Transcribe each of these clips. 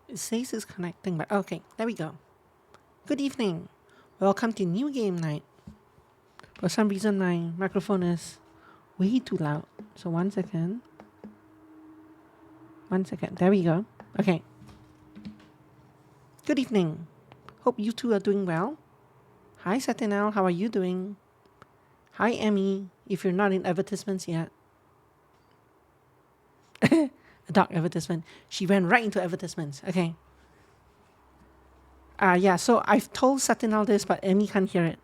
It says it's connecting, but okay, there we go. Good evening. Welcome to New Game Night. For some reason, my microphone is way too loud. So, 1 second. 1 second. There we go. Okay. Good evening. Hope you two are doing well. Hi, Satinel. How are you doing? Hi, Emmy. If you're not in advertisements yet. A dark advertisement. She went right into advertisements. Okay. Yeah, so I've told Satinel this, but Emmy can't hear it.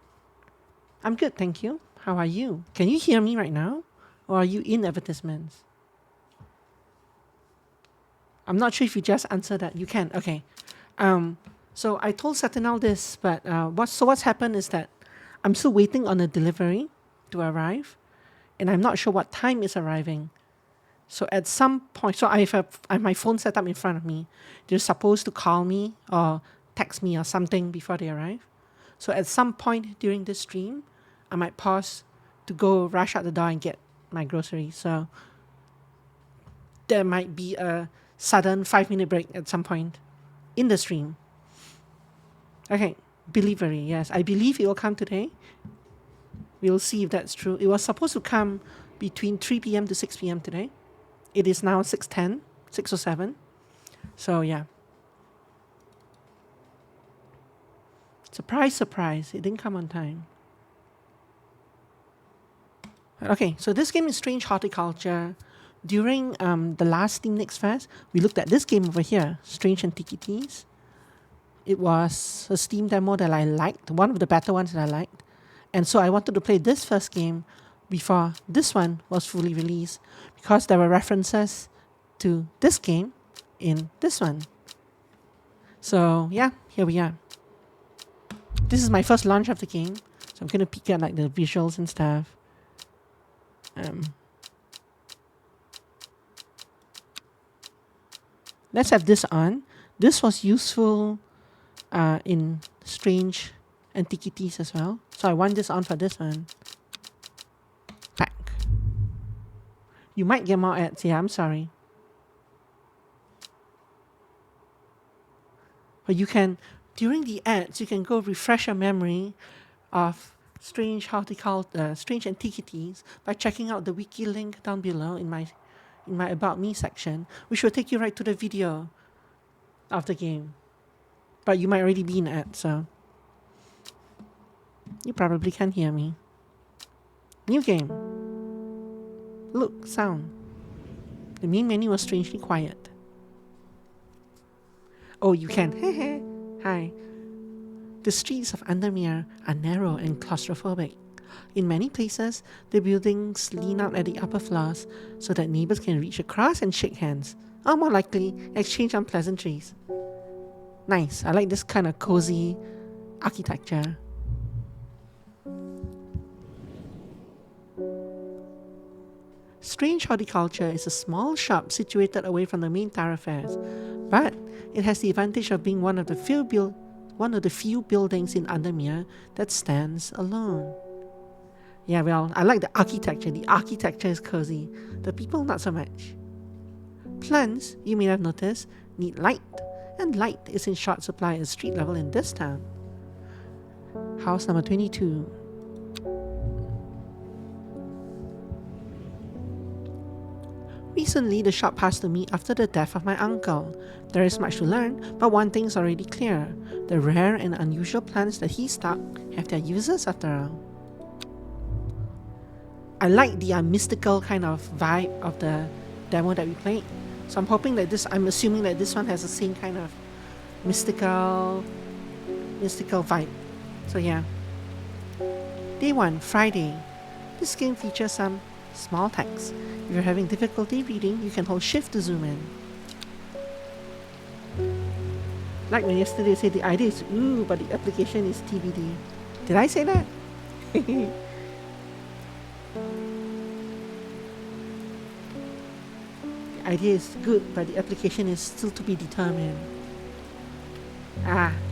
I'm good, thank you. How are you? Can you hear me right now? Or are you in advertisements? I'm not sure if you just answered that. You can, okay. So I told Satinel this, but what's happened is that I'm still waiting on a delivery to arrive, and I'm not sure what time it's arriving. So at some point, so I have my phone set up in front of me. They're supposed to call me or text me or something before they arrive. So at some point during this stream, I might pause to go rush out the door and get my groceries. So there might be a sudden 5-minute break at some point in the stream. Okay, delivery, yes. I believe it will come today. We'll see if that's true. It was supposed to come between 3 p.m. to 6 p.m. today. It is now 6:10, 6:07. So yeah. Surprise, surprise, it didn't come on time. Okay, so this game is Strange Horticulture. During the last Steam Next Fest, we looked at this game over here, Strange Antiquities. It was a Steam demo that I liked, one of the better ones that I liked. And so I wanted to play this first game before this one was fully released because there were references to this game in this one. So yeah, here we are. This is my first launch of the game, so I'm gonna peek at like the visuals and stuff. Let's have this on. This was useful in Strange Antiquities as well. So I want this on for this one. Back. You might get more ads. Yeah, I'm sorry. But you can, during the ads, you can go refresh your memory of Strange Antiquities by checking out the wiki link down below in my About Me section, which will take you right to the video of the game. But you might already be in ad, so you probably can't hear me. New game. Look, sound. The main menu was strangely quiet. Oh, you can. Hi. The streets of Andermere are narrow and claustrophobic. In many places, the buildings lean out at the upper floors so that neighbors can reach across and shake hands, or more likely, exchange unpleasantries. Nice. I like this kind of cozy architecture. Strange Horticulture is a small shop situated away from the main thoroughfares, but it has the advantage of being one of the few buildings in Andermere that stands alone. Yeah, well, I like the architecture. The architecture is cozy. The people, not so much. Plants, you may have noticed, need light, and light is in short supply at street level in this town. House number 22. Recently, the shop passed to me after the death of my uncle. There is much to learn, but one thing's already clear. The rare and unusual plants that he stocked have their uses after all. I like the mystical kind of vibe of the demo that we played. So I'm assuming that this one has the same kind of mystical vibe. So yeah. Day 1, Friday. This game features some small text. If you're having difficulty reading, you can hold shift to zoom in. Like when yesterday I said the idea is ooh, but the application is TBD. Did I say that? The idea is good, but the application is still to be determined.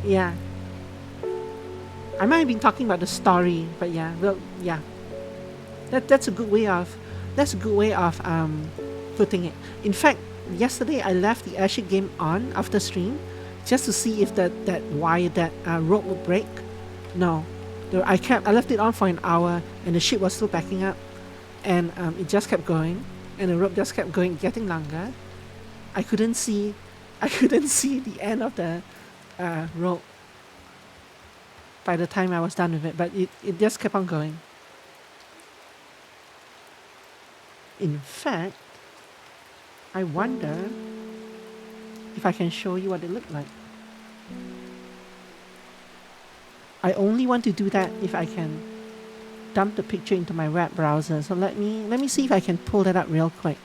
Yeah. I might have been talking about the story, but yeah, well, yeah. That's a good way of putting it. In fact, Yesterday I left the airship game on after stream just to see if that wire, that rope would break. No, I left it on for an hour and the ship was still backing up, and it just kept going, and the rope just kept going, getting longer. I couldn't see the end of the rope by the time I was done with it, but it just kept on going. In fact, I wonder if I can show you what it looked like. I only want to do that if I can dump the picture into my web browser. So let me see if I can pull that up real quick.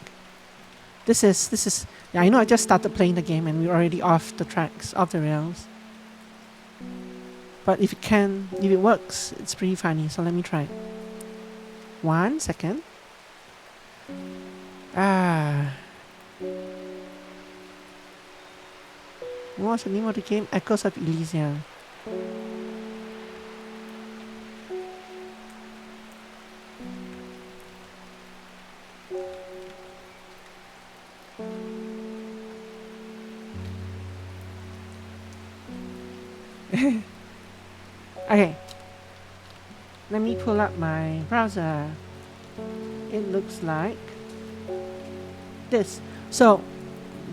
This is yeah, I know I just started playing the game and we're already off the tracks, off the rails. But if it works, it's pretty funny. So let me try. 1 second. What's the name of the game? Echoes of Elysium. Okay. Let me pull up my browser. It looks like this. So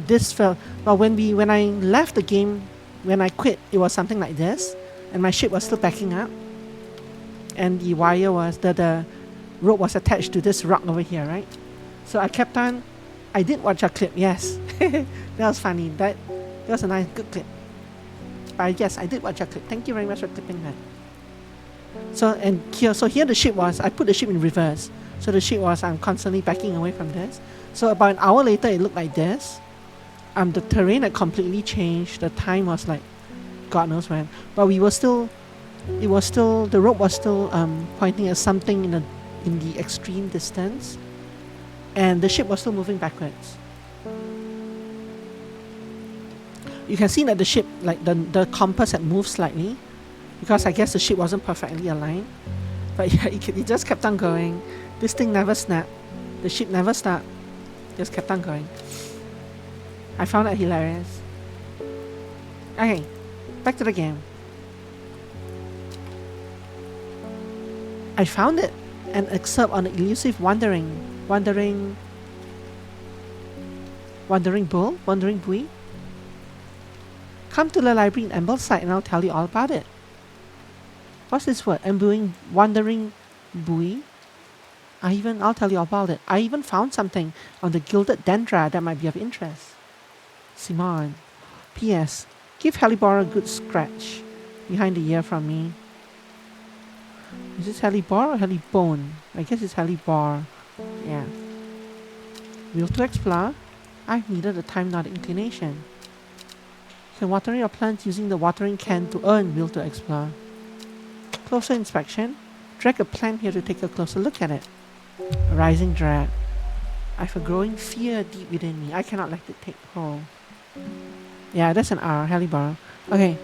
this fell. Well, when I left the game, when I quit, it was something like this, and my ship was still backing up, and the wire was the rope was attached to this rock over here, right? So I kept on. I did watch a clip. Yes, that was funny. That was a nice, good clip. But yes, I did watch a clip. Thank you very much for clipping that. So here the ship was. I put the ship in reverse. So the ship was. I'm constantly backing away from this. So about an hour later, it looked like this. The terrain had completely changed. The time was like, God knows when. But the rope was still pointing at something in the extreme distance, and the ship was still moving backwards. You can see that the ship, like the compass had moved slightly, because I guess the ship wasn't perfectly aligned. But yeah, it just kept on going. This thing never snapped. The ship never stopped. Just kept on going. I found that hilarious. Okay, back to the game. I found it, an excerpt on the elusive wandering buoy. Come to the library in Ambleside and I'll tell you all about it. What's this word? Wandering buoy? I'll tell you all about it. I even found something on the gilded dendra that might be of interest. Simon. P.S. Give Hellebore a good scratch behind the ear from me. Is this Hellebore or Hellebone? I guess it's Hellebore. Yeah. Will to explore? I've neither the time nor the inclination. You can water your plants using the watering can to earn will to explore. Closer inspection. Drag a plant here to take a closer look at it. A rising dread. I've a growing fear deep within me. I cannot let it take hold. Yeah, that's an R, Hellebore. Okay,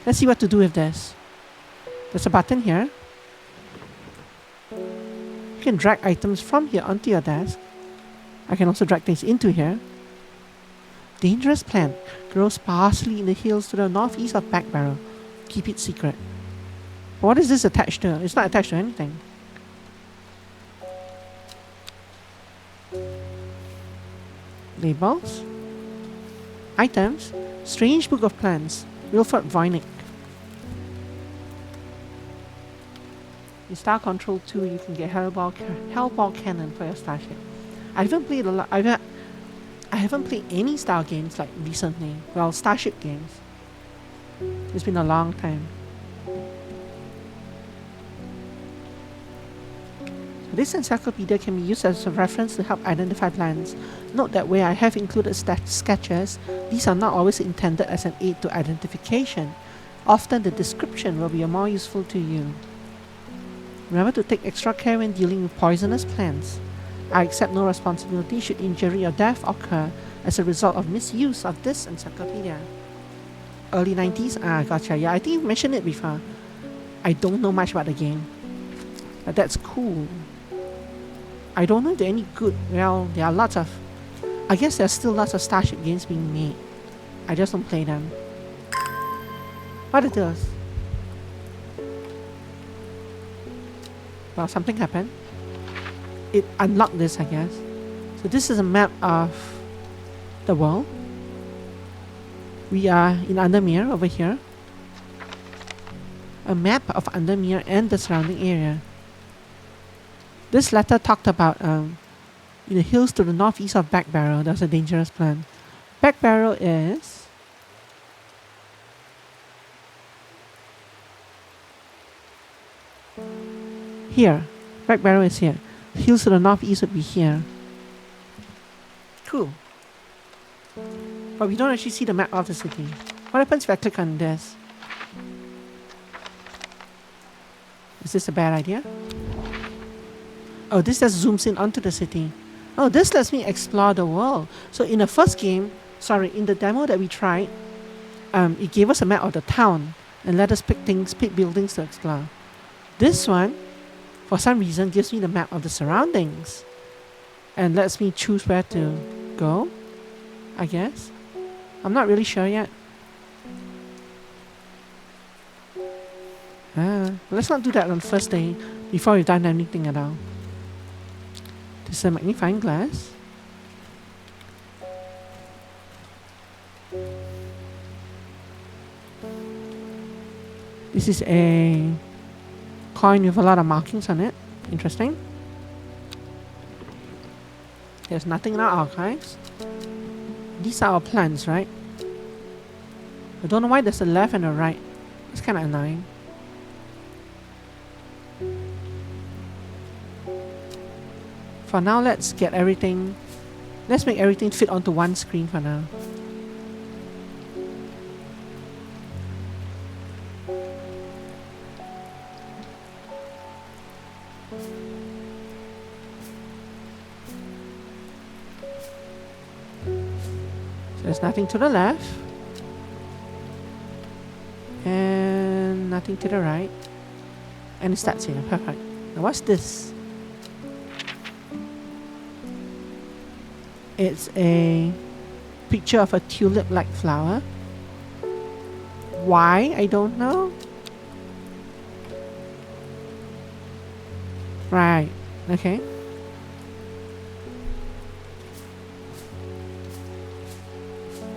let's see what to do with this. There's a button here. You can drag items from here onto your desk. I can also drag things into here. Dangerous plant. Grows sparsely in the hills to the northeast of Back Barrel. Keep it secret. But what is this attached to? It's not attached to anything. Labels. Items. Strange Book of Plants. Wilfred Voynich. In Star Control 2, you can get Hellball Cannon for your starship. I haven't played a lot. I haven't played any Star games like recently. Well, Starship games. It's been a long time. This encyclopedia can be used as a reference to help identify plants. Note that where I have included sketches, these are not always intended as an aid to identification. Often the description will be more useful to you. Remember to take extra care when dealing with poisonous plants. I accept no responsibility should injury or death occur as a result of misuse of this encyclopedia. Early 90s? Gotcha. Yeah, I think you mentioned it before. I don't know much about the game, but that's cool. I don't know if they're any good. Well, there are lots of I guess there's still lots of Starship games being made. I just don't play them. What it does? Well, something happened. It unlocked this, I guess. So this is a map of the world. We are in Undermere over here. A map of Undermere and the surrounding area. This letter talked about in the hills to the northeast of Back Barrow, there's a dangerous plant. Back Barrow is here. Back Barrow is here. Hills to the northeast would be here. Cool. But we don't actually see the map of the city. What happens if I click on this? Is this a bad idea? Oh, this just zooms in onto the city. Oh, this lets me explore the world. So in the first game, in the demo that we tried, it gave us a map of the town and let us pick buildings to explore. This one, for some reason, gives me the map of the surroundings and lets me choose where to go, I guess. I'm not really sure yet. Let's not do that on the first day before we've done anything at all. This is a magnifying glass. This is a coin with a lot of markings on it. Interesting. There's nothing in our archives. These are our plans, right? I don't know why there's a left and a right. It's kind of annoying. For now, let's make everything fit onto one screen for now. So there's nothing to the left. And nothing to the right. And it starts here. Perfect. Now what's this? It's a picture of a tulip-like flower. Why? I don't know. Right. Okay.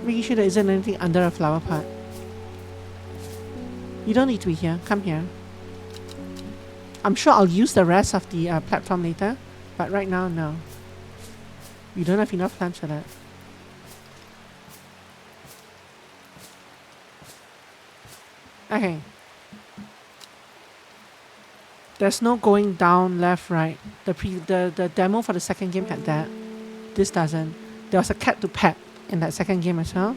Making sure there isn't anything under a flower pot. You don't need to be here. Come here. I'm sure I'll use the rest of the platform later, but right now, no. We don't have enough plants for that. Okay. There's no going down, left, right. The demo for the second game had that. This doesn't. There was a cat to pet in that second game as well.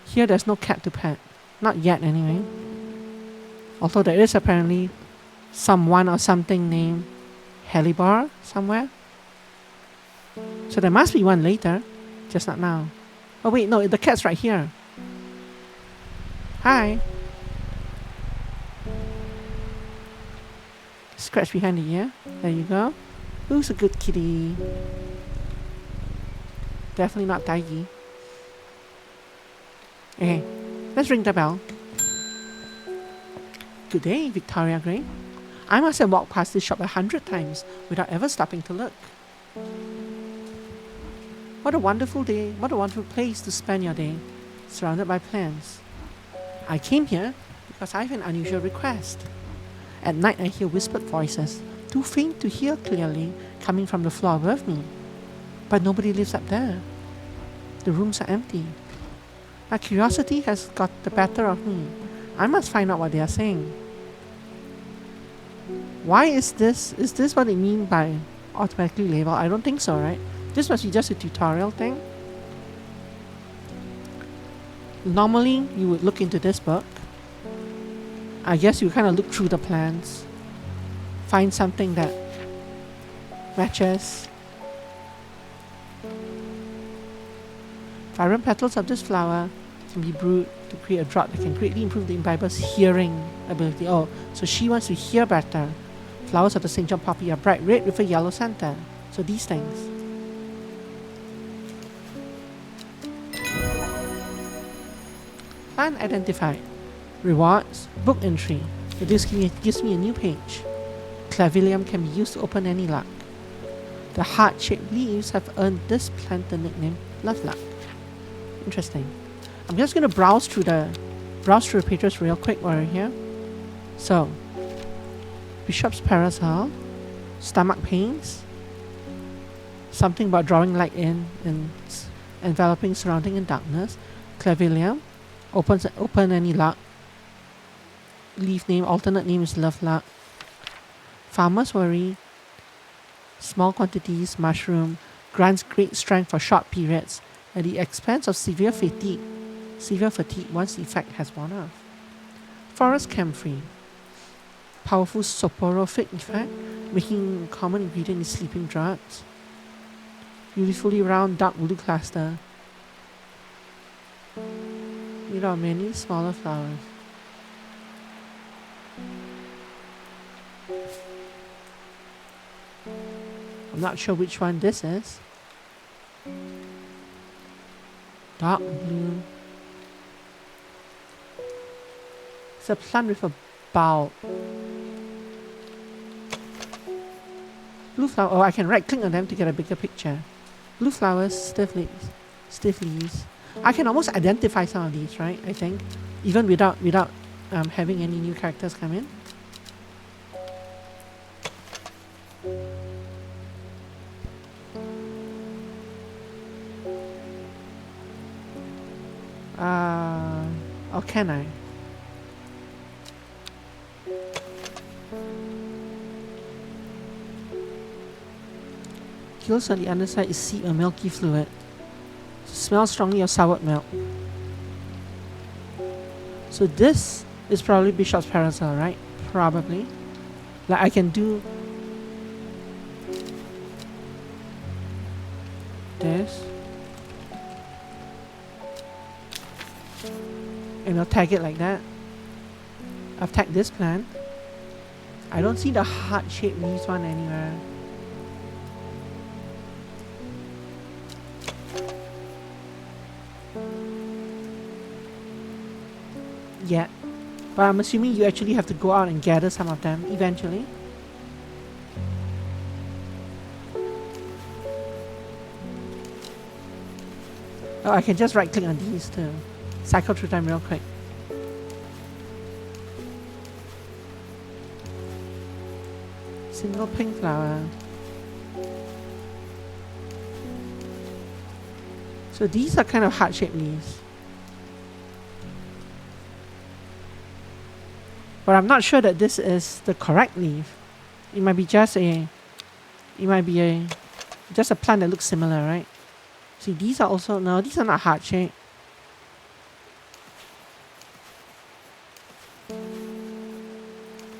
Here there's no cat to pet. Not yet anyway. Although there is apparently someone or something named Helibar somewhere. So there must be one later, just not now. Oh wait, no, the cat's right here. Hi. Scratch behind the ear. There you go. Who's a good kitty? Definitely not Tiggy. Okay, let's ring the bell. Good day, Victoria Gray. I must have walked past this shop 100 times without ever stopping to look. What a wonderful day, what a wonderful place to spend your day, surrounded by plants. I came here because I have an unusual request. At night I hear whispered voices, too faint to hear clearly, coming from the floor above me. But nobody lives up there. The rooms are empty. My curiosity has got the better of me. I must find out what they are saying. Why is this? Is this what they mean by automatically label? I don't think so, right? This must be just a tutorial thing. Normally, you would look into this book. I guess you kind of look through the plants, find something that matches. Vibrant petals of this flower can be brewed to create a draught that can greatly improve the imbiber's hearing ability. Oh, so she wants to hear better. Flowers of the St. John poppy are bright red with a yellow center. So these things. Plant identified. Rewards. Book entry. It gives me a new page. Clavilium can be used to open any lock. The heart-shaped leaves have earned this plant the nickname Love Luck. Interesting. I'm just going to browse through the pages real quick while we're here. So, Bishop's Parasol, Stomach Pains, something about drawing light in and enveloping surrounding in darkness. Clavilium, open any lock. Leaf name, alternate name is Love Luck. Farmer's Worry, small quantities, mushroom, grants great strength for short periods at the expense of severe fatigue once the effect has worn off. Forest Camphor, powerful soporific effect, making a common ingredient in sleeping drugs. Beautifully round dark blue cluster made of many smaller flowers. I'm not sure which one this is. Dark blue. It's a plant with a bulb. Blue flower. Oh, I can right click on them to get a bigger picture. Blue flowers, stiff leaves. I can almost identify some of these, right? I think, even without having any new characters come in. Or can I? Gills on the underside is seep or milky fluid. Smells strongly of soured milk. So this is probably Bishop's Parasol, right? Probably. Like I can do this. And I'll tag it like that. I've tagged this plant. I don't see the heart-shaped leaves one anywhere. Yet. But I'm assuming you actually have to go out and gather some of them eventually. Oh, I can just right click on these to cycle through them real quick. Single pink flower. So these are kind of heart-shaped leaves. But I'm not sure that this is the correct leaf. It might be just a plant that looks similar, right? See, these are also, no, these are not heart-shaped.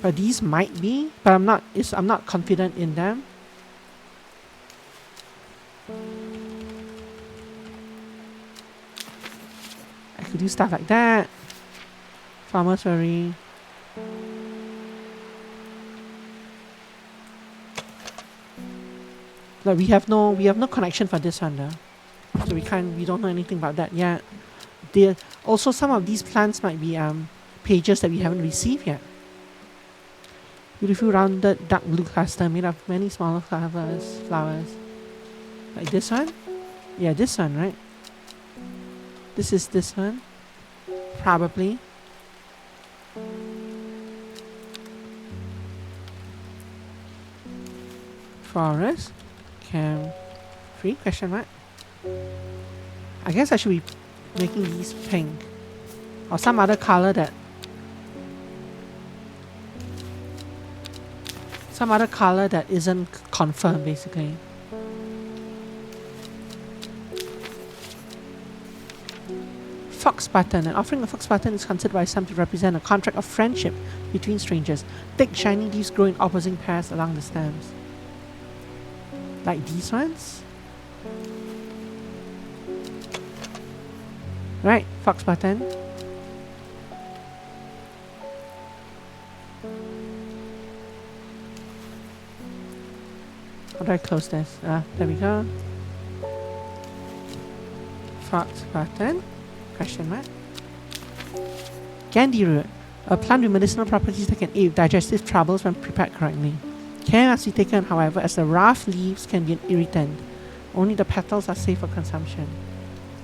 But these might be, but I'm not confident in them. I could do stuff like that. Farmer's Worry. Like we have no connection for this one though. So we don't know anything about that yet. Also some of these plants might be pages that we haven't received yet. Beautiful rounded dark blue cluster made of many smaller flowers. Like this one? Yeah, this one, right? This is this one. Probably. Forest. Free question mark. I guess I should be making these pink. Or some other color that isn't confirmed, basically. Fox button. An offering of fox button is considered by some to represent a contract of friendship between strangers. Thick, shiny leaves grow in opposing pairs along the stems. Like these ones? Right, fox button. How do I close this? There we go. Fox button. Question mark. Gandhi root, a plant with medicinal properties that can aid with digestive troubles when prepared correctly. Care must be taken, however, as the rough leaves can be an irritant. Only the petals are safe for consumption.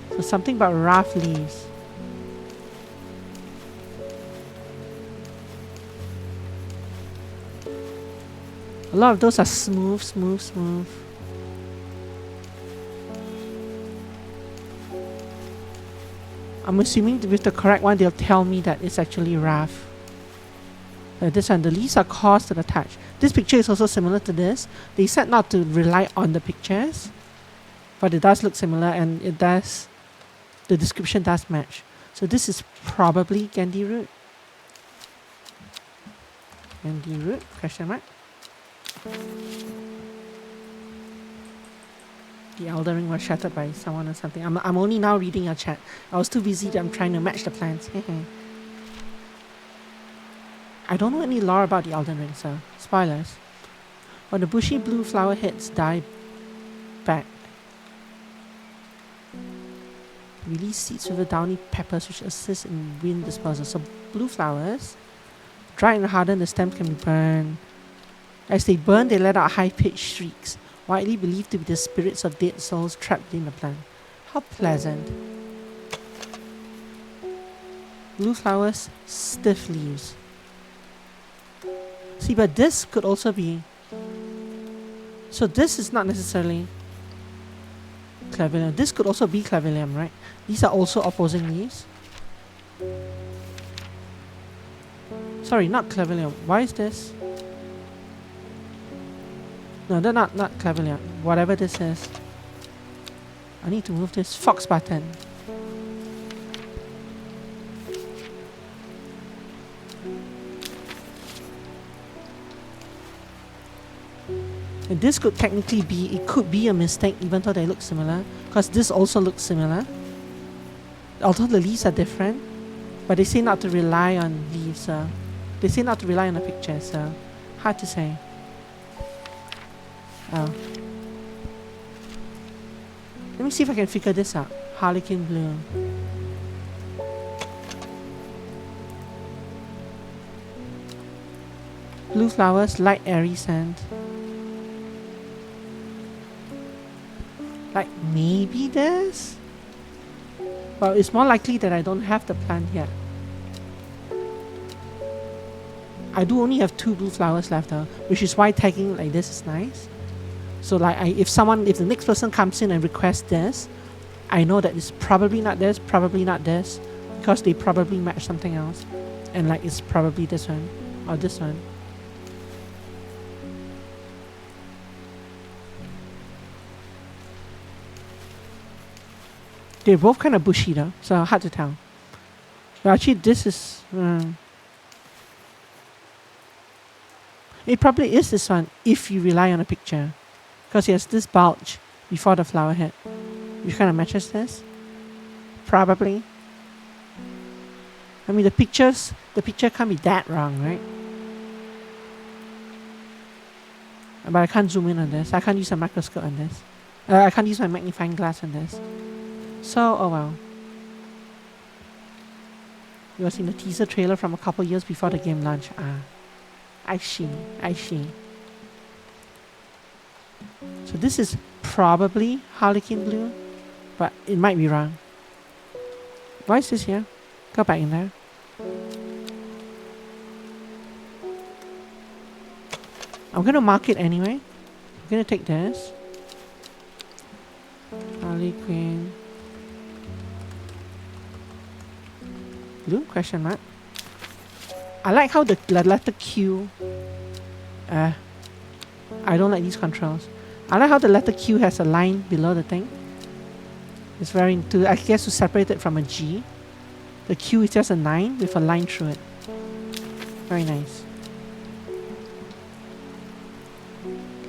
So something about rough leaves. A lot of those are smooth. I'm assuming with the correct one, they'll tell me that it's actually rough. This one, the leaves are coarse to the touch. This picture is also similar to this. They said not to rely on the pictures, but it does look similar, and it does, the description does match. So this is probably Gandhi root. Gandhi root, question mark. The elder ring was shattered by someone or something. I'm only now reading your chat. I was too busy that I'm trying to match the plants. I don't know any lore about the Elden Ring, so spoilers. When the bushy blue flower heads die back, release seeds with the downy peppers which assist in wind dispersal. So blue flowers, dry and hardened, the stems can be burned. As they burn, they let out high-pitched shrieks, widely believed to be the spirits of dead souls trapped within the plant. How pleasant. Blue flowers, stiff leaves. See, but this could also be... So this is not necessarily clavillum. This could also be clavillum, right? These are also opposing leaves. Sorry, not clavillum. Why is this? No, they're not clavillum. Whatever this is. I need to move this fox button. And this could technically be, it could be a mistake even though they look similar, because this also looks similar. Although the leaves are different, but they say not to rely on leaves. They say not to rely on the picture, so hard to say. Oh. Let me see if I can figure this out. Harlequin blue. Blue flowers, light airy scent. Like maybe this? Well, it's more likely that I don't have the plant yet. I do only have 2 blue flowers left though, which is why tagging like this is nice. So like if the next person comes in and requests this, I know that it's probably not this, because they probably match something else. And like it's probably this one, or this one. They're both kind of bushy though, so hard to tell. But actually this is... it probably is this one, if you rely on a picture. Because it has this bulge before the flower head, which kind of matches this. Probably. I mean the picture can't be that wrong, right? But I can't zoom in on this. I can't use a microscope on this. I can't use my magnifying glass on this. So, oh well. It was in the teaser trailer from a couple years before the game launch. I see. So this is probably Harlequin blue, but it might be wrong. Why is this here? Go back in there. I'm gonna mark it anyway. I'm gonna take this. Harlequin blue, question mark. I like how the letter Q... I don't like these controls. I like how the letter Q has a line below the thing. It's very... I guess to separate it from a G. The Q is just a 9 with a line through it. Very nice.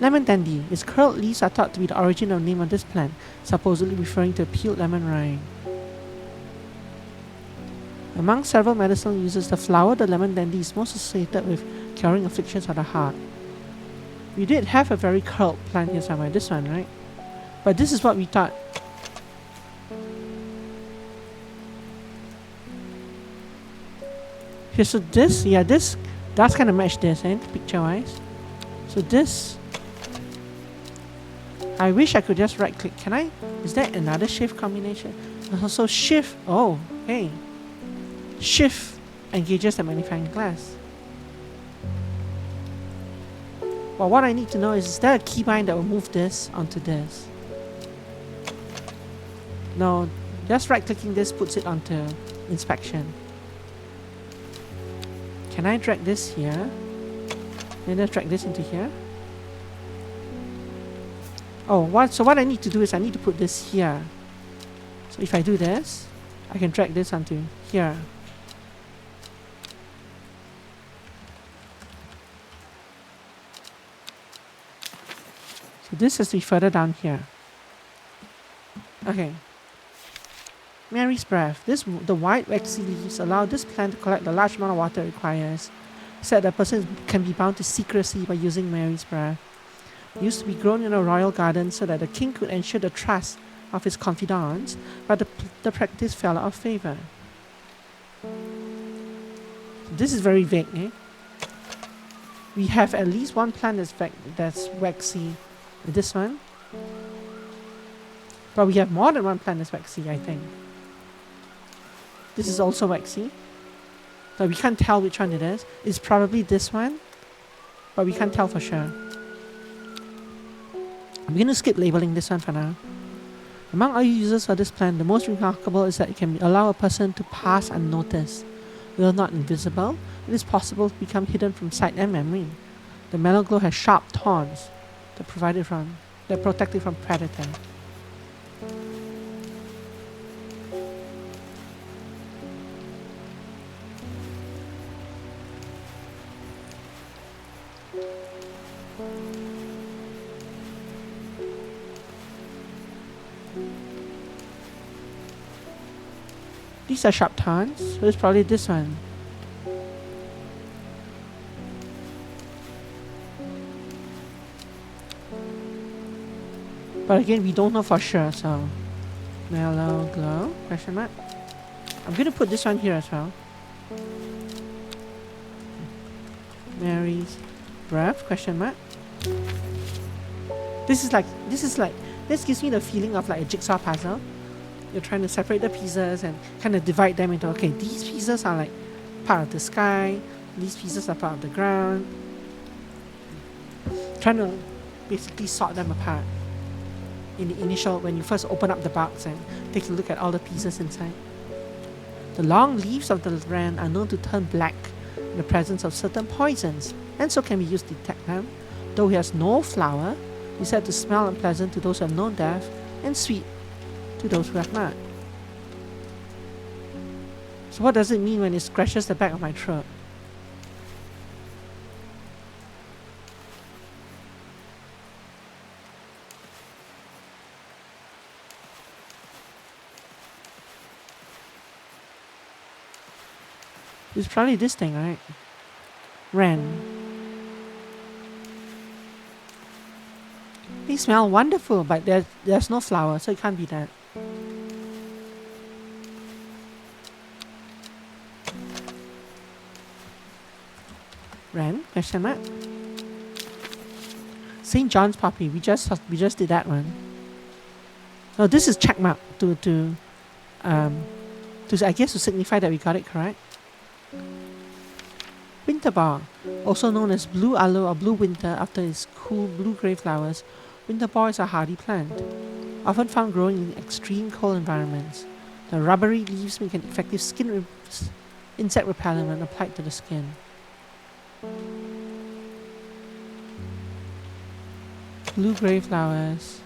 Lemon dandy. Its curled leaves are thought to be the origin of the name of this plant, supposedly referring to a peeled lemon rind. Among several medicinal uses, the flower of the lemon dandy is most associated with curing afflictions of the heart. We did have a very curled plant here somewhere, this one, right? But this is what we thought. Okay, so this, yeah, this does kind of match this, picture-wise. So this, I wish I could just right-click. Can I? Is that another shift combination? So shift. Oh, hey. Shift engages the magnifying glass. Well, what I need to know is there a keybind that will move this onto this? No, just right-clicking this puts it onto inspection. Can I drag this here? Then just drag this into here? Oh, so what I need to do is I need to put this here. So if I do this, I can drag this onto here. So this has to be further down here. Okay. Mary's breath. The white waxy leaves allow this plant to collect the large amount of water it requires. Said a person can be bound to secrecy by using Mary's breath. It used to be grown in a royal garden so that the king could ensure the trust of his confidants, but the practice fell out of favor. This is very vague, eh? We have at least one plant that's waxy. This one. But we have more than one plant that's waxy, I think. This is also waxy. But we can't tell which one it is. It's probably this one. But we can't tell for sure. I'm going to skip labeling this one for now. Among all users for this plant, the most remarkable is that it can allow a person to pass unnoticed. While not invisible, it is possible to become hidden from sight and memory. The mellow glow has sharp thorns that protect it from predators. These are sharp thorns, so it's probably this one. But again, we don't know for sure, so mellow glow, question mark. I'm gonna put this one here as well. Mary's breath, question mark. This gives me the feeling of like a jigsaw puzzle. You're trying to separate the pieces and kind of divide them into, okay, these pieces are like part of the sky, these pieces are part of the ground. Trying to basically sort them apart in the initial, when you first open up the box and take a look at all the pieces inside. The long leaves of the wren are known to turn black in the presence of certain poisons, and so can be used to detect them. Though he has no flower, he said to smell unpleasant to those who have known death and sweet to those who have not. So what does it mean when it scratches the back of my throat? It's probably this thing, right? Wren. They smell wonderful, but there's no flower, so it can't be that. Wren? Question mark? St. John's poppy. We just did that one. Oh, this is check mark to I guess to signify that we got it correct. Winter bar, also known as blue aloe or blue winter after its cool blue-grey flowers. Winter bar is a hardy plant, often found growing in extreme cold environments. The rubbery leaves make an effective insect repellent when applied to the skin. Blue-grey flowers.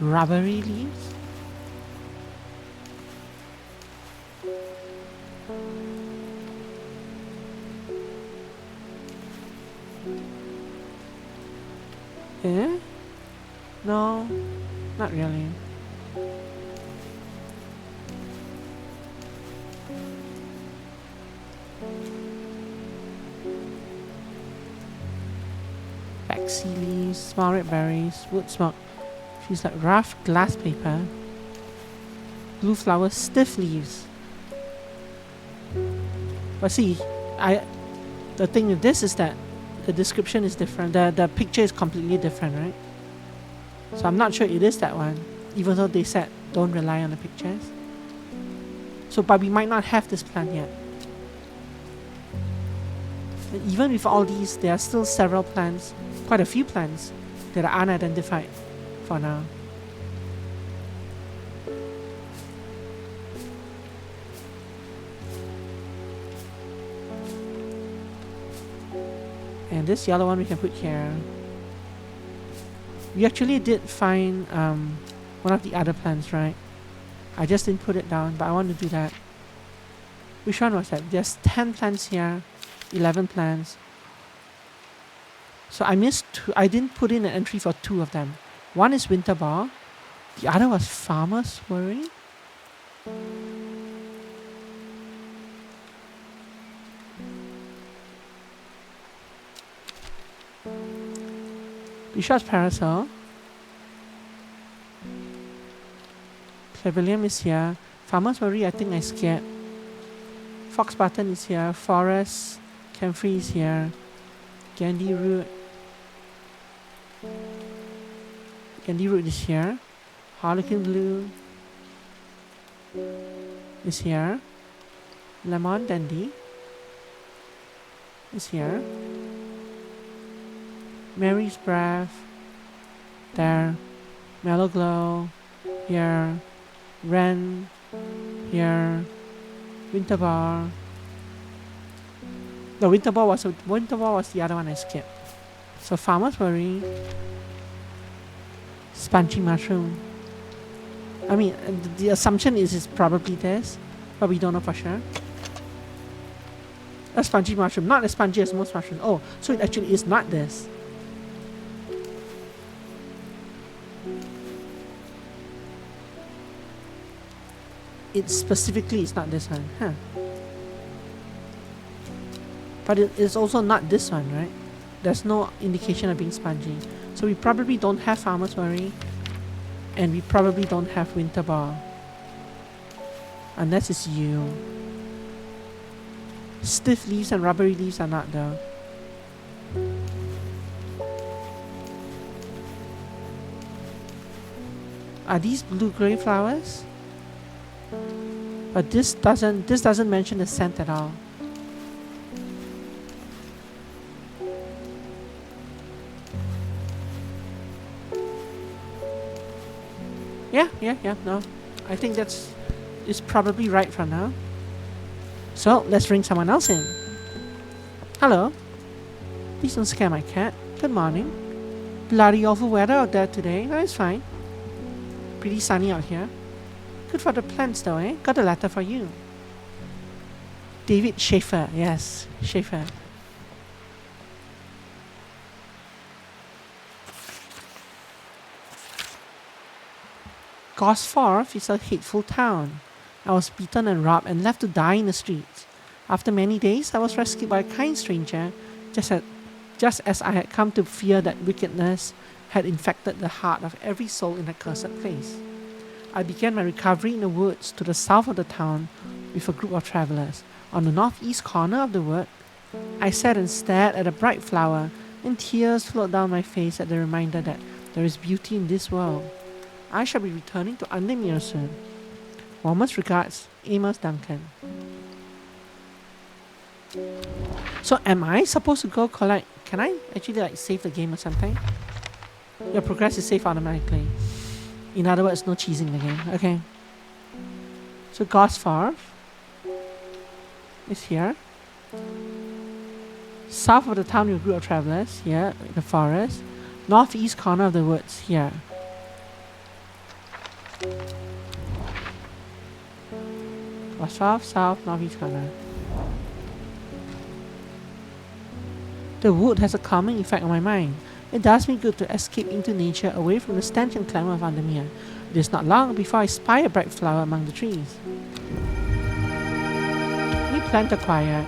Rubbery leaves? Eh? No, not really. flaxy leaves, small red berries, wood smoke. Feels like rough glass paper. Blue flowers, stiff leaves. But see, the thing with this is that the description is different. The picture is completely different, right? So I'm not sure it is that one, even though they said don't rely on the pictures. So, but we might not have this plant yet. And even with all these, there are still several plants, quite a few plants, that are unidentified for now. And this yellow one we can put here. We actually did find one of the other plants, right? I just didn't put it down, but I want to do that. Which one was that? There's 10 plants here, 11 plants. So I missed two. I didn't put in an entry for 2 of them. One is winter ball. The other was farmer's worry. Bishop's parasol. Clavelium is here. Farmer's worry, I think I scared. Fox button is here. Forest. Camphor is here. Candy root. Candy root is here. Harlequin blue is here. Lemon dandy is here. Mary's breath. There. Mellow glow. Here. Wren. Here. Winter bar. The winter ball was the other one I skipped. So farmer's worry. Spongy mushroom. I mean, the assumption is it's probably this, but we don't know for sure. A spongy mushroom, not as spongy as most mushrooms. Oh, so it actually is not this. It specifically is not this one, huh? But it is also not this one, right? There's no indication of being spongy. So we probably don't have farmer's worry, and we probably don't have winter ball. Unless it's you. Stiff leaves and rubbery leaves are not though. Are these blue-gray flowers? But this doesn't mention the scent at all. Yeah, no. I think it's probably right for now. So, let's bring someone else in. Hello. Please don't scare my cat. Good morning. Bloody awful weather out there today. No, it's fine. Pretty sunny out here. Good for the plants though, eh? Got a letter for you. David Schaefer. Yes, Schaefer. Gosforth is a hateful town. I was beaten and robbed and left to die in the streets. After many days, I was rescued by a kind stranger, just as I had come to fear that wickedness had infected the heart of every soul in that cursed place. I began my recovery in the woods to the south of the town with a group of travelers. On the northeast corner of the wood, I sat and stared at a bright flower, and tears flowed down my face at the reminder that there is beauty in this world. I shall be returning to Andemir soon. Warmest regards, Amos Duncan. So am I supposed to go collect... Can I actually save the game or something? Your progress is saved automatically. In other words, no cheesing in the game. Okay. So Gosforth is here. South of the town with a group of travelers, here, in the forest. Northeast corner of the woods, here. Gosforth, south, northeast corner. The wood has a calming effect on my mind. It does me good to escape into nature away from the stench and clamour of Andemir. It is not long before I spy a bright flower among the trees. New plant acquired.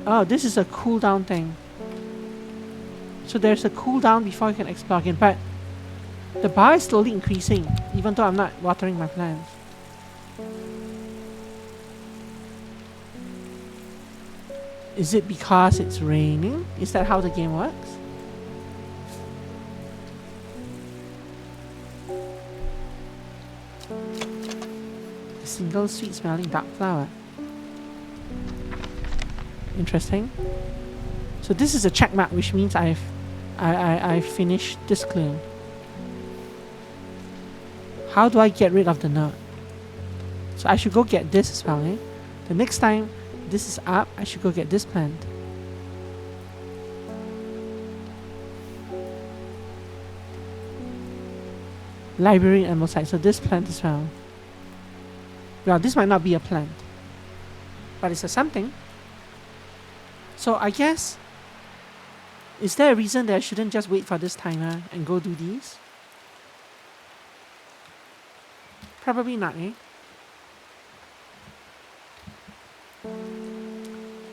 Oh, this is a cooldown thing. So there's a cooldown before you can explore again. But the bar is slowly increasing, even though I'm not watering my plants. Is it because it's raining? Is that how the game works? A single sweet smelling dark flower. Interesting. So this is a check mark, which means I finished this clue. How do I get rid of the node? So I should go get this as well, eh? The next time this is up, I should go get this plant. Library and mosaic. So this plant as well. Well, this might not be a plant, but it's a something. So I guess, is there a reason that I shouldn't just wait for this timer and go do these? Probably not, eh?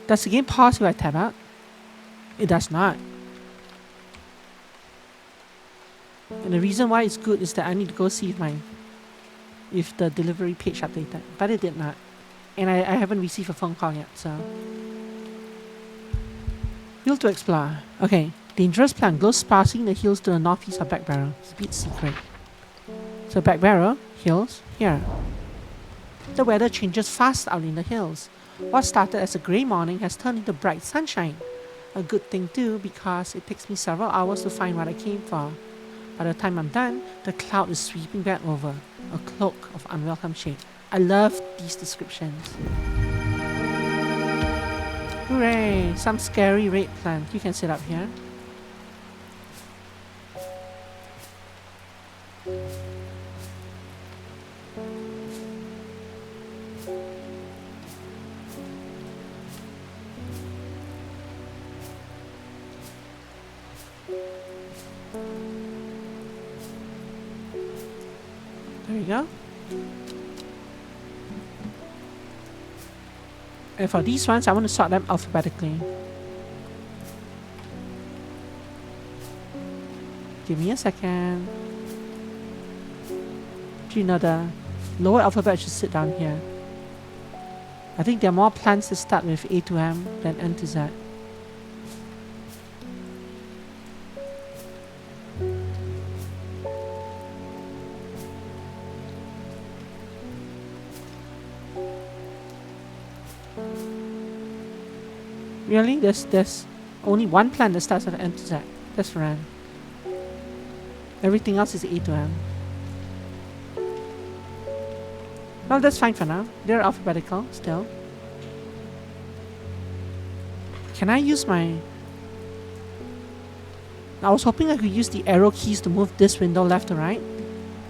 Does the game pause if I tap out? It does not. And the reason why it's good is that I need to go see if the delivery page updated. But it did not. And I haven't received a phone call yet, so. Field to explore. Okay. Dangerous plant glows sparsely in the hills to the northeast of Back Barrow. It's a bit secret. So Back Barrow, hills, here. The weather changes fast out in the hills. What started as a grey morning has turned into bright sunshine. A good thing too, because it takes me several hours to find what I came for. By the time I'm done, the cloud is sweeping back over, a cloak of unwelcome shade. I love these descriptions. Hooray! Some scary red plant. You can sit up here. There you go. And for these ones, I want to sort them alphabetically. Give me a second. Do you know the lower alphabet should sit down here? I think there are more plants that start with A to M than N to Z. Really? There's only one plant that starts with N to Z. That's rare. Everything else is A to M. Well, that's fine for now. They're alphabetical still. Can I use my... I was hoping I could use the arrow keys to move this window left to right,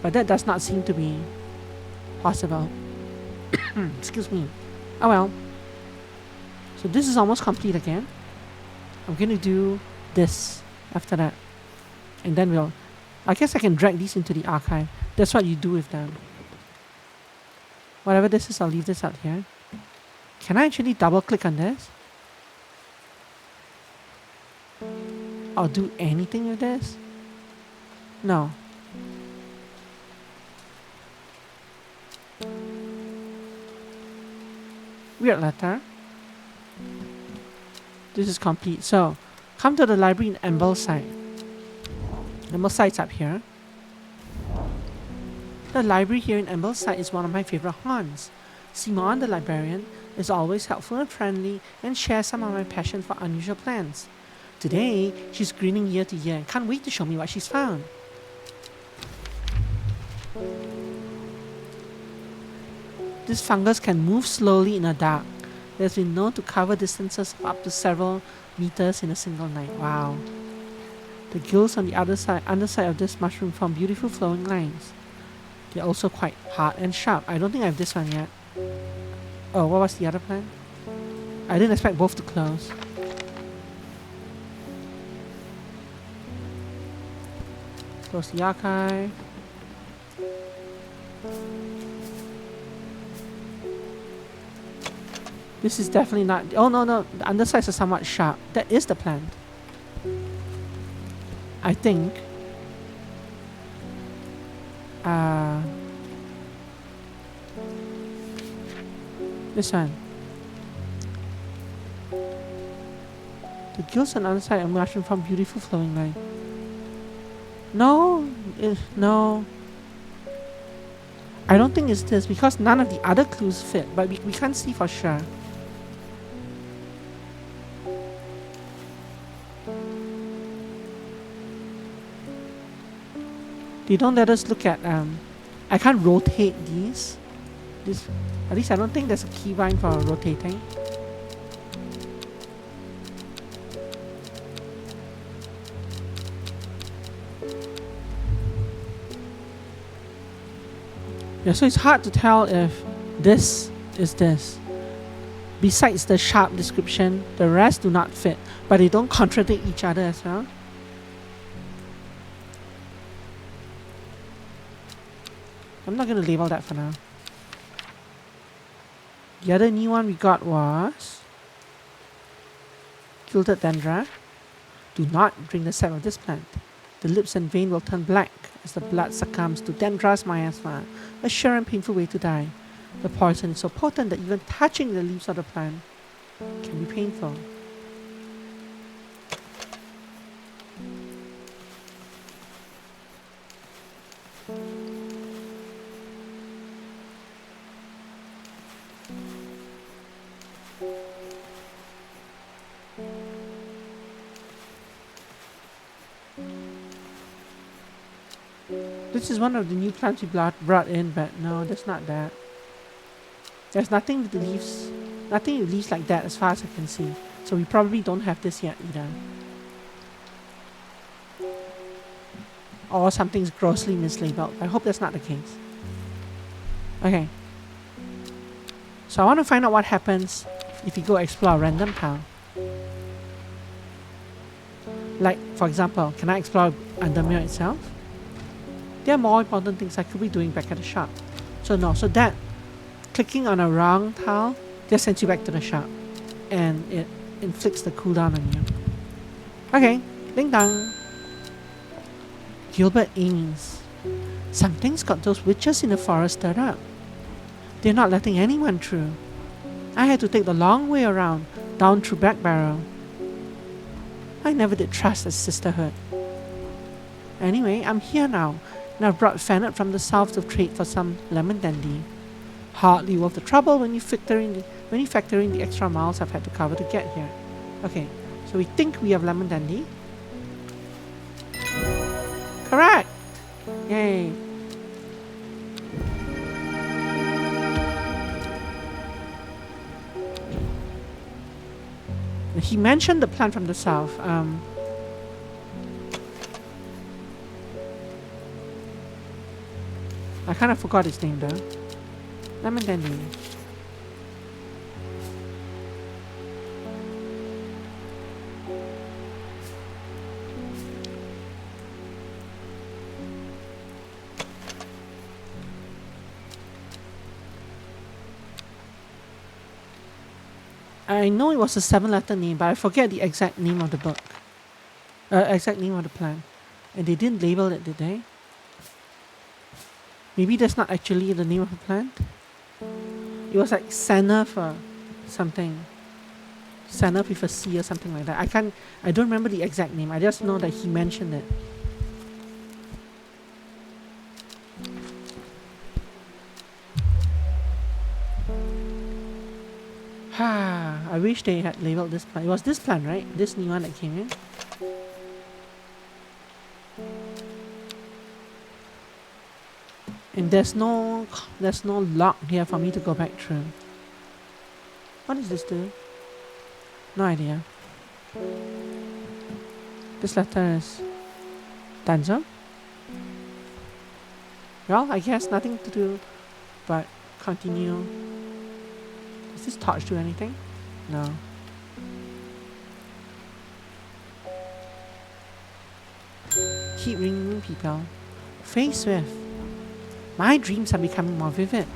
but that does not seem to be possible. Excuse me. Oh well. So this is almost complete again. I'm going to do this after that. And then we'll... I guess I can drag these into the archive. That's what you do with them. Whatever this is, I'll leave this out here. Can I actually double click on this? Or do anything with this? No. Weird letter. This is complete. So, come to the library in Ambleside. Ambleside's up here. The library here in Ambleside is one of my favorite haunts. Simone, the librarian, is always helpful and friendly and shares some of my passion for unusual plants. Today, she's grinning ear to ear and can't wait to show me what she's found. This fungus can move slowly in the dark. It has been known to cover distances of up to several meters in a single night. Wow. The gills on the underside of this mushroom form beautiful flowing lines. They're also quite hard and sharp. I don't think I have this one yet. Oh, what was the other plant? I didn't expect both to close. Close the archive. This is definitely not. Oh no, no, the undersides are somewhat sharp. That is the plant. I think. This one. The gills on the underside are matching from beautiful flowing line. No, no. I don't think it's this because none of the other clues fit, but we can't see for sure. They don't let us look at, I can't rotate these. At least I don't think there's a keybind for rotating. Yeah, so it's hard to tell if this is this. Besides the sharp description, the rest do not fit, but they don't contradict each other as well. I'm not going to label that for now. The other new one we got was Gilded Dendra. Do not drink the sap of this plant. The lips and vein will turn black as the blood succumbs to Dendra's miasma, a sure and painful way to die. The poison is so potent that even touching the leaves of the plant can be painful. This is one of the new plants we brought in, but no, that's not that. There's nothing with the leaves, nothing with leaves like that as far as I can see. So we probably don't have this yet either. Or something's grossly mislabeled. I hope that's not the case. Okay. So I want to find out what happens if you go explore a random town. Like, for example, can I explore Undermere itself? There are more important things I could be doing back at the shop. So no, so that clicking on a wrong tile just sends you back to the shop. And it inflicts the cooldown on you. Okay, ding dong. Gilbert Ames. Something's got those witches in the forest stirred up. They're not letting anyone through. I had to take the long way around, down through Back Barrow. I never did trust a sisterhood. Anyway, I'm here now, and I've brought Fennett from the south to trade for some lemon dandy. Hardly worth the trouble when you factor in the extra miles I've had to cover to get here. Okay, so we think we have lemon dandy. Correct! Yay! He mentioned the plant from the south. I kind of forgot its name though. Lemon dandy. I know it was a 7-letter name, but I forget the exact name of the book. Exact name of the plant. And they didn't label it, did they? Maybe that's not actually the name of the plant? It was like Senna for something. Senna with a C or something like that. I don't remember the exact name. I just know that he mentioned it. I wish they had labeled this plant. It was this plant, right? This new one that came in. And there's no lock here for me to go back through. What does this do? No idea. This letter is Danzo. Well, I guess nothing to do but continue. Does this torch do anything? No. Keep ringing people. Face with. My dreams are becoming more vivid.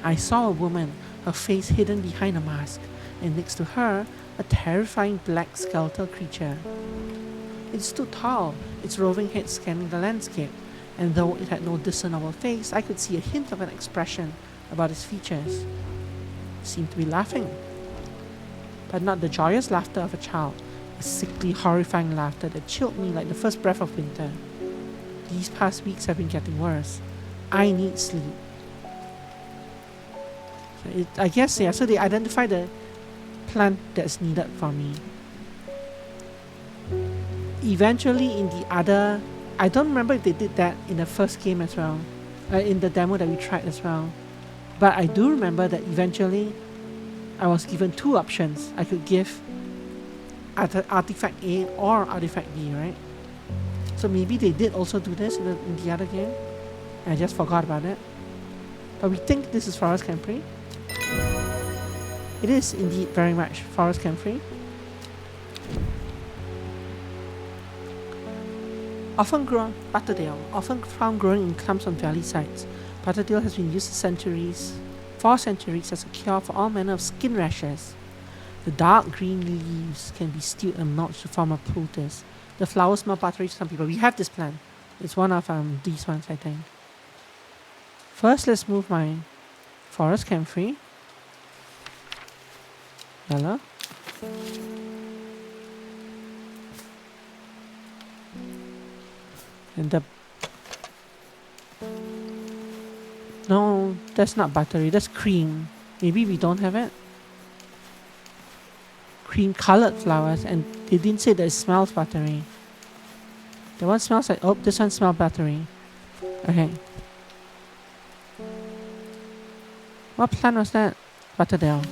I saw a woman, her face hidden behind a mask. and next to her, a terrifying black skeletal creature. It stood tall, its roving head scanning the landscape, and though it had no discernible face, I could see a hint of an expression about its features. It seemed to be laughing, but not the joyous laughter of a child, a sickly, horrifying laughter that chilled me like the first breath of winter. These past weeks have been getting worse. I need sleep. I guess, yeah, so they identify the plant that's needed for me. Eventually in the other, I don't remember if they did that in the first game as well, in the demo that we tried as well, but I do remember that eventually I was given two options. I could give artifact A or artifact B, right? So maybe they did also do this in the other game. I just forgot about it. But we think this is Forest Camphor. It is indeed very much Forest Camphor. Often grown butterdale, often found growing in clumps on valley sides. Butterdale has been used for centuries as a cure for all manner of skin rashes. The dark green leaves can be stewed and melted to form a poultice. The flowers smell buttery to some people. We have this plant. It's one of these ones, I think. First, let's move my Forest Camphor. Yellow. And the... No, that's not buttery, that's cream. Maybe we don't have it. Cream colored flowers, and they didn't say that it smells buttery. The one smells like, oh, this one smells buttery. Okay. What plant was that? Butterdale.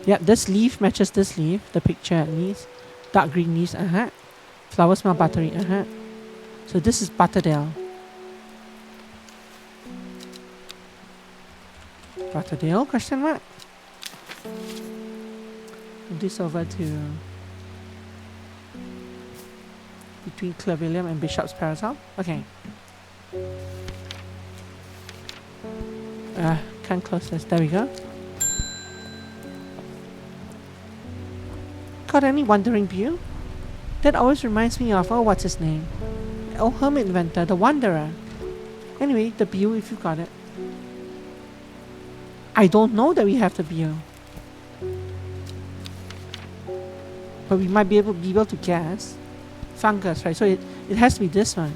Yep, this leaf matches this leaf, the picture at least. Dark green leaves, Flowers smell buttery, So this is Butterdale. Butterdale, question mark? Move this over to between Clavilium and Bishop's Parasol. Okay. Can't close this. There we go. Got any wandering view? That always reminds me of, what's his name? Oh, Hermit Inventor, the Wanderer. Anyway, the view if you got it. I don't know that we have the view. But we might be able to guess. Fungus, right? So it has to be this one.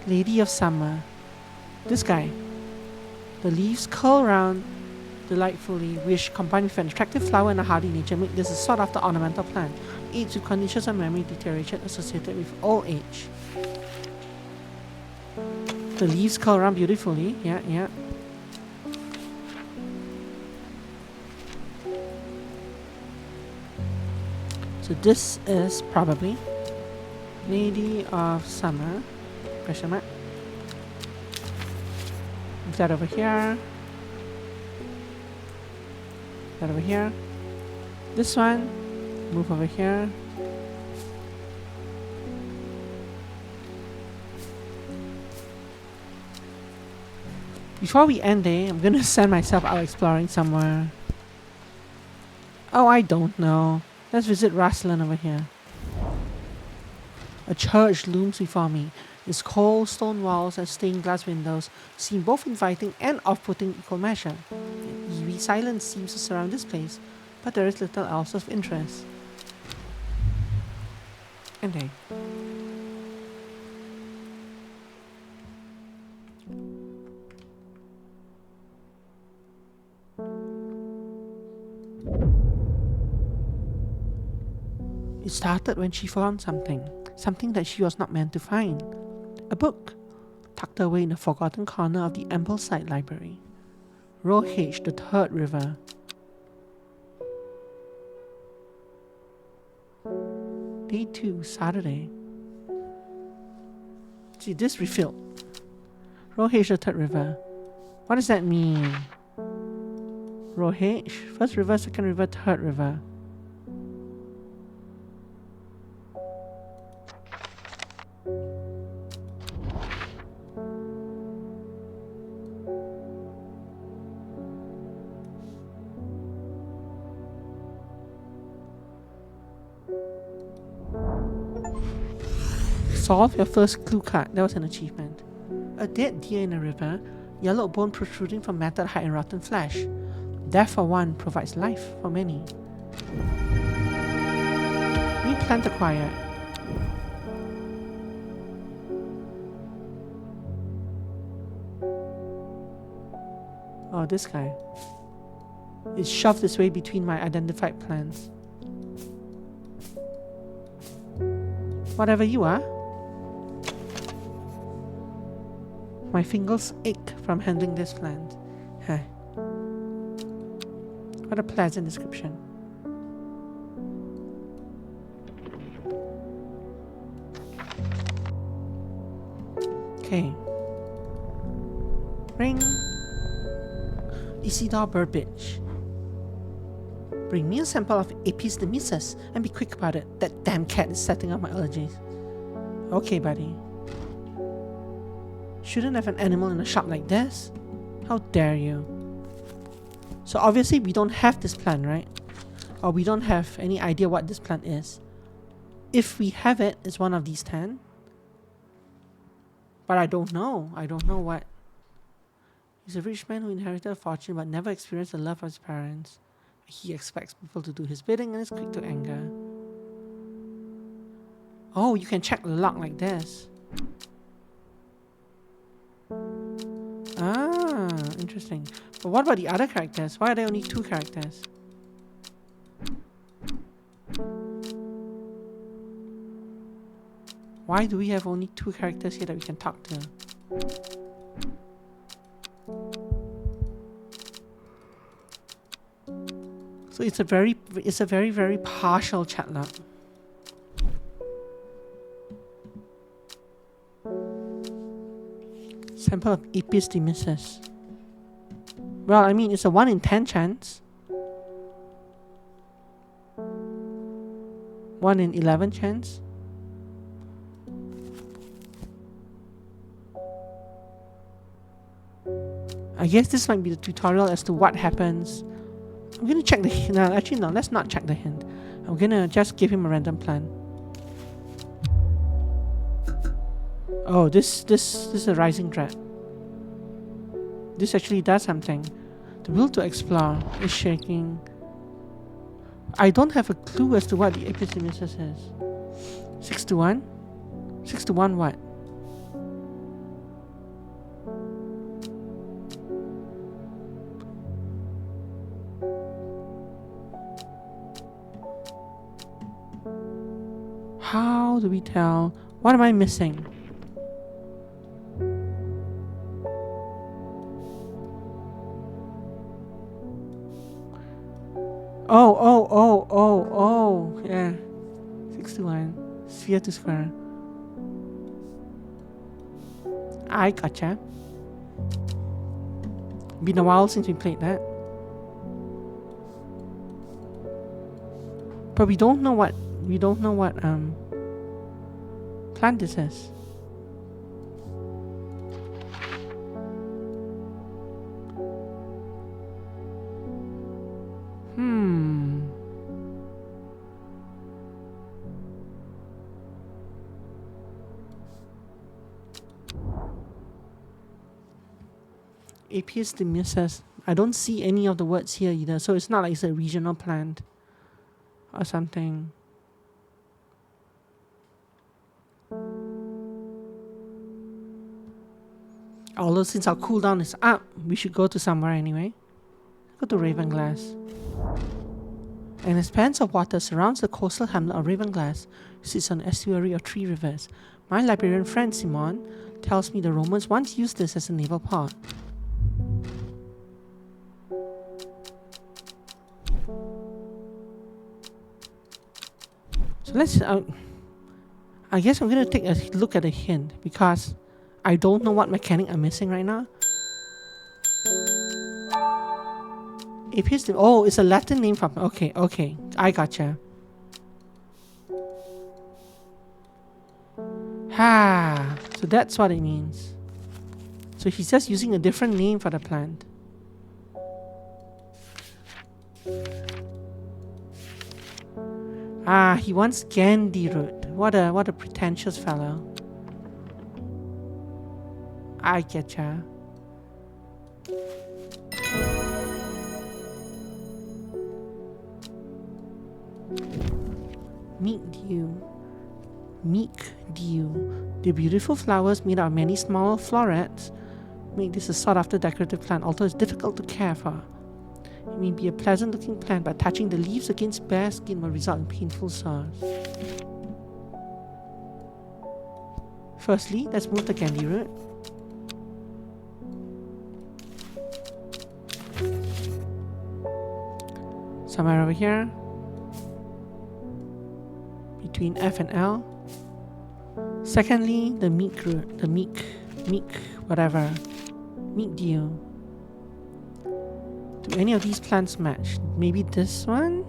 Lady of Summer. This guy. The leaves curl round delightfully, which combined with an attractive flower and a hardy nature make this a sought after ornamental plant. Aids with conditions of memory deterioration associated with old age. The leaves curl around beautifully. Yeah. So this is probably Lady of Summer. Question mark. Move that over here. That over here. This one. Move over here. Before we end there, I'm gonna send myself out exploring somewhere. Oh, I don't know. Let's visit Raslan over here. A church looms before me. Its cold stone walls and stained glass windows seem both inviting and off-putting in equal measure. An eerie silence seems to surround this place, but there is little else of interest. And hey. It started when she found something that she was not meant to find. A book, tucked away in a forgotten corner of the Ambleside Library. Rohage, the Third River. Day 2, Saturday. See, this refilled. Rohage, the Third River. What does that mean? Rohage, first river, second river, third river. Solve your first clue card. That was an achievement. A dead deer in a river, yellow bone protruding from matted hide and rotten flesh. Death for one provides life for many. New plant acquired. Oh, this guy. It's shoved this way between my identified plants. Whatever you are. My fingers ache from handling this plant. Huh. What a pleasant description. Okay. Ring. Isidore Burbage. Bring me a sample of Apis demysis and be quick about it. That damn cat is setting up my allergies. Okay, buddy. Shouldn't have an animal in a shop like this. How dare you? So obviously we don't have this plant, right? Or we don't have any idea what this plant is. If we have it, it's one of these 10. But I don't know. I don't know what. He's a rich man who inherited a fortune but never experienced the love of his parents. He expects people to do his bidding and is quick to anger. Oh, you can check the luck like this. Ah, interesting. But what about the other characters? Why are there only 2 characters? Why do we have only 2 characters here that we can talk to? So it's a very, very partial chat log. Sample of Apis demysis. Well, I mean, it's a 1 in 10 chance. 1 in 11 chance. I guess this might be the tutorial as to what happens. I'm gonna check the hint. No, actually no, let's not check the hint. I'm gonna just give him a random plant. Oh, this is a rising dread. This actually does something. The will to explore is shaking. I don't have a clue as to what the Apis demysis is. 6 to 1? 6 to 1 what? How do we tell? What am I missing? Oh, yeah. 6 to 1. Sphere to square. I gotcha. Been a while since we played that. But we don't know what plant this is. Apis demysis. I don't see any of the words here either, so it's not like it's a regional plant or something. Although since our cooldown is up, we should go to somewhere anyway. Go to Ravenglass. An expanse of water surrounds the coastal hamlet of Ravenglass, which sits on an estuary of 3 rivers. My librarian friend Simon tells me the Romans once used this as a naval port. So let's, I guess I'm going to take a look at the hint because I don't know what mechanic I'm missing right now. Oh, it's a Latin name from, okay, I gotcha. So that's what it means. So he's just using a different name for the plant. He wants Gandhi root. What a pretentious fellow. I getcha. Meek dew. Meek dew. The beautiful flowers made out of many small florets make this a sought-after decorative plant, although it's difficult to care for. It may be a pleasant-looking plant, but touching the leaves against bare skin will result in painful sores. Firstly, let's move the candy root. Somewhere over here. Between F and L. Secondly, the meek root, the meek, whatever. Meek dew. Do any of these plants match? Maybe this one?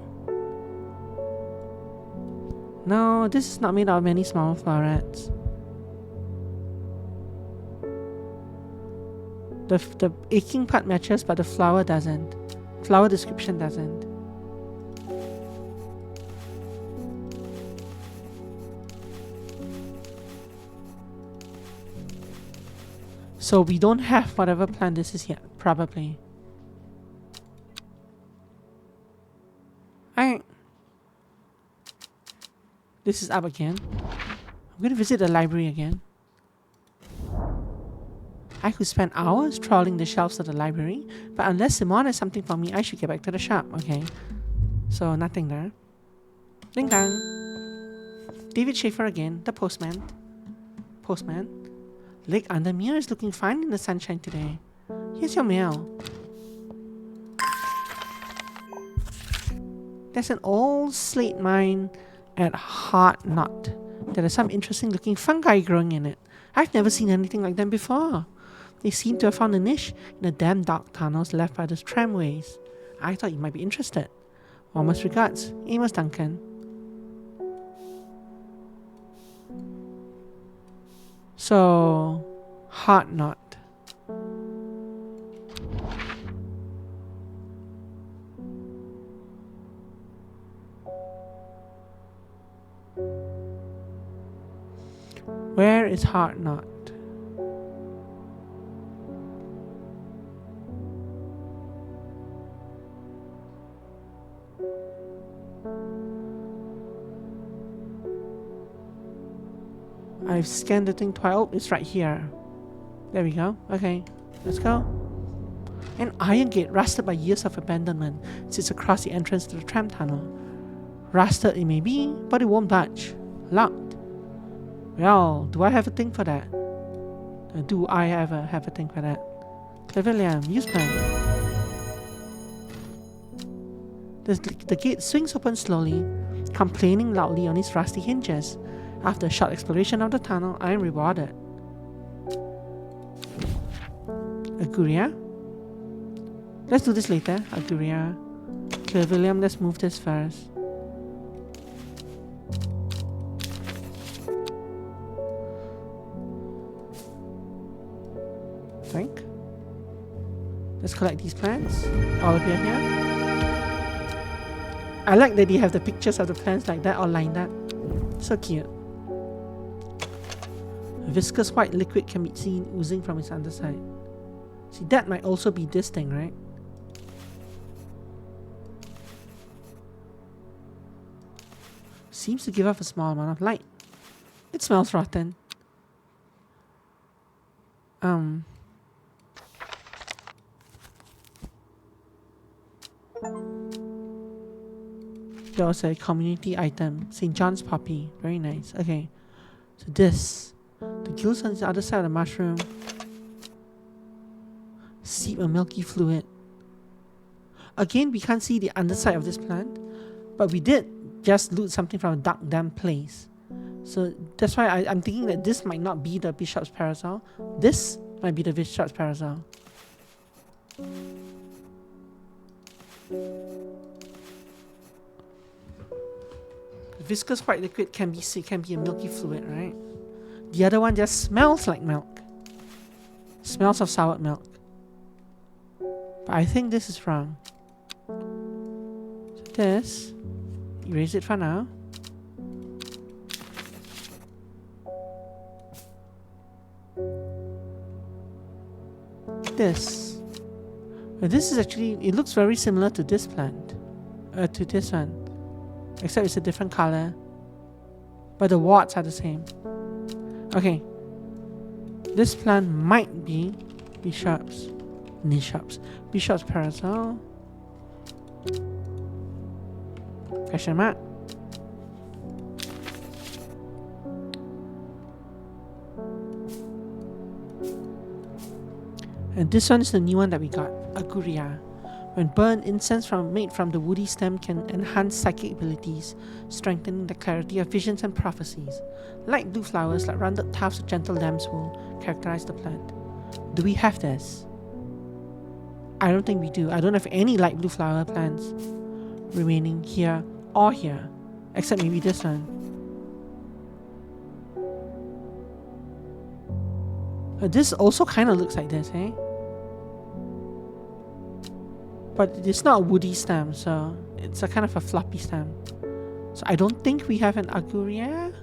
No, this is not made out of many small florets. The aching part matches, but the flower doesn't. Flower description doesn't. So we don't have whatever plant this is yet, probably. Alright. This is up again. I'm going to visit the library again. I could spend hours trawling the shelves of the library, but unless Simone has something for me, I should get back to the shop. Okay. So nothing there. Ding dong. David Schaefer again, the postman. Postman. Lake Undermere is looking fine in the sunshine today. Here's your mail. There's an old slate mine at Heart Knot. There are some interesting looking fungi growing in it. I've never seen anything like them before. They seem to have found a niche in the damn dark tunnels left by the tramways. I thought you might be interested. Warmest regards, Amos Duncan. So, Heart Knot. Where is Heart Knot? I've scanned the thing twice. Oh, it's right here. There we go. Okay, let's go. An iron gate rusted by years of abandonment sits across the entrance to the tram tunnel. Rusted it may be, but it won't budge. Locked. Well, do I have a thing for that? Do I ever have a thing for that? Cleverlium, use plan. The gate swings open slowly, complaining loudly on its rusty hinges. After a short exploration of the tunnel, I am rewarded. Aguria? Let's do this later. Aguria. Cleverlium, let's move this first. Think. Let's collect these plants. All of you here. I like that you have the pictures of the plants like that all lined up. So cute. A viscous white liquid can be seen oozing from its underside. See, that might also be this thing, right? Seems to give off a small amount of light. It smells rotten. There was a community item. St. John's Poppy. Very nice. Okay. So this. The gills on the other side of the mushroom seep a milky fluid. Again, we can't see the underside of this plant, but we did just loot something from a dark, damp place. So that's why I'm thinking that this might not be the Bishop's Parasol. This might be the Bishop's Parasol. Viscous white liquid can be a milky fluid, right? The other one just smells like milk. Smells of soured milk. But I think this is wrong. So this, erase it for now. this. But this is actually, it looks very similar to this plant. To this one. Except it's a different color. But the warts are the same. Okay. This plant might be Bishop's parasol. Question mark. And this one is the new one that we got, Aguria. When burned, incense made from the woody stem can enhance psychic abilities, strengthening the clarity of visions and prophecies. Light blue flowers like rounded tufts of gentle lamb's wool characterize the plant. Do we have this? I don't think we do. I don't have any light blue flower plants remaining here or here, except maybe this one. This also kind of looks like this, eh? But it's not a woody stem, so it's a kind of a floppy stem. So I don't think we have an Aguria.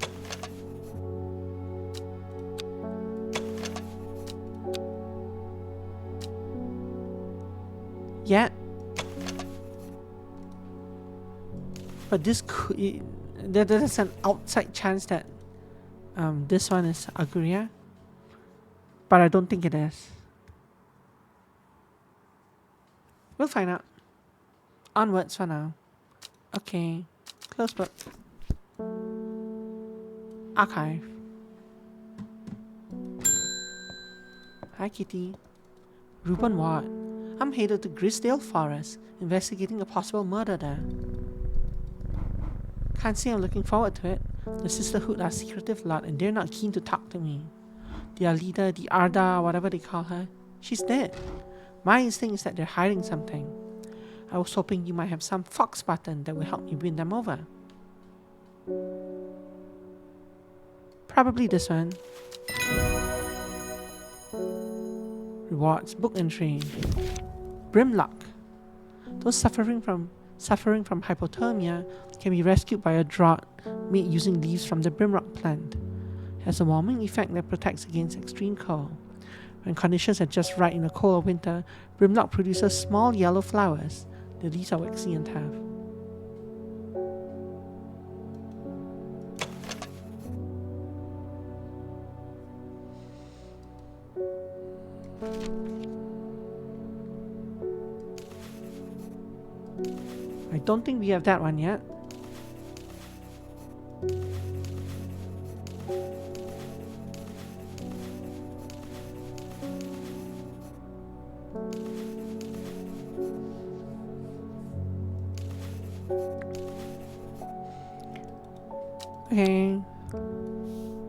Yet. But this could, there's an outside chance that this one is Aguria. But I don't think it is. We'll find out. Onwards for now. Okay. Close book. Archive. Hi Kitty. Reuben Ward. I'm headed to Grisdale Forest, investigating a possible murder there. Can't say I'm looking forward to it. The Sisterhood are a secretive lot and they're not keen to talk to me. Their leader, the Arda, whatever they call her, she's dead. My instinct is that they're hiding something. I was hoping you might have some fox button that will help me win them over. Probably this one. Rewards, book entry. Brimlock. Those suffering from hypothermia can be rescued by a draught made using leaves from the brimrock plant. It has a warming effect that protects against extreme cold. When conditions are just right in the cold of winter, brimlock produces small yellow flowers. The leaves are waxy and tough. I don't think we have that one yet. Okay,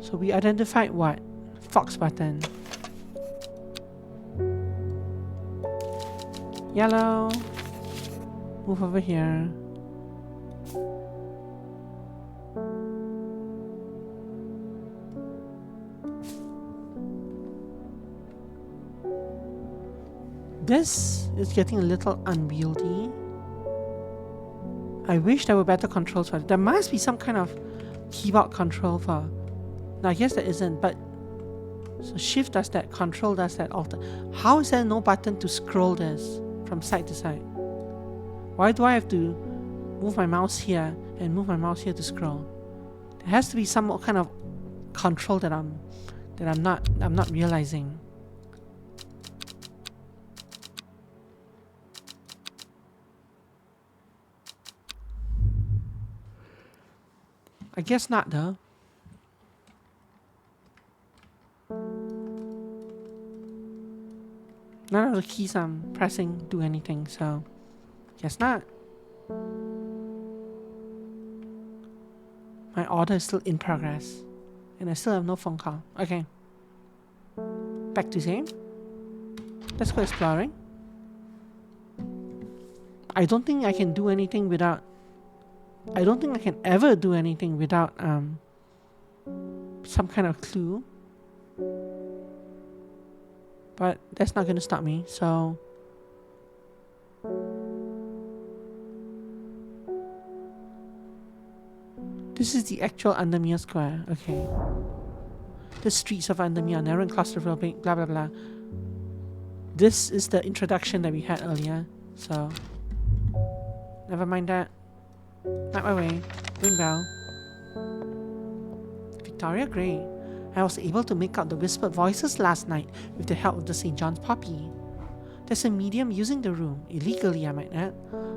so we identified what? Fox button. Yellow. Move over here. This is getting a little unwieldy. I wish there were better controls for it. There must be some kind of keyboard control for. Now I guess there isn't, but so shift does that, control does that, alter. How is there no button to scroll this from side to side? Why do I have to move my mouse here and move my mouse here to scroll? There has to be some kind of control that I'm not realizing. I guess not though. None of the keys I'm pressing do anything, so guess not. My order is still in progress. And I still have no phone call. Okay. Back to same. Let's go exploring. I don't think I can do anything without... I don't think I can ever do anything without some kind of clue. But that's not going to stop me, so... This is the actual Andamia Square, okay. The streets of Andamia, narrow and claustrophobic, blah blah blah. This is the introduction that we had earlier. So, never mind that. Not my way. Ring bell. Victoria Gray. I was able to make out the whispered voices last night with the help of the St. John's poppy. There's a medium using the room, illegally I might add,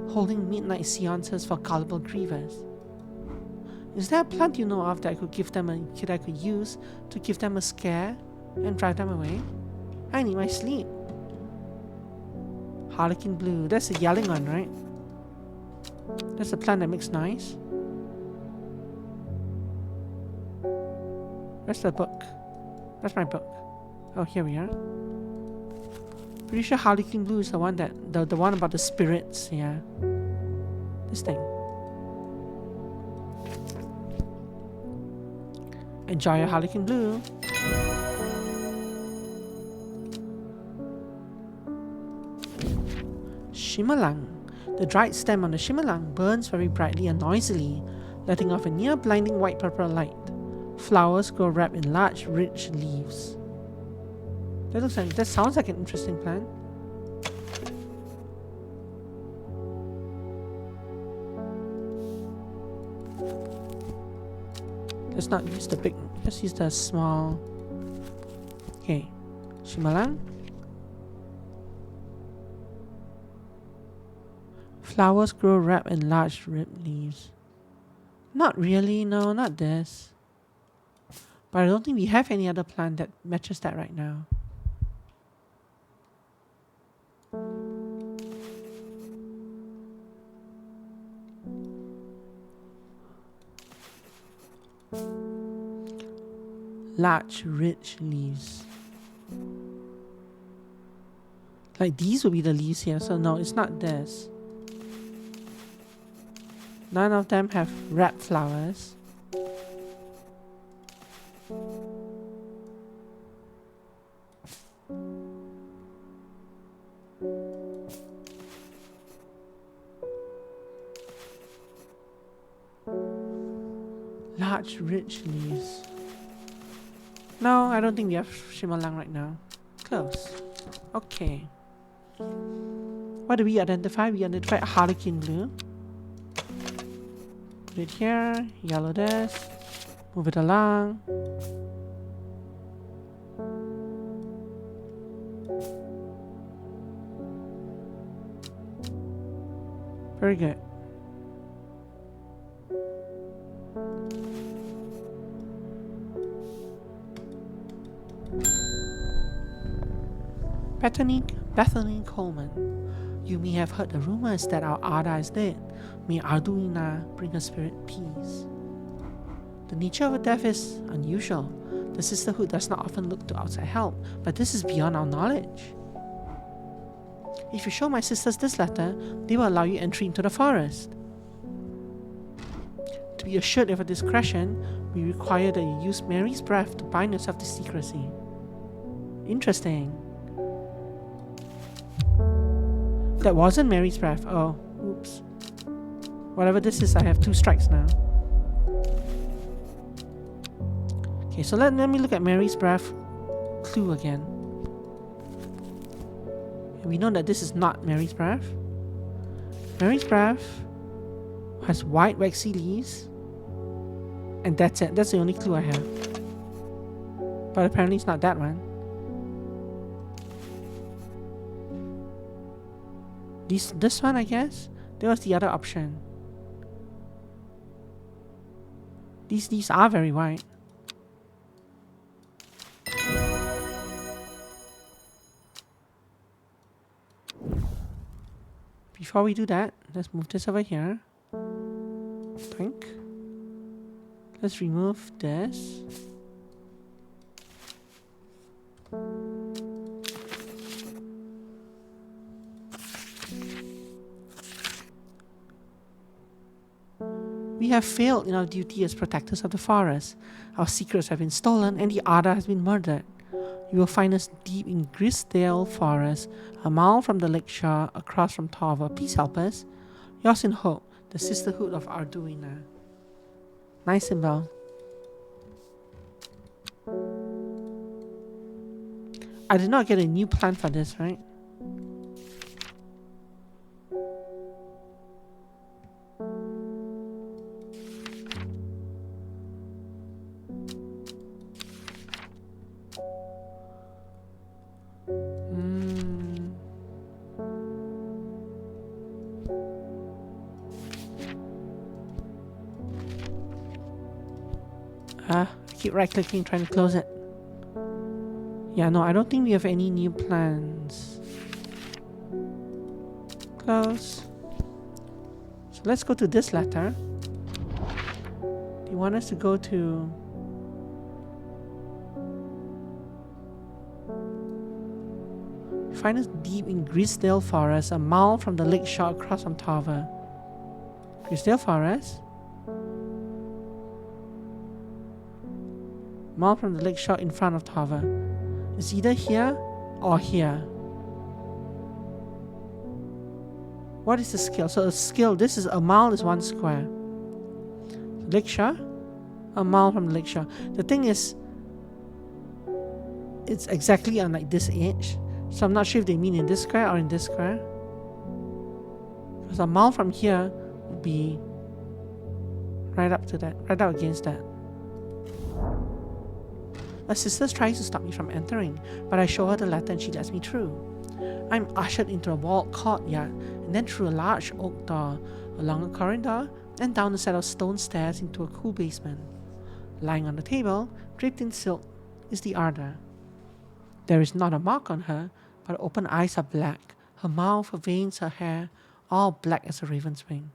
holding midnight seances for gullible grievers. Is there a plant you know of that I could use to give them a scare and drive them away? I need my sleep. Harlequin blue. That's the yelling one, right? That's the plant that makes noise. Where's the book? Where's my book? Oh, here we are. Pretty sure Harlequin blue is the one that the one about the spirits. Yeah, this thing. Enjoy your Harlequin blue. Shimmerlang. The dried stem on the shimmerlang burns very brightly and noisily, letting off a near blinding white-purple light. Flowers grow wrapped in large, rich leaves. That sounds like an interesting plant. Let's not use the big. Let's use the small. Okay, Shimmerlang. Flowers grow wrapped in large, ribbed leaves. Not really. No, not this. But I don't think we have any other plant that matches that right now. Large, rich leaves. Like these would be the leaves here, so no, it's not this. None of them have wrapped flowers. Large, rich leaves. No, I don't think we have Shimmerlang right now. Close. Okay. What do we identify? We identified Harlequin blue. Put it here. Yellow this. Move it along. Very good. Bethany Coleman. You may have heard the rumors that our Ada is dead. May Arduina bring her spirit peace. The nature of her death is unusual. The sisterhood does not often look to outside help, but this is beyond our knowledge. If you show my sisters this letter, they will allow you entry into the forest. To be assured of her discretion, we require that you use Mary's breath to bind yourself to secrecy. Interesting. That wasn't Mary's breath. Oh, oops. Whatever this is, I have 2 strikes now. Okay, so let me look at Mary's breath clue again. We know that this is not Mary's breath. Mary's breath has white waxy leaves, and that's it. That's the only clue I have. But apparently it's not that one. This one, I guess. There was the other option. These leaves are very white. Before we do that, let's move this over here. Think. Let's remove this. We have failed in our duty as protectors of the forest. Our secrets have been stolen and the Ada has been murdered. You will find us deep in Grisdale Forest, a mile from the lakeshore, across from Torva. Please help us. Yours in hope, the Sisterhood of Arduina. Nice symbol. I did not get a new plant for this, right? I keep right clicking trying to close it. Yeah, no, I don't think we have any new plans. Close. So let's go to this letter. Do you want us to go to... Find us deep in Grisdale Forest, a mile from the lake shore across from Tarver. Grisdale Forest? Mile from the lake shore in front of Tarver. It's either here or here. What is the scale? So a scale, this is a mile is 1 square. Lake shore? A mile from the lake shore. The thing is, it's exactly on like this edge. So I'm not sure if they mean in this square or in this square. Because a mile from here would be right up to that, right up against that. My sister tries to stop me from entering, but I show her the letter and she lets me through. I'm ushered into a walled courtyard and then through a large oak door, along a corridor, and down a set of stone stairs into a cool basement. Lying on the table, draped in silk, is the Ardor. There is not a mark on her, but her open eyes are black, her mouth, her veins, her hair, all black as a raven's wing.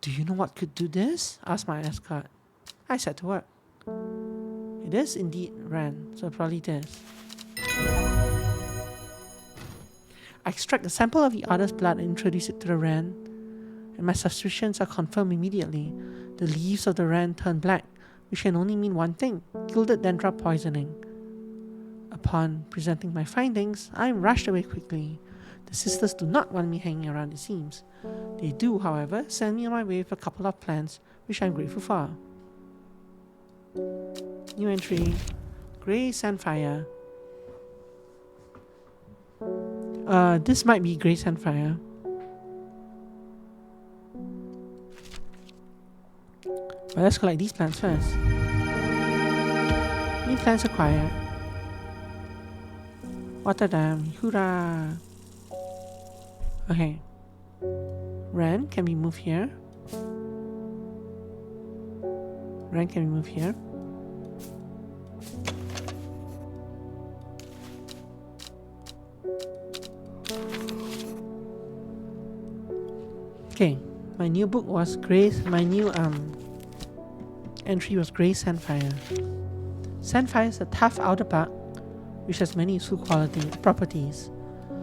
Do you know what could do this? Asked my escort. I set to work. It is indeed Wren, so probably this. I extract a sample of the Ardor's blood and introduce it to the Wren, and my suspicions are confirmed immediately. The leaves of the Wren turn black, which can only mean one thing: gilded dendra poisoning. Upon presenting my findings, I am rushed away quickly. The sisters do not want me hanging around, it seems. They do, however, send me on my way with a couple of plants, which I am grateful for. New entry. Grey Sandfire. This might be Grey Sandfire. But let's collect these plants first. New plants acquired. Water them. Hoorah! Okay. Wren, can we move here? Wren, can we move here? Okay, my new book was my new entry was Grey Sandfire. Sandfire is a tough outer bark which has many useful properties.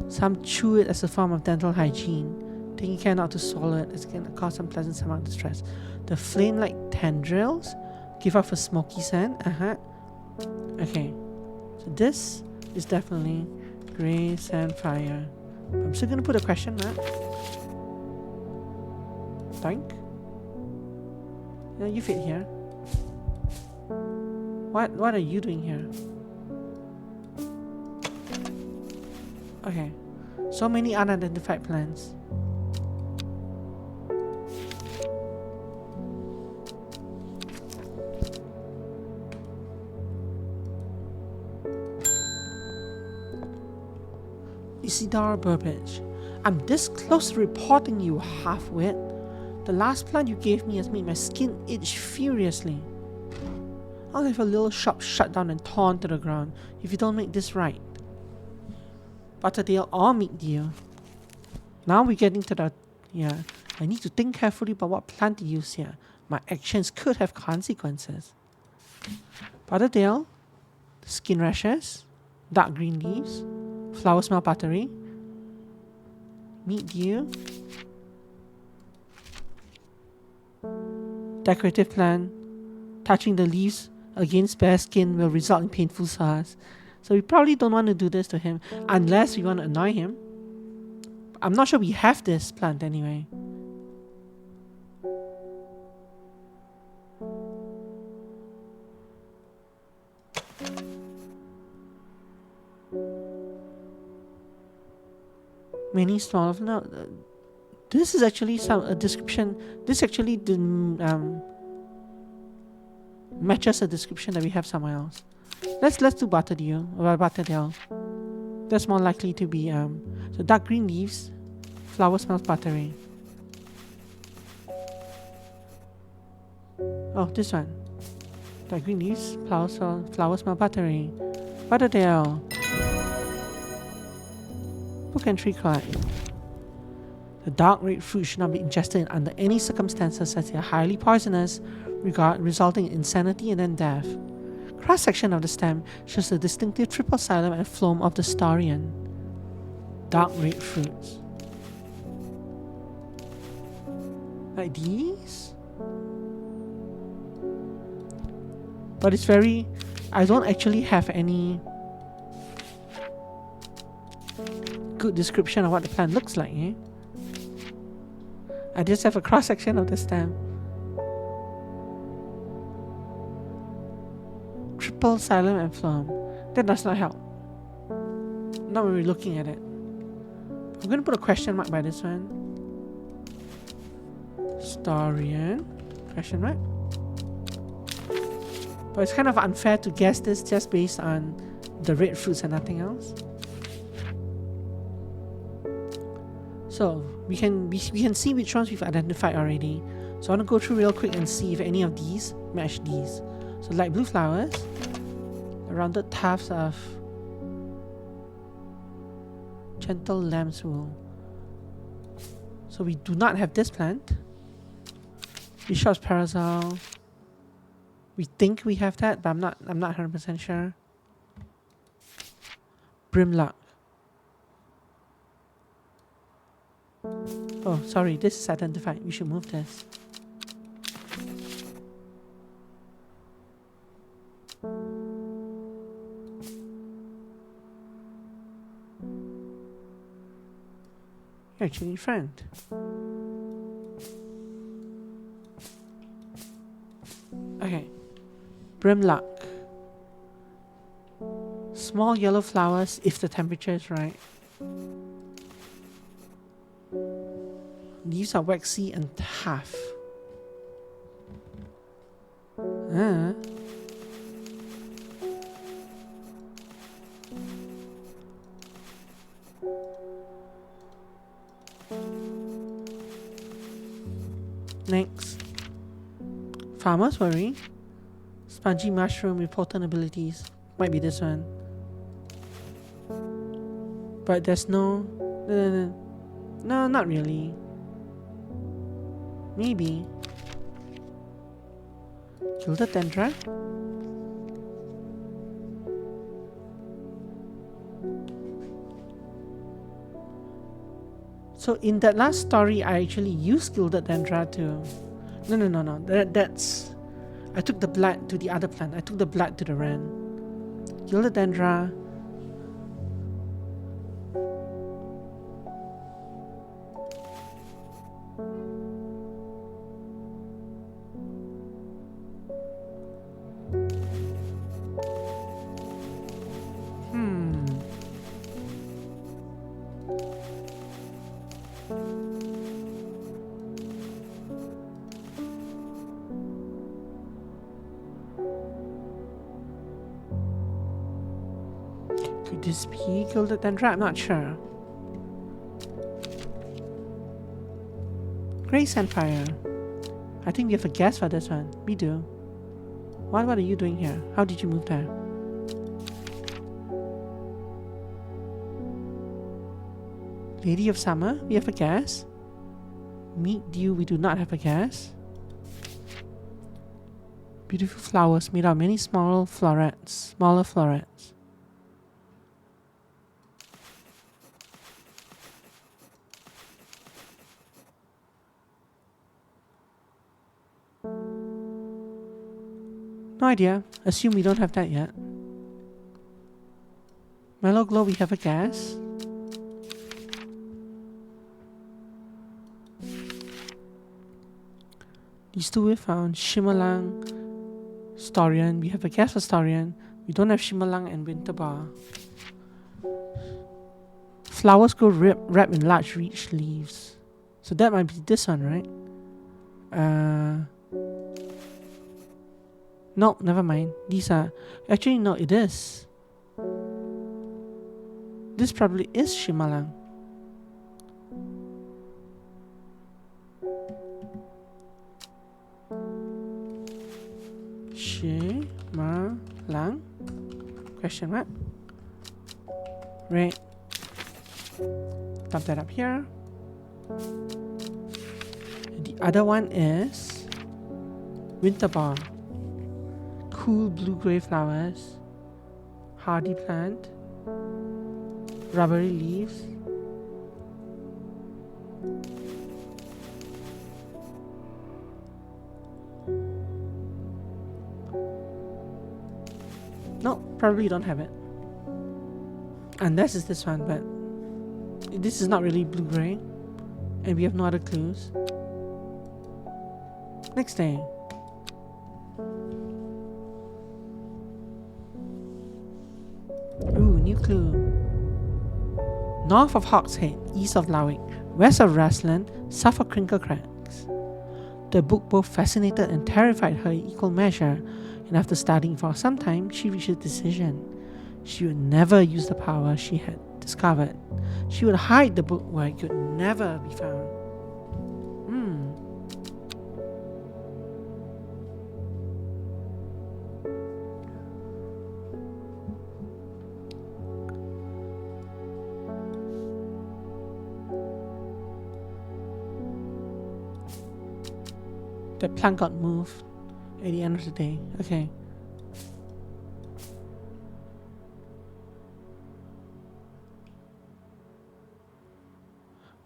Some chew it as a form of dental hygiene, taking care not to swallow it as it can cause unpleasant stomach distress. The flame-like tendrils give off a smoky scent. Okay, so this is definitely Grey Sandfire. I'm still gonna put a question mark. Doink. Yeah, you fit here. What are you doing here? Okay, so many unidentified plants. Isidore Burbage. I'm this close to reporting you, half-wit. The last plant you gave me has made my skin itch furiously. I'll have a little shop shut down and torn to the ground if you don't make this right. Butterdale or Meekdeal. Now we're getting to the... Yeah, I need to think carefully about what plant to use here. My actions could have consequences. Butterdale, skin rashes, dark green leaves, flower smell buttery, Meekdeal, decorative plant, touching the leaves against bare skin will result in painful sores. So we probably don't want to do this to him unless we want to annoy him. I'm not sure we have this plant anyway. Many small... No, this is actually a description. This actually matches a description that we have somewhere else. Let's do Butterdale. That's more likely to be so dark green leaves, flower smells buttery. Oh, this one. Dark green leaves, flowers smell buttery. Butterdale. Book entry card. The dark red fruit should not be ingested under any circumstances as they are highly poisonous, resulting in insanity and then death. Cross section of the stem shows the distinctive triple xylem and phloem of the Starion. Dark red fruits. Like these? But it's very... I don't actually have any good description of what the plant looks like, eh? I just have a cross section of the stem. Triple xylem and phloem. That does not help. Not when we're looking at it. I'm going to put a question mark by this one. Starion. Question mark. But it's kind of unfair to guess this just based on the red fruits and nothing else. So we can see which ones we've identified already. So I want to go through real quick and see if any of these match these. So light blue flowers, rounded tufts of gentle lamb's wool. So we do not have this plant. Bishop's parasol. We think we have that, but I'm not 100% sure. Brimlock. Oh, sorry, this is identified. We should move this. You're actually friend. Okay. Brimlock. Small yellow flowers if the temperature is right. Leaves are waxy and tough. Next. Farmer's Worry. Spongy mushroom with potent abilities. Might be this one. But there's no, not really. Maybe. Gilded Dendra. So in that last story, I actually used Gilded Dendra to... No. That's... I took the blood to the other plant. I took the blood to the wren. Gilded Dendra. Could this be Gilded Dendra? I'm not sure. Grey Sandfire. I think we have a guess for this one. We do. What are you doing here? How did you move there? Lady of Summer, we have a guess. Meet Dew, we do not have a guess. Beautiful flowers made out of many smaller florets. No idea. Assume we don't have that yet. Mellow Glow, we have a guess. These two we found. Shimmerlang, Starion. We have a guess for Starion. We don't have Shimmerlang and Winterbar. Flowers grow wrapped in large rich leaves. So that might be this one, right? No, never mind. These are... Actually, no, it is. This probably is Shimmerlang. Shi Ma Lang? Question mark. Right. Dump that up here. The other one is Winter Bar. Cool blue-gray flowers. Hardy plant. Rubbery leaves. No, probably don't have it. Unless it's this one, but this is not really blue-gray. And we have no other clues. Next day. Ooh, new clue. North of Hawkshead, east of Lowick, west of Rastland, south of Crinkle Cracks. The book both fascinated and terrified her in equal measure, and after studying for some time, she reached a decision. She would never use the power she had discovered. She would hide the book where it could never be found. The plant got moved at the end of the day. Okay.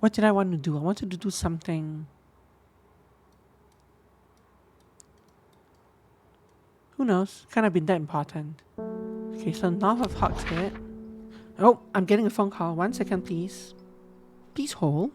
What did I want to do? I wanted to do something. Who knows? Can't have been that important. Okay, so north of Hawkshead. Oh, I'm getting a phone call. 1 second, please. Please hold.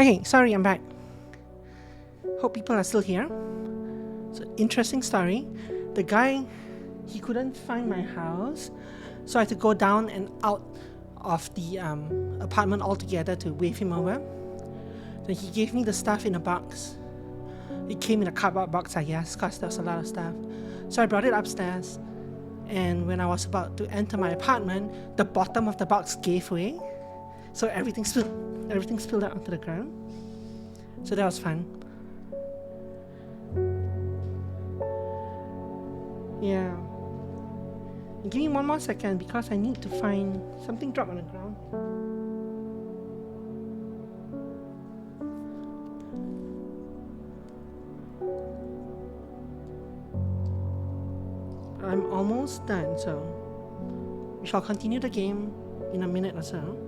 Okay, sorry, I'm back. Hope people are still here. So, interesting story. The guy, he couldn't find my house, so I had to go down and out of the apartment altogether to wave him over. Then he gave me the stuff in a box. It came in a cardboard box, I guess, because there was a lot of stuff. So I brought it upstairs, and when I was about to enter my apartment, the bottom of the box gave way, so everything spilled out onto the ground. So that was fun. Yeah. Give me one more second because I need to find something dropped on the ground. I'm almost done, so we shall continue the game in a minute or so.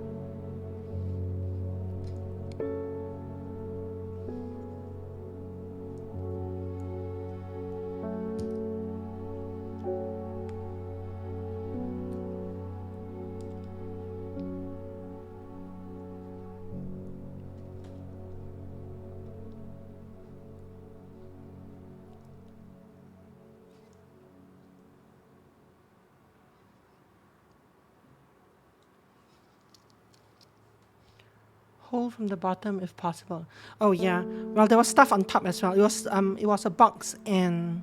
Hold from the bottom if possible. Oh yeah. Well, there was stuff on top as well. It was a box and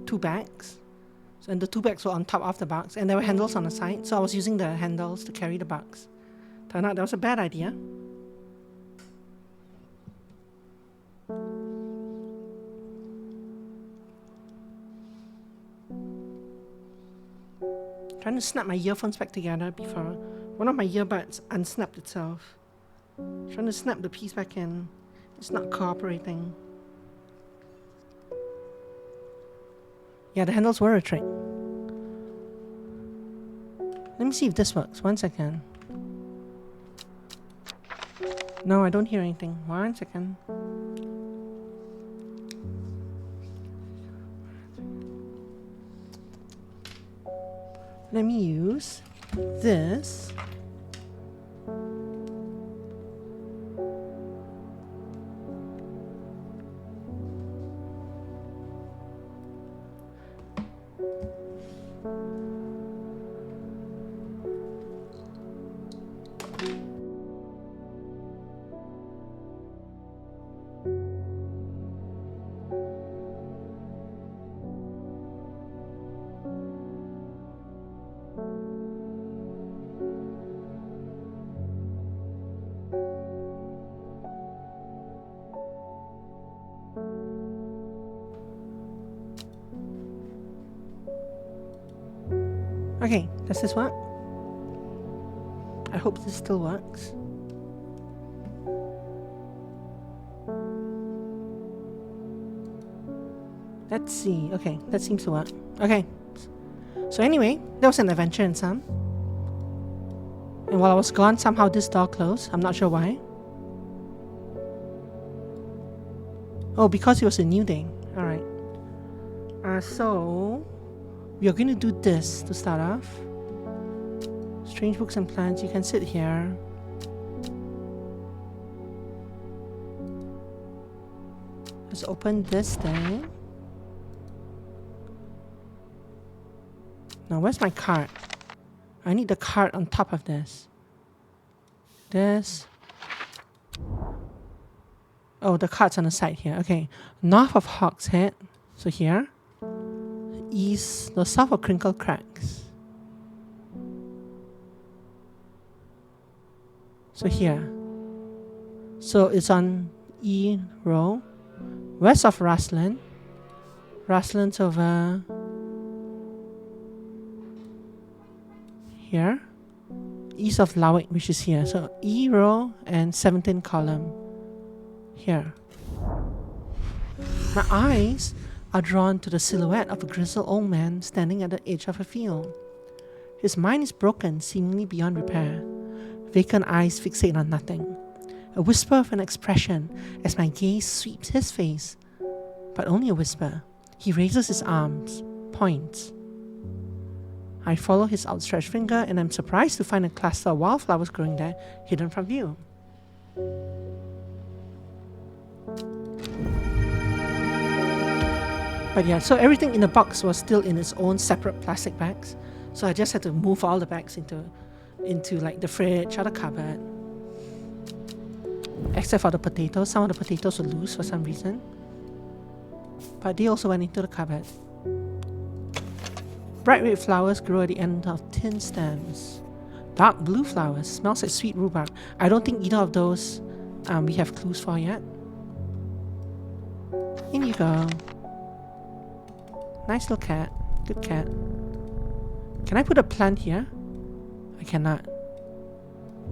2 bags. So, and the 2 bags were on top of the box, and there were handles on the side. So I was using the handles to carry the box. Turned out that was a bad idea. Trying to snap my earphones back together before one of my earbuds unsnapped itself. Trying to snap the piece back in. It's not cooperating. Yeah, the handles were a trick. Let me see if this works. 1 second. No, I don't hear anything. 1 second. Let me use this. Okay, does this work? I hope this still works. Let's see. Okay, that seems to work. Okay. So anyway, there was an adventure in some. And while I was gone, somehow this door closed. I'm not sure why. Oh, because it was a new day. Alright. So we are going to do this to start off. Strange books and plants. You can sit here. Let's open this thing. Now, where's my card? I need the card on top of this. This. Oh, the card's on the side here. Okay. North of Hawk's Head. So here. East, the south of Crinkle Cracks. So here. So it's on E row. West of Rustland. Rustland's over here. East of Lowick, which is here. So E row and 17th column here. My eyes are drawn to the silhouette of a grizzled old man standing at the edge of a field. His mind is broken, seemingly beyond repair. Vacant eyes fixate on nothing. A whisper of an expression as my gaze sweeps his face. But only a whisper. He raises his arms, points. I follow his outstretched finger and I'm surprised to find a cluster of wildflowers growing there, hidden from view. But yeah, so everything in the box was still in its own separate plastic bags. So I just had to move all the bags into like the fridge or the cupboard. Except for the potatoes. Some of the potatoes were loose for some reason. But they also went into the cupboard. Bright red flowers grow at the end of tin stems. Dark blue flowers. Smells like sweet rhubarb. I don't think either of those we have clues for yet. In you go. Nice little cat. Good cat. Can I put a plant here? I cannot.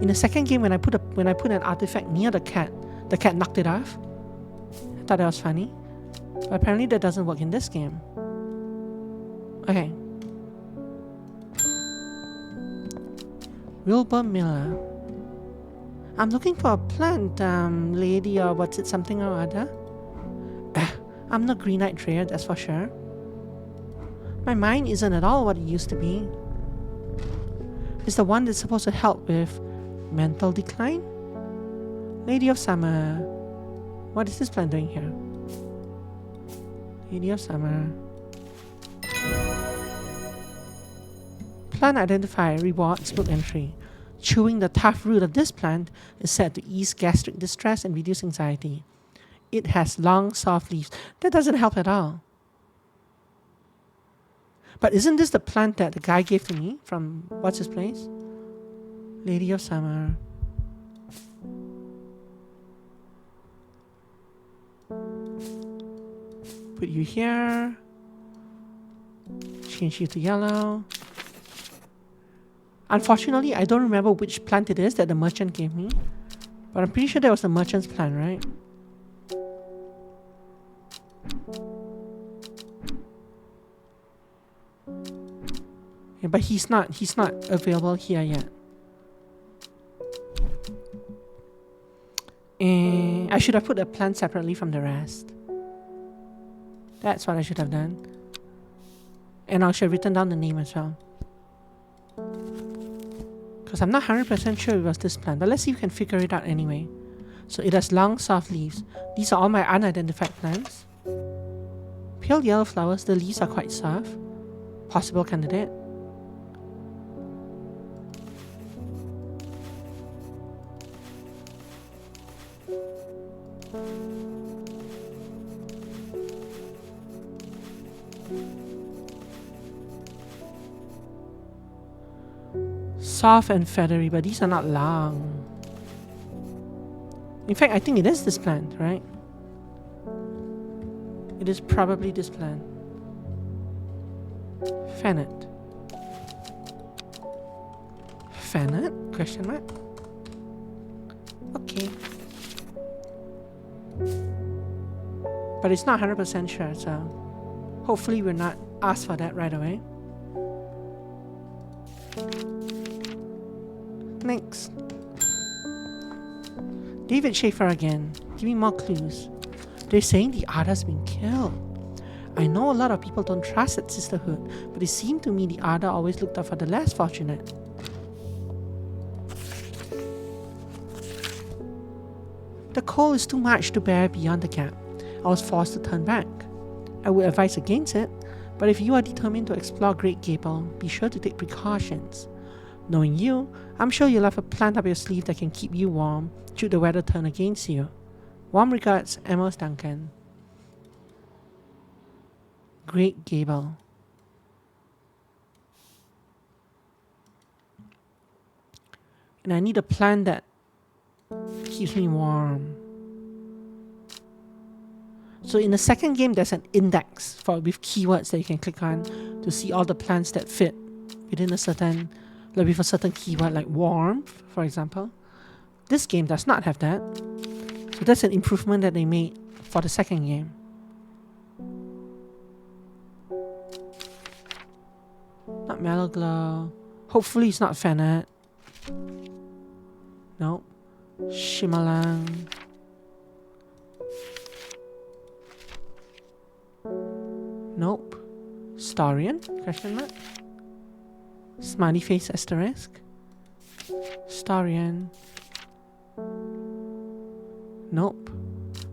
In the second game, when I put an artifact near the cat knocked it off. I thought that was funny. But apparently that doesn't work in this game. Okay. Wilbur Miller. I'm looking for a plant, lady, or what's it, something or other. I'm no green-eyed Dreyer, that's for sure. My mind isn't at all what it used to be. It's the one that's supposed to help with mental decline? Lady of Summer. What is this plant doing here? Lady of Summer. Plant identifier rewards book entry. Chewing the tough root of this plant is said to ease gastric distress and reduce anxiety. It has long, soft leaves. That doesn't help at all. But isn't this the plant that the guy gave to me from what's his place? Lady of Summer. Put you here. Change you to yellow. Unfortunately, I don't remember which plant it is that the merchant gave me. But I'm pretty sure that was the merchant's plant, right? Yeah, but he's not available here yet. And I should have put a plant separately from the rest. That's what I should have done. And I should have written down the name as well. Because I'm not 100% sure it was this plant. But let's see if we can figure it out anyway. So it has long, soft leaves. These are all my unidentified plants. Pale yellow flowers. The leaves are quite soft. Possible candidate. Soft and feathery, but these are not long. In fact, I think it is this plant, right? It is probably this plant. Fennel. Fennel? Question mark? Okay. But it's not 100% sure, so hopefully we're not asked for that right away. Next. David Schaefer again. Give me more clues. They're saying the Ada's been killed. I know a lot of people don't trust that sisterhood, but it seemed to me the Ada always looked out for the less fortunate. The cold is too much to bear beyond the gap. I was forced to turn back. I would advise against it, but if you are determined to explore Great Gable, be sure to take precautions. Knowing you, I'm sure you'll have a plant up your sleeve that can keep you warm should the weather turn against you. Warm regards, Amos Duncan. Great Gable. And I need a plant that keeps me warm. So in the second game, there's an index with keywords that you can click on to see all the plants that fit within a certain, like with a certain keyword, like warmth, for example. This game does not have that. So that's an improvement that they made for the second game. Not Mellow Glow. Hopefully it's not Fennel. Nope. Shimalang. Nope. Starion? Question mark? Smiley face asterisk. Starion. Nope.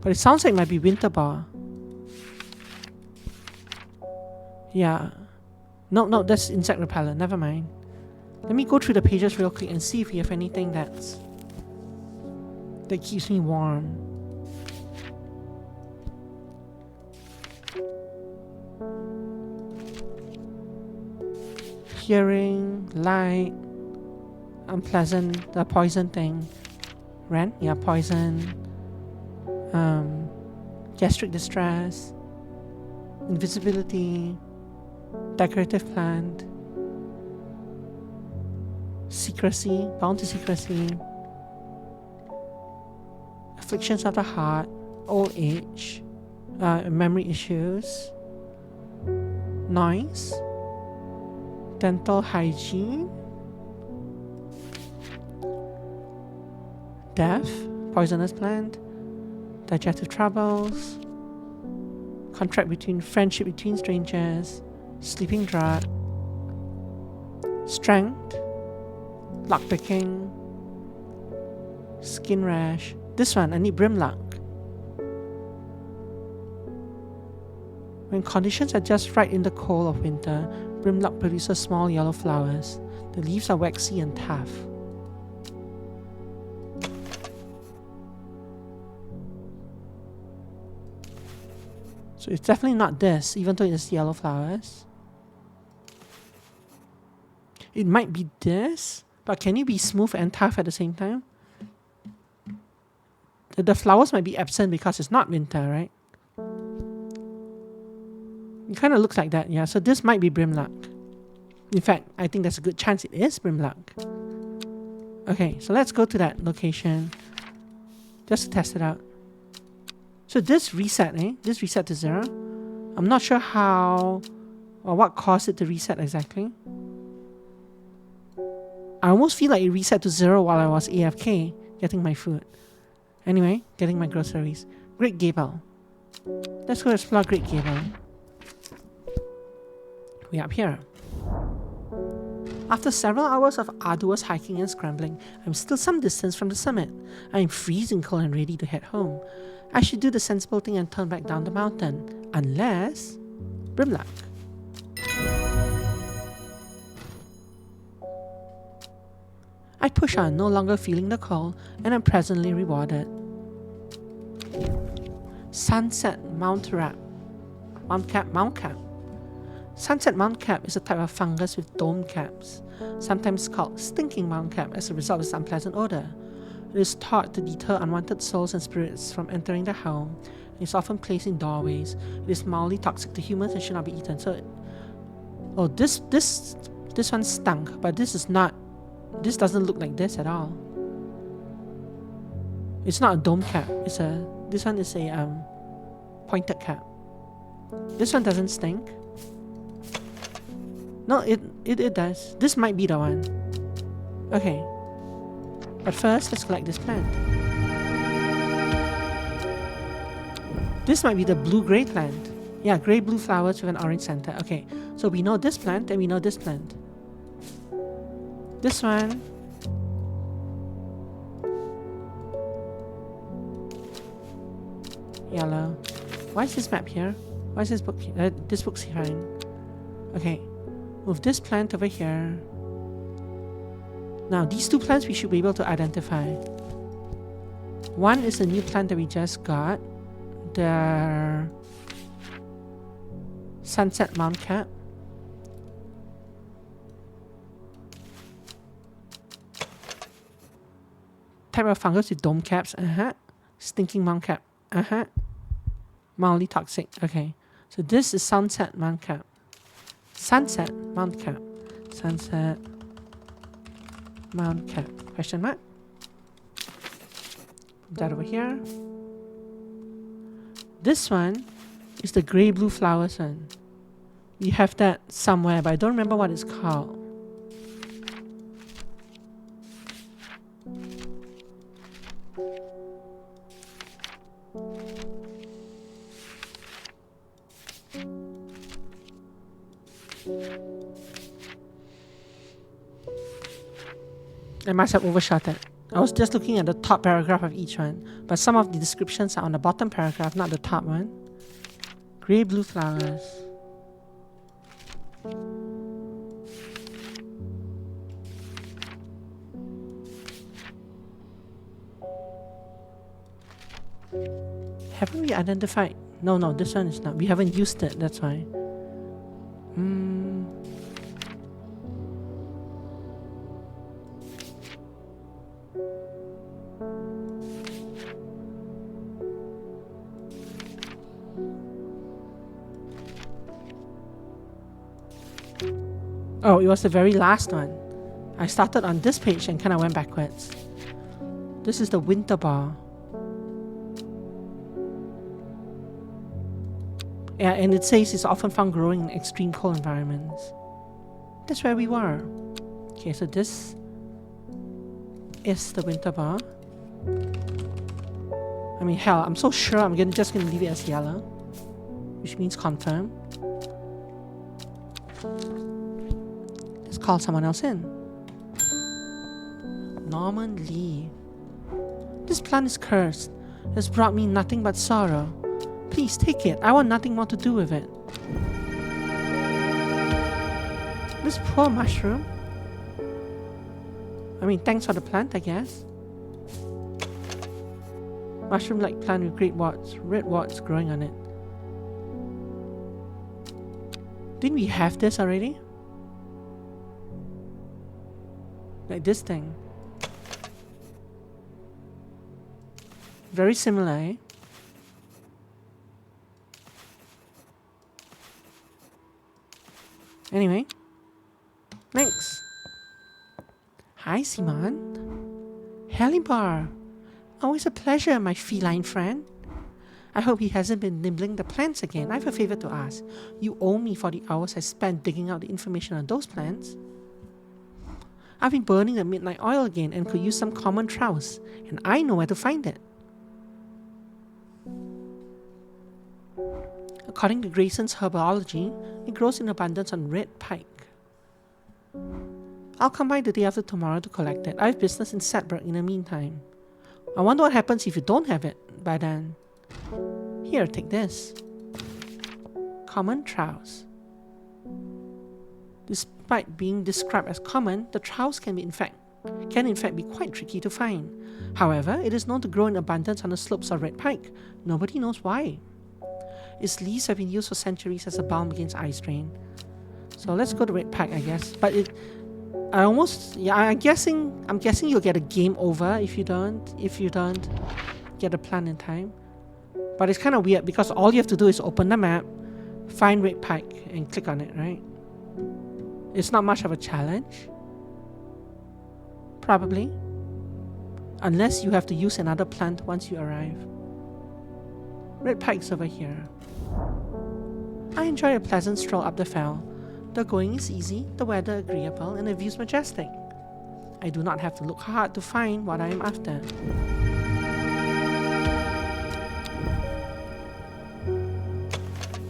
But it sounds like it might be Winter Bar. Yeah. No, that's insect repellent. Never mind. Let me go through the pages real quick and see if we have anything that keeps me warm. Hearing, light, unpleasant, the poison thing. Ren? Yeah, poison. Gastric distress. Invisibility. Decorative plant. Secrecy, bound to secrecy. Afflictions of the heart. Old age. Memory issues. Noise. Dental hygiene. Death, poisonous plant. Digestive troubles. Friendship between strangers. Sleeping drug. Strength. Lockpicking. Skin rash. This one, I need brimlock. When conditions are just right in the cold of winter, brimlock produces small yellow flowers. The leaves are waxy and tough. So it's definitely not this, even though it's yellow flowers. It might be this, but can it be smooth and tough at the same time? The flowers might be absent because it's not winter, right? It kind of looks like that, yeah. So this might be brimlock. In fact, I think there's a good chance it is brimlock. Okay, so let's go to that location just to test it out. So this reset, This reset to 0. I'm not sure how or what caused it to reset exactly. I almost feel like it reset to 0 while I was AFK getting my food. Anyway, getting my groceries. Great Gable. Let's go explore Great Gable. We're up here. After several hours of arduous hiking and scrambling, I'm still some distance from the summit. I'm freezing cold and ready to head home. I should do the sensible thing and turn back down the mountain. Unless... brimlock. I push on, no longer feeling the cold, and I'm presently rewarded. Sunset Mount Cap. Mount Cap. Sunset Mount Cap is a type of fungus with dome caps, sometimes called stinking Mount Cap as a result of its unpleasant odor. It is thought to deter unwanted souls and spirits from entering the home. It is often placed in doorways. It is mildly toxic to humans and should not be eaten. So, oh, this one stunk, but this is not. This doesn't look like this at all. It's not a dome cap. This one is a pointed cap. This one doesn't stink. No, it does. This might be the one. Okay. But first, let's collect this plant. This might be the blue-gray plant. Yeah, gray-blue flowers with an orange center. Okay, so we know this plant and we know this plant. This one. Yellow. Why is this map here? Why is this book here? This book's here. Okay, move this plant over here. Now, these two plants we should be able to identify. One is the new plant that we just got. The Sunset Mount Cap. Type of fungus with dome caps. Stinking Mount Cap. Mildly toxic. Okay. So this is Sunset Mount Cap. Sunset Mount Cap. Sunset Mount Cap. Question mark? Put that over here. This one is the grey blue flowers one. We have that somewhere, but I don't remember what it's called. I must have overshot it. I was just looking at the top paragraph of each one, but some of the descriptions are on the bottom paragraph, not the top one. Grey blue flowers. Haven't we identified? No, this one is not. We haven't used it, that's why. Oh, it was the very last one. I started on this page and kind of went backwards. This is the winter bar. Yeah, and it says it's often found growing in extreme cold environments. That's where we were. Okay, so this is the winter bar. I mean, hell, I'm so sure I'm just gonna leave it as yellow, which means confirm. Let's call someone else in. Norman Lee. This plant is cursed. It has brought me nothing but sorrow. Please take it. I want nothing more to do with it. This poor mushroom. I mean, thanks for the plant, I guess. Mushroom-like plant with great warts, red warts growing on it. Didn't we have this already? Like this thing. Very similar, eh? Anyway. Thanks. Hi, Simon. Halibar. Always a pleasure, my feline friend. I hope he hasn't been nibbling the plants again. I have a favor to ask. You owe me for the hours I spent digging out the information on those plants. I've been burning the midnight oil again and could use some common trowse, and I know where to find it. According to Grayson's herbology, it grows in abundance on red pike. I'll come by the day after tomorrow to collect it. I have business in Sedberg in the meantime. I wonder what happens if you don't have it by then. Here, take this. Common trowse. Despite being described as common, the trowse can in fact be quite tricky to find. However, it is known to grow in abundance on the slopes of red pike. Nobody knows why. Its leaves have been used for centuries as a balm against eye strain. So let's go to red pike, I guess. But I'm guessing you'll get a game over if you don't get a plant in time. But it's kind of weird because all you have to do is open the map, find red pike, and click on it, right? It's not much of a challenge. Probably. Unless you have to use another plant once you arrive. Red pike's over here. I enjoy a pleasant stroll up the fell. The going is easy, the weather agreeable, and the view's majestic. I do not have to look hard to find what I am after.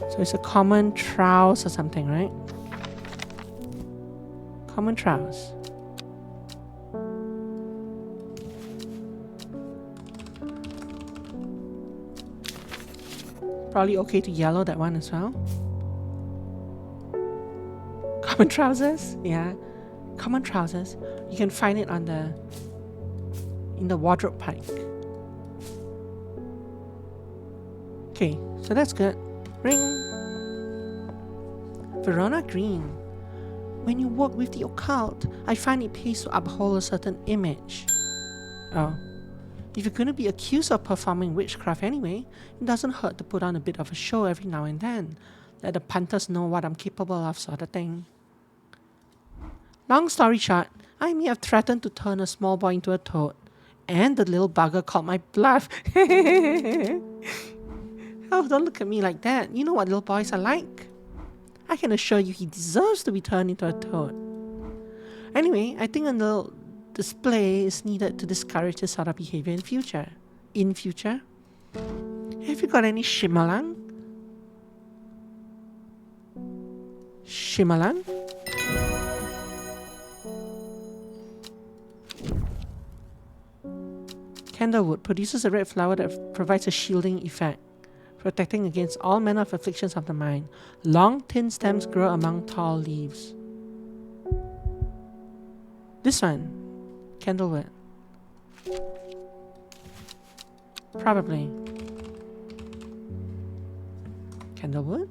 So it's a common trowse or something, right? Common trowse. Probably okay to yellow that one as well. Common trousers, yeah. Common trousers. You can find it in the wardrobe pike. Okay, so that's good. Ring. Verona Green. When you work with the occult, I find it pays to uphold a certain image. Oh. If you're going to be accused of performing witchcraft anyway, it doesn't hurt to put on a bit of a show every now and then. Let the punters know what I'm capable of, sort of thing. Long story short, I may have threatened to turn a small boy into a toad, and the little bugger called my bluff. Oh, don't look at me like that. You know what little boys are like. I can assure you he deserves to be turned into a toad. Anyway, I think a little display is needed to discourage this sort of behavior in future. Have you got any Shimalang? Shimalang? Candlewood produces a red flower that provides a shielding effect, protecting against all manner of afflictions of the mind. Long, thin stems grow among tall leaves. This one. Candlewood. Probably. Candlewood.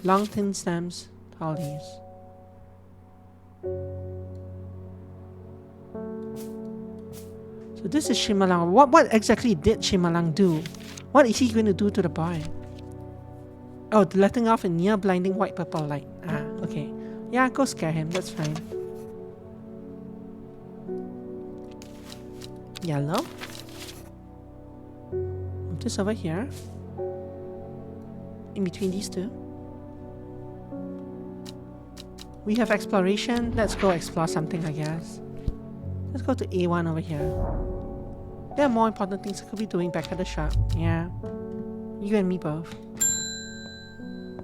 Long thin stems, tall leaves. So this is Shimalang. What exactly did Shimalang do? What is he going to do to the boy? Oh, letting off a near blinding white purple light. Ah, okay. Yeah, go scare him. That's fine. Yellow. Move this over here. In between these two. We have exploration. Let's go explore something, I guess. Let's go to A1 over here. There are more important things I could be doing back at the shop. Yeah. You and me both.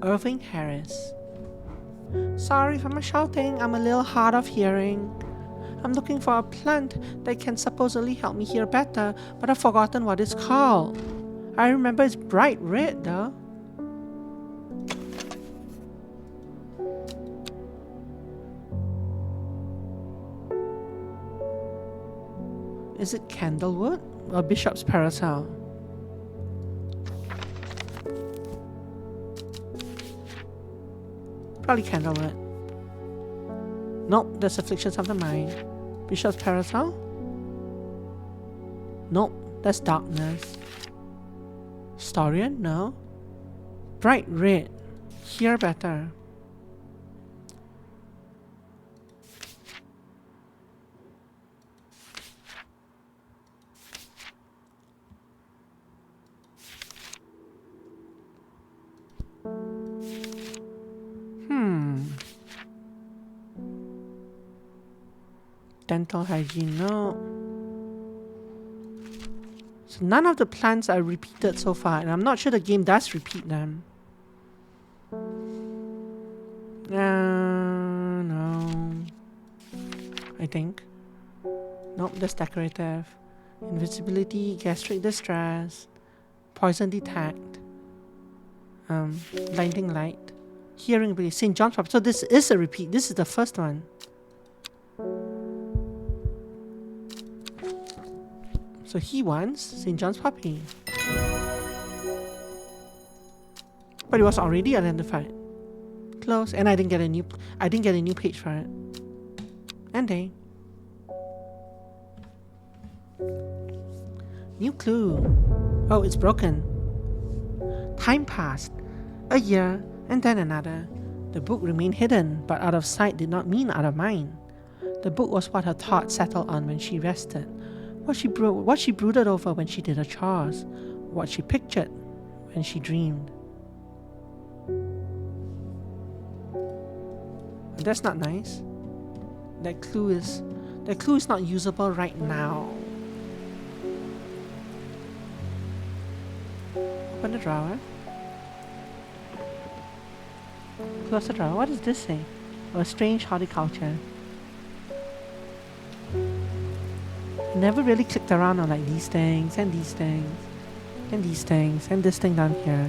Irving Harris. Sorry for my shouting. I'm a little hard of hearing. I'm looking for a plant that can supposedly help me hear better, but I've forgotten what it's called. I remember it's bright red though. Is it candlewood or bishop's parasol? Probably candlewood. Nope, that's afflictions of the mind. Bishop's parasol? Nope, that's darkness. Storian? No. Bright red. Hear better. Dental hygiene, no. So none of the plants are repeated so far, and I'm not sure the game does repeat them. No. I think. Nope, that's decorative. Invisibility, gastric distress, poison detect, blinding light, hearing ability, St. John's Pop. So this is a repeat. This is the first one. So he wants St. John's Puppy. But it was already identified. Close. And I didn't get a new page for it. Ending. New clue. Oh, it's broken. Time passed. A year and then another. The book remained hidden, but out of sight did not mean out of mind. The book was what her thoughts settled on when she rested. What she brooded over when she did her chores, what she pictured when she dreamed. That's not nice. That clue is not usable right now. Open the drawer. Close the drawer. What does this say? Oh, a strange horticulture. Never really clicked around on like these things and these things and these things and this thing down here,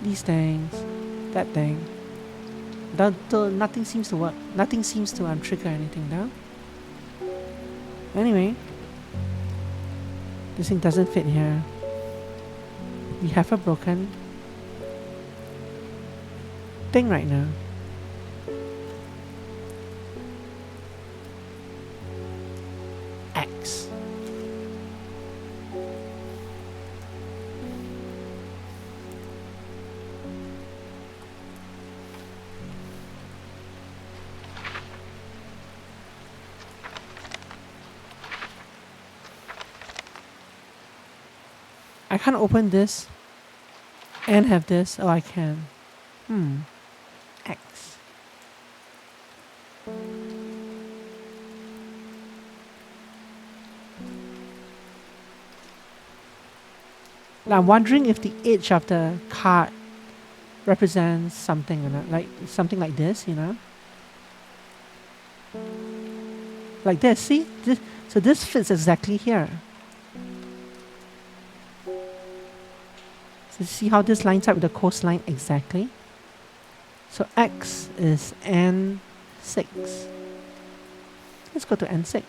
these things, that thing. Nothing seems to work. Nothing seems to trigger anything though. Anyway, this thing doesn't fit here. We have a broken thing right now. X. I can't open this and have this. Oh, I can. X. Now, I'm wondering if the edge of the card represents something or not. Like something like this, you know? Like this, see? So this fits exactly here. So see how this lines up with the coastline exactly? So X is N6. Let's go to N6.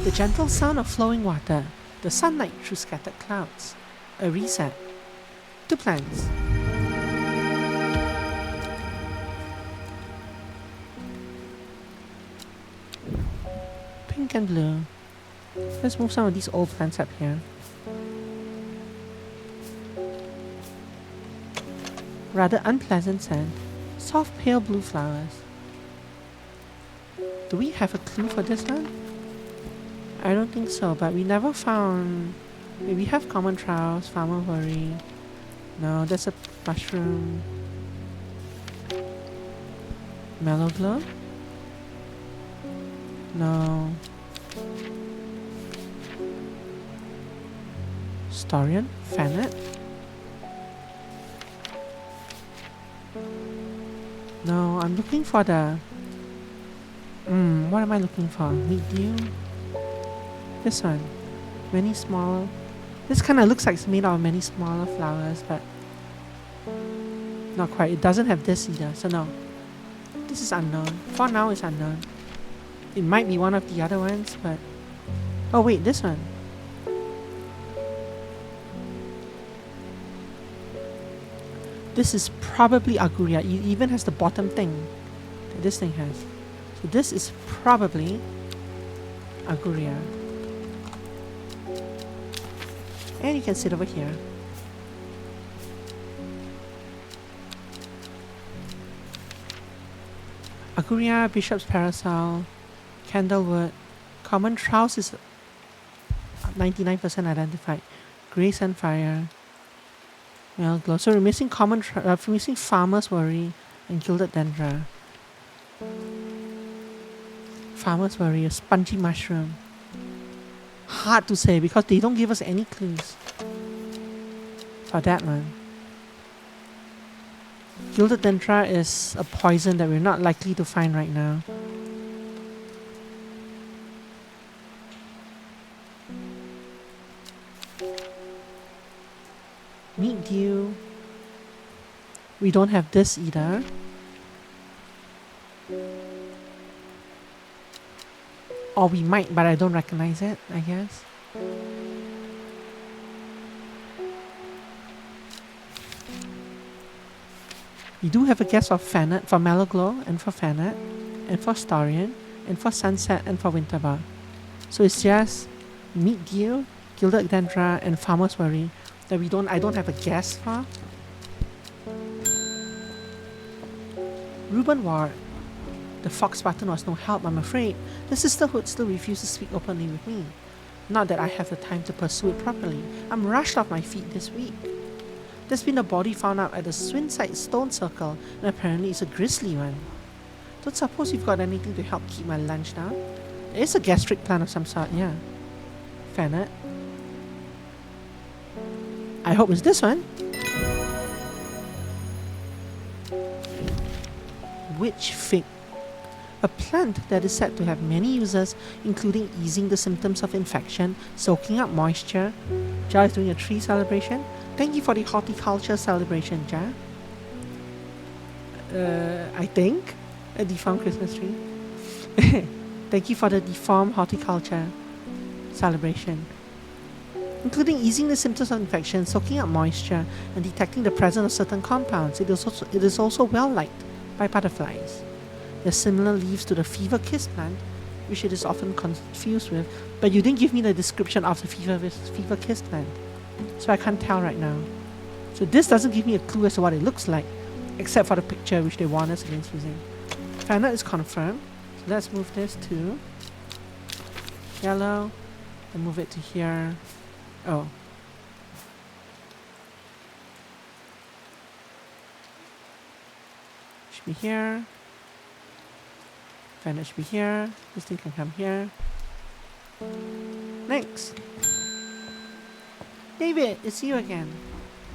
The gentle sound of flowing water, The sunlight through scattered clouds. A reset. 2 plants. Pink and blue. Let's move some of these old plants up here. Rather unpleasant scent. Soft pale blue flowers. Do we have a clue for this one? I don't think so, but we never found... We have common trouts, farmer worry. No, that's a mushroom. Mellow glow? No. Storian? Fannet? No, I'm looking for the... what am I looking for? Meat-dew? This one. Many small... This kind of looks like it's made out of many smaller flowers, but... Not quite. It doesn't have this either, so no. This is unknown. For now, it's unknown. It might be one of the other ones, but... Oh wait, this one. This is probably Aguria. It even has the bottom thing that this thing has. So this is probably Aguria. And you can sit over here. Aguria, Bishop's Parasol, Candlewood, Common Trouts is 99% identified. Grey Sunfire, Well, glow. So we're missing missing Farmer's Worry and Gilded Dendra. Farmer's Worry, a spongy mushroom. Hard to say because they don't give us any clues for that one. Gilded Dendra is a poison that we're not likely to find right now. Meat-dew. We don't have this either. Or we might, but I don't recognize it, I guess. We do have a guess of Fannet for Mellowglow and for Fannet and for Storian and for Sunset and for Winterbar. So it's just Meat-dew, Gilded Dendra and Farmer's Worry that I don't have a guess for. Reuben Ward. The fox button was no help, I'm afraid. The sisterhood still refuses to speak openly with me. Not that I have the time to pursue it properly. I'm rushed off my feet this week. There's been a body found out at the Swinside Stone Circle, and apparently it's a grisly one. Don't suppose you've got anything to help keep my lunch down? It's a gastric plant of some sort, yeah. Fannet. I hope it's this one. Witch Fig. A plant that is said to have many uses, including easing the symptoms of infection, soaking up moisture. Ja is doing a tree celebration. Thank you for the horticulture celebration, Ja. I think. A deformed Christmas tree. Thank you for the deformed horticulture celebration. Including easing the symptoms of infection, soaking up moisture, and detecting the presence of certain compounds. It is also well liked by butterflies. There's similar leaves to the fever kiss plant, which it is often confused with, but you didn't give me the description of the fever kiss plant, so I can't tell right now. So this doesn't give me a clue as to what it looks like, except for the picture which they warn us against using. Fannet is confirmed, so let's move this to yellow, and move it to here. Oh. Should be here. Fannet should be here. This thing can come here. Next. David, it's you again.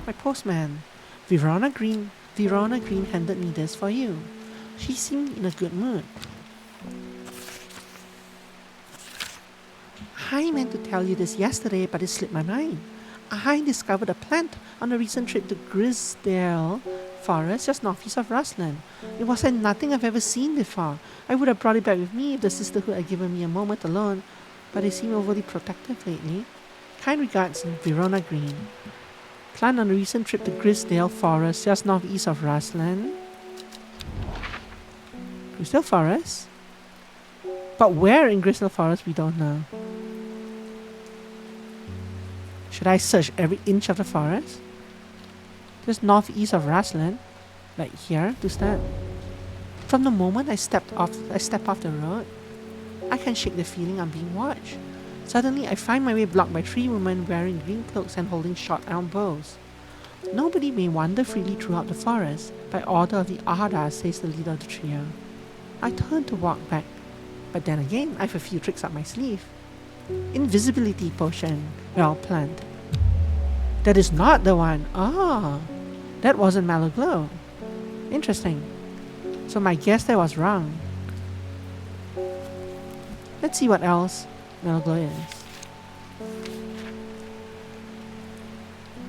My postman. Verona Green handed me this for you. She seemed in a good mood. I meant to tell you this yesterday, but it slipped my mind. I discovered a plant on a recent trip to Grisdale Forest, just northeast of Rusland. It was like nothing I've ever seen before. I would have brought it back with me if the sisterhood had given me a moment alone, but they seem overly protective lately. Kind regards, Verona Green. Planned on a recent trip to Grisdale Forest, just northeast of Rusland. Grisdale Forest? But where in Grisdale Forest, we don't know. Should I search every inch of the forest? Just northeast of Rusland, like here to start. From the moment I step off the road, I can shake the feeling I'm being watched. Suddenly, I find my way blocked by 3 women wearing green cloaks and holding short-armed bows. Nobody may wander freely throughout the forest, by order of the Arda, says the leader of the trio. I turn to walk back, but then again, I have a few tricks up my sleeve. Invisibility potion, well planned. That is not the one. Ah, that wasn't Mallow Glow. Interesting. So my guess there was wrong. Let's see what else Mallow Glow is.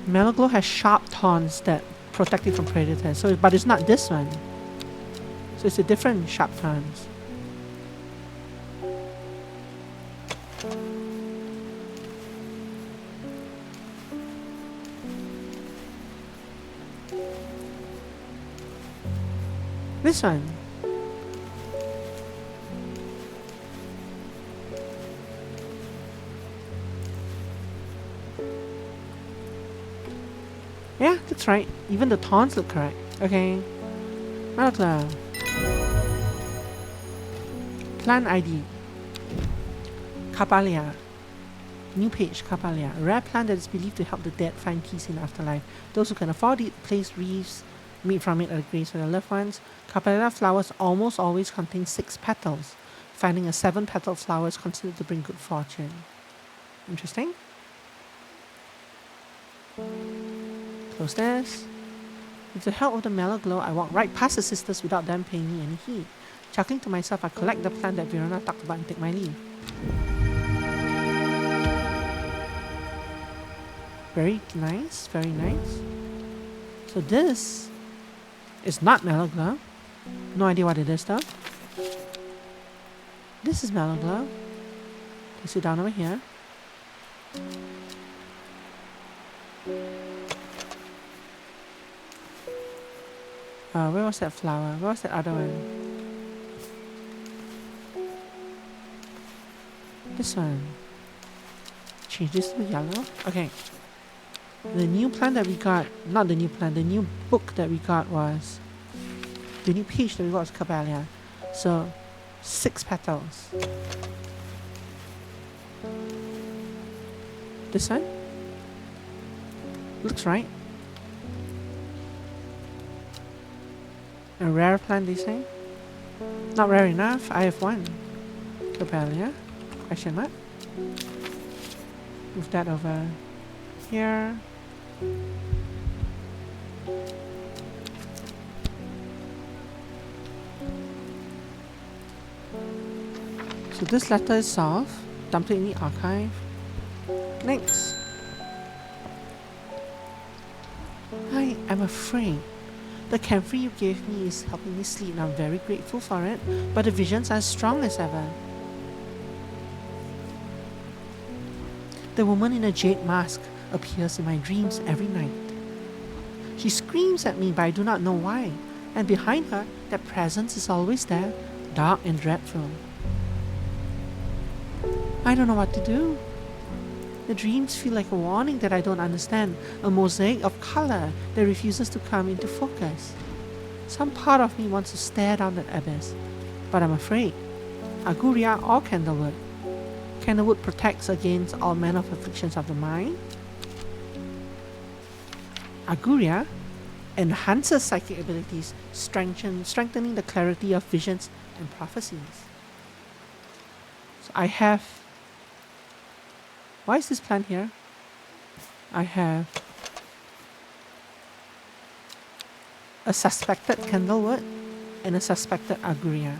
Mallow Glow has sharp thorns that protect it from predators. But it's not this one. So it's a different sharp thorns. This one. Yeah, that's right. Even the thorns look correct. Okay. Mallow. Plant ID. Capalia. New page, Capalia. A rare plant that is believed to help the dead find peace in the afterlife. Those who can afford it place wreaths made from it at the graves for their loved ones. Capalia flowers almost always contain 6 petals. Finding a 7-petal flower is considered to bring good fortune. Interesting. Close this. With the help of the Mallow Glow, I walk right past the sisters without them paying me any heed. Chuckling to myself, I collect the plant that Verona talked about and take my leave. Very nice, very nice. So this is not Mallow Glow. No idea what it is though. This is Mallow Glow. Place it down over here. Where was that flower? Where was that other one? This one. Change this to yellow. Okay. The new plant that we got, not the new plant, the new book that we got was, the new page that we got was Capalia. So, 6 petals. This one? Looks right. A rare plant, they say? Not rare enough, I have one. Capalia? Question mark? Move that over here. So this letter is solved. Dump it in the archive. Next. I am afraid. The camphor you gave me is helping me sleep and I'm very grateful for it, but the visions are as strong as ever. The woman in a jade mask appears in my dreams every night. She screams at me, but I do not know why, and behind her, that presence is always there, dark and dreadful. I don't know what to do. The dreams feel like a warning that I don't understand, a mosaic of color that refuses to come into focus. Some part of me wants to stare down that abyss, but I'm afraid. Aguria or Candlewood. Candlewood protects against all manner of afflictions of the mind. Aguria enhances psychic abilities, strengthening the clarity of visions and prophecies. So I have... Why is this plant here? I have a suspected Candlewood and a suspected Aguria.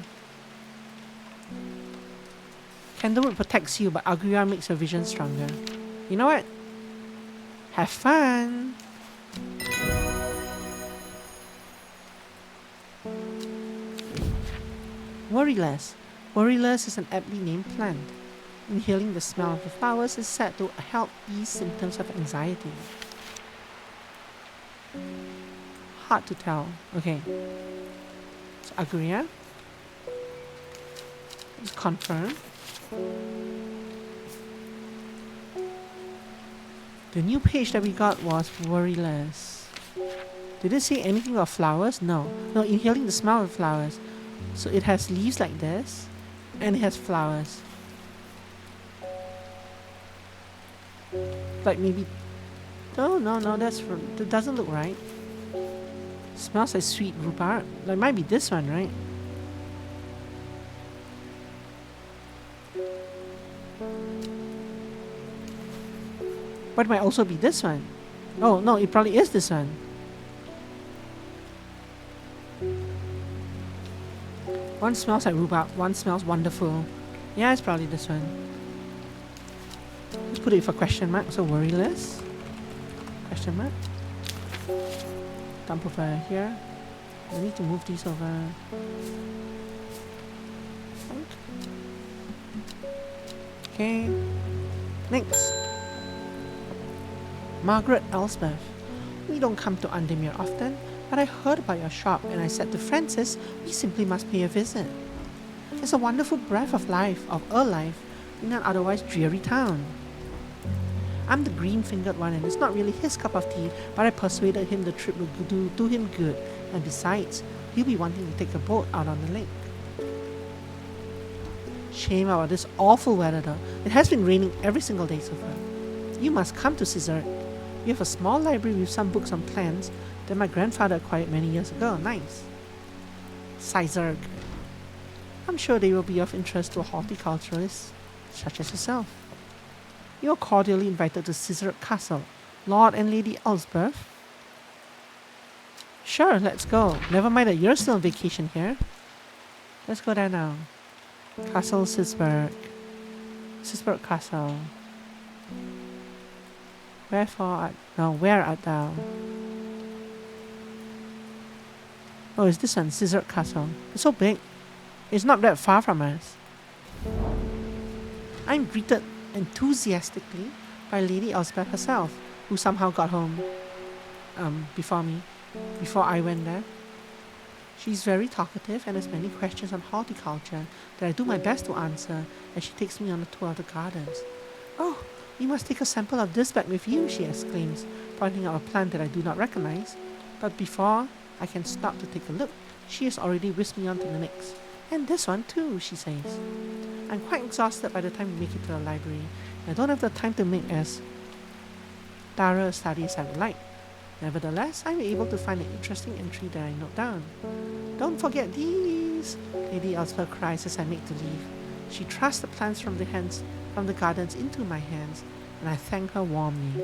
Candlewood protects you, but Aguria makes your vision stronger. You know what? Have fun! Worry less. Worry less is an aptly named plant. Inhaling the smell of the flowers is said to help ease symptoms of anxiety. Hard to tell. Okay. So Agria. Let's confirm. The new page that we got was worryless. Did it say anything about flowers? No. No, inhaling the smell of flowers. So it has leaves like this, and it has flowers. Like maybe... No, that doesn't look right. Smells like sweet rhubarb. That might be this one, right? But it might also be this one. Oh, no, it probably is this one. One smells like rhubarb, one smells wonderful. Yeah, it's probably this one. Let's put it for question mark, so worryless. Question mark. Dump over here. I need to move these over. Okay. Next. Margaret Elsbeth. We don't come to Andemir often, but I heard about your shop and I said to Francis, we simply must pay a visit. It's a wonderful breath of life, of a life, in an otherwise dreary town. I'm the green-fingered one and it's not really his cup of tea, but I persuaded him the trip would do him good, and besides, he'll be wanting to take a boat out on the lake. Shame about this awful weather though. It has been raining every single day so far. You must come to Caesar. We have a small library with some books on plants that my grandfather acquired many years ago. Nice. Caesar. I'm sure they will be of interest to horticulturists such as yourself. You are cordially invited to Caesar Castle, Lord and Lady Elsbeth. Sure, let's go. Never mind that you're still on vacation here. Let's go there now. Castle Sisberg. Sisberg Castle. Where art thou? Oh, it's this one, Caesar Castle. It's so big. It's not that far from us. I'm greeted enthusiastically by Lady Elsbeth herself, who somehow got home before me, before I went there. She's very talkative and has many questions on horticulture that I do my best to answer as she takes me on a tour of the gardens. Oh, you must take a sample of this back with you, she exclaims, pointing out a plant that I do not recognize. But before I can stop to take a look, she has already whisked me on to the next. And this one too, she says. I'm quite exhausted by the time we make it to the library. I don't have the time to make as thorough a study as I would like. Nevertheless, I'm able to find an interesting entry that I note down. Don't forget these, Lady Elsbeth cries as I make to leave. She thrusts the plants from the gardens into my hands, and I thank her warmly.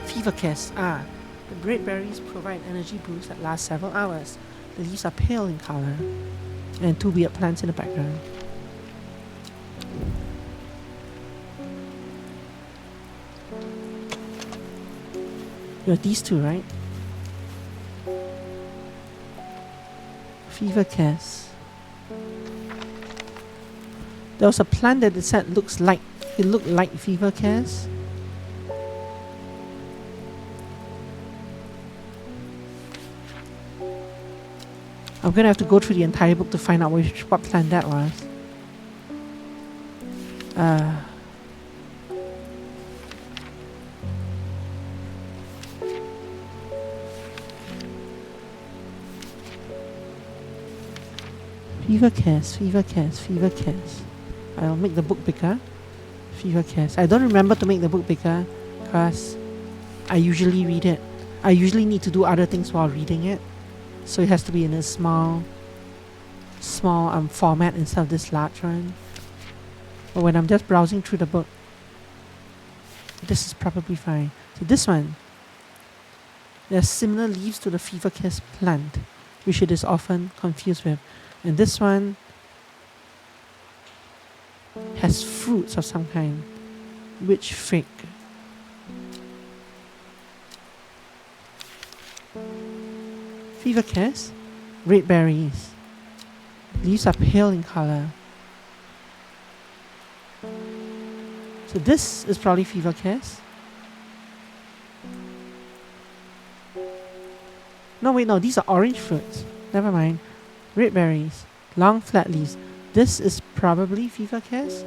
Fever Kiss. The great berries provide energy boost that lasts several hours. The leaves are pale in color, and two weird plants in the background. You have these two, right? Fever Kiss. There was a plant that it said it looked like fever kiss. I'm gonna have to go through the entire book to find out what plant that was. Fever Kiss, Fever Kiss, Fever Kiss. I'll make the book bigger. Fever Kiss. I don't remember to make the book bigger because I usually read it. I usually need to do other things while reading it. So it has to be in a small format instead of this large one. But when I'm just browsing through the book, this is probably fine. So this one, there's similar leaves to the Fever Kiss plant, which it is often confused with. And this one has fruits of some kind. Which fig? Fever Kiss, red berries. Leaves are pale in color. So this is probably fever kiss. No, wait, no, these are orange fruits. Never mind. Red berries, long flat leaves. This is probably fever kiss.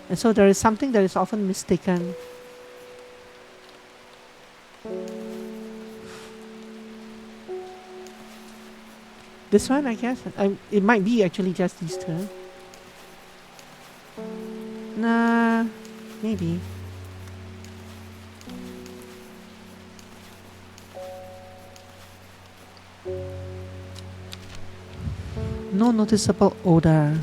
And so there is something that is often mistaken. This one, I guess. It might be actually just these two. Nah, maybe. No noticeable odor.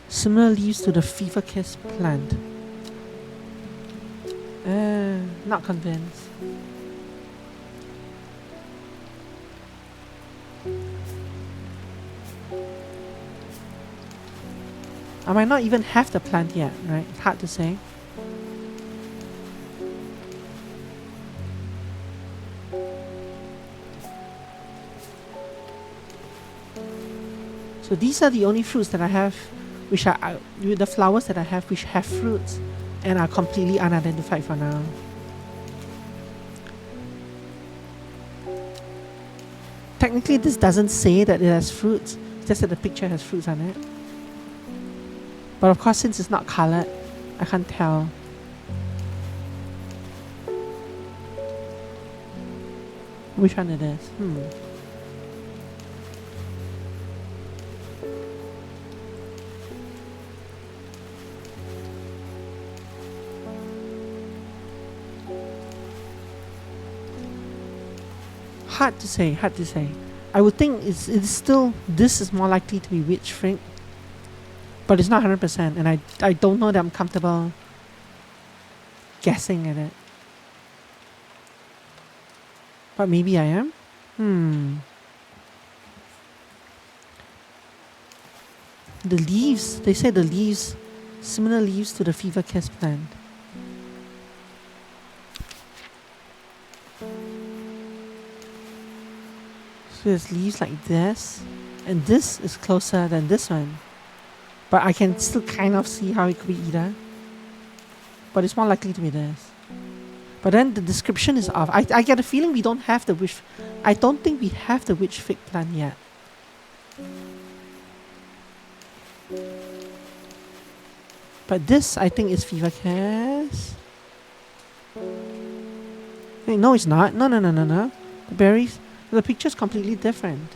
Similar leaves to the fever kiss plant. Not convinced. I might not even have the plant yet, right? It's hard to say. So these are the only fruits that I have, which are the flowers that I have, which have fruits and are completely unidentified for now. Technically, this doesn't say that it has fruits, just that the picture has fruits on it. But of course, since it's not colored, I can't tell. Which one it is? Hard to say, hard to say. I would think it's still, this is more likely to be witch fig. But it's not 100%, and I don't know that I'm comfortable guessing at it. But maybe I am? The leaves, they say the leaves, similar leaves to the fever kiss plant. So there's leaves like this, and this is closer than this one. But I can still kind of see how it could be either. But it's more likely to be this. But then the description is off. I get a feeling we don't have the witch. I don't think we have the witch fig plant yet. But this, I think, is fever kiss. Wait, no, it's not. No. The berries, the picture is completely different.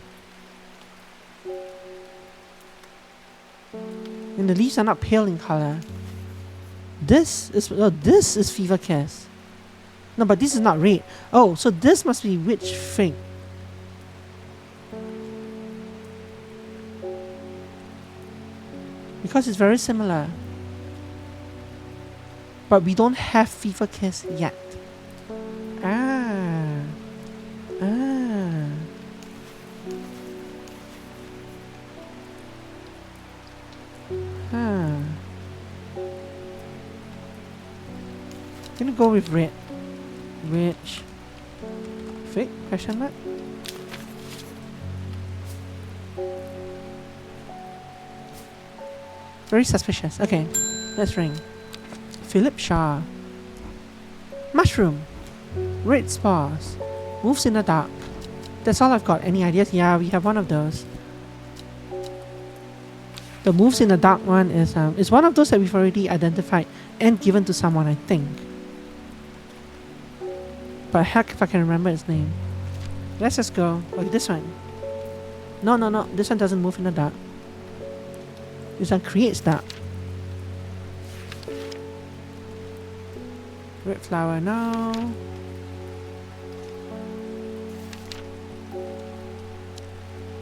And the leaves are not pale in color. This is fever kiss. No, but this is not red. Oh, so this must be witch fig. Because it's very similar. But we don't have fever kiss yet. Gonna go with red. Witch fig? Question mark? Very suspicious. Okay, let's ring. Philip Shaw. Mushroom. Red spores. Moves in the dark. That's all I've got. Any ideas? Yeah, we have one of those. The moves in the dark one is one of those that we've already identified and given to someone, I think. But heck if I can remember his name. Let's just go. Like this one. No. This one doesn't move in the dark. This one creates dark. Red flower, no.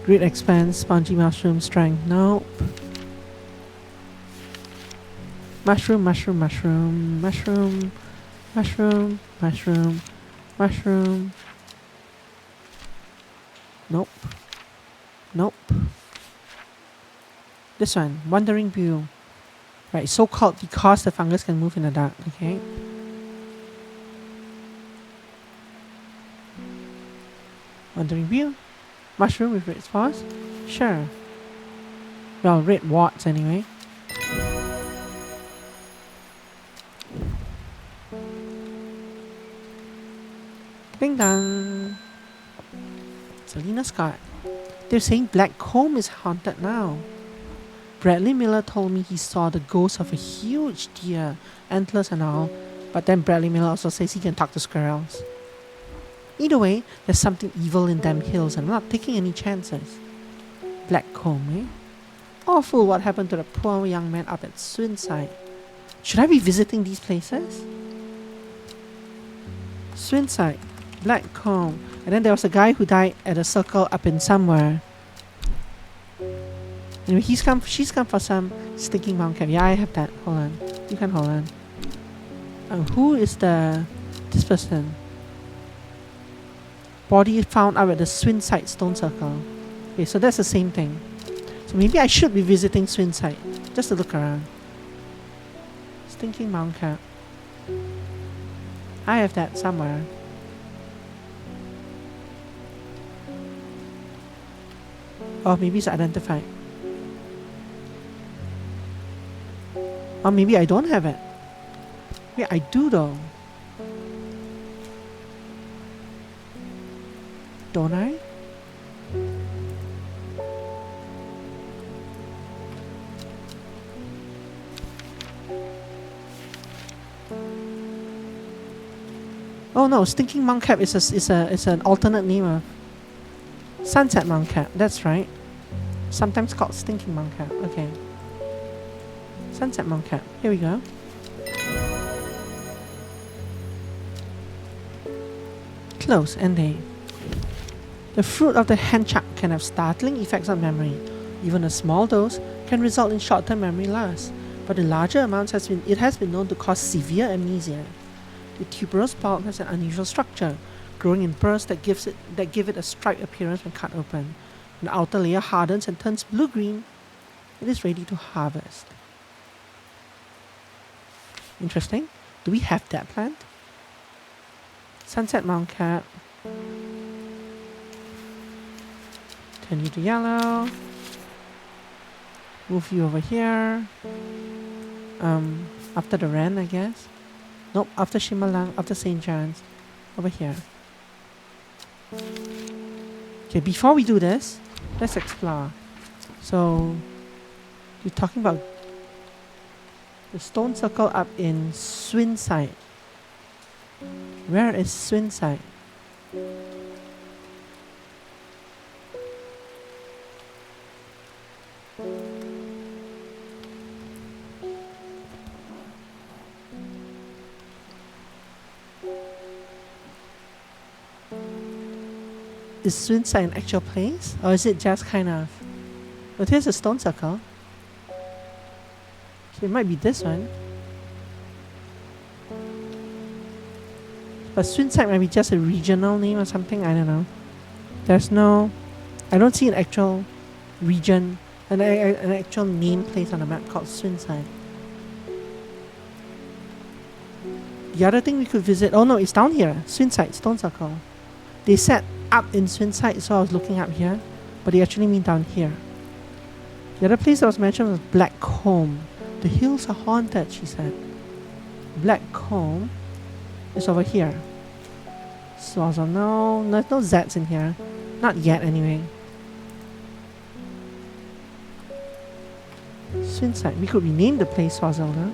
Great expanse, spongy mushroom, strength, nope. Mushroom. Nope. This one, wandering view. Right, so called because the fungus can move in the dark, okay? Wandering wheel. Mushroom with red spores? Sure. Well, red warts anyway. Ding dong. Selena Scott. They're saying Black Comb is haunted now. Bradley Miller told me he saw the ghost of a huge deer, antlers and all, but then Bradley Miller also says he can talk to squirrels. Either way, there's something evil in them hills and I'm not taking any chances. Black Comb, eh? Awful what happened to the poor young man up at Swinside. Should I be visiting these places? Swinside, Black Comb, and then there was a guy who died at a circle up in somewhere. Anyway, she's come for some stinking mound cap. Yeah, I have that. Hold on. You can hold on. Who is this person? Body found up at the Swinside Stone Circle. Okay, so that's the same thing. So maybe I should be visiting Swinside just to look around. Stinking mound cap. I have that somewhere. Oh, maybe it's identified. Or maybe I don't have it. Wait, I do though. Don't I? Oh no, Stinking Mound Cap is an alternate name of Sunset Mound Cap. That's right. Sometimes called Stinking Mound Cap. Okay. Sunset Mound Cap. Here we go. Close ending. The fruit of the henchak can have startling effects on memory. Even a small dose can result in short-term memory loss, but in larger amounts it has been known to cause severe amnesia. The tuberous bulb has an unusual structure, growing in bursts that give it a striped appearance when cut open. When the outer layer hardens and turns blue-green, it is ready to harvest. Interesting. Do we have that plant? Sunset Mound Cap. Turn you to yellow. Move you over here. After the Wren, I guess. Nope, after Shimalang, after St. John's. Over here. Okay, before we do this, let's explore. So, you're talking about the stone circle up in Swinside. Where is Swinside? Is Swinside an actual place? Or is it just kind of... But here's a stone circle. So it might be this one. But Swinside might be just a regional name or something. I don't know. There's no... I don't see an actual region, an actual name place on the map called Swinside. The other thing we could visit... Oh no, it's down here. Swinside, Stone Circle. They said up in Swinside, so I was looking up here. But they actually mean down here. The other place that was mentioned was Black Comb. The hills are haunted, she said. Black Comb is over here. Swazzle, no, there's no Z's in here. Not yet, anyway. Swinside. We could rename the place Swazzle, huh?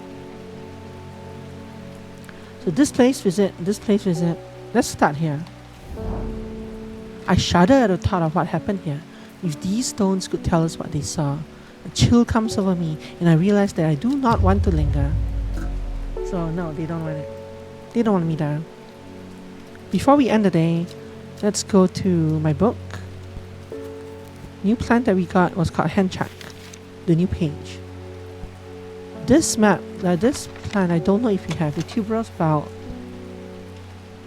So this place visit, this place visit. Let's start here. I shudder at the thought of what happened here. If these stones could tell us what they saw, a chill comes over me and I realize that I do not want to linger. So no, they don't want it. They don't want me there. Before we end the day, let's go to my book. New plant that we got was called Henchak. The new page. This map, this plant, I don't know if you have. The tuberous bulb.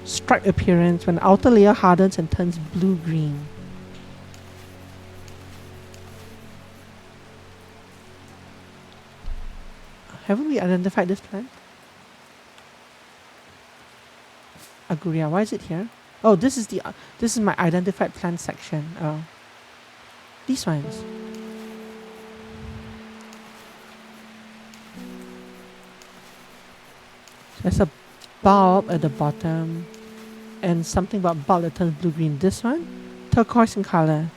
Striped appearance when the outer layer hardens and turns blue-green. Haven't we identified this plant? Aguria, why is it here? Oh, this is my identified plant section. Oh, these ones. There's a bulb at the bottom, and something about bulb that turns blue green. This one, turquoise in color.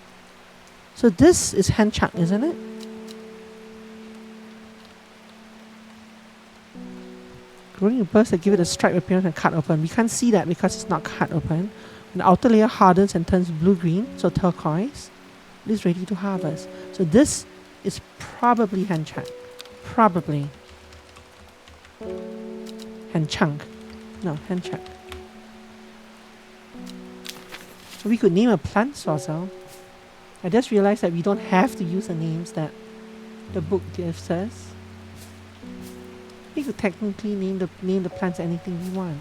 So this is hand chuck, isn't it? Growing bursts that give it a striped appearance and cut open. We can't see that because it's not cut open. The outer layer hardens and turns blue-green, so turquoise. It is ready to harvest. So this is probably hand chuck. Probably. Hand chunk. No, hand chuck. So we could name a plant source. I just realized that we don't have to use the names that the book gives us. We could technically name the plants anything we want.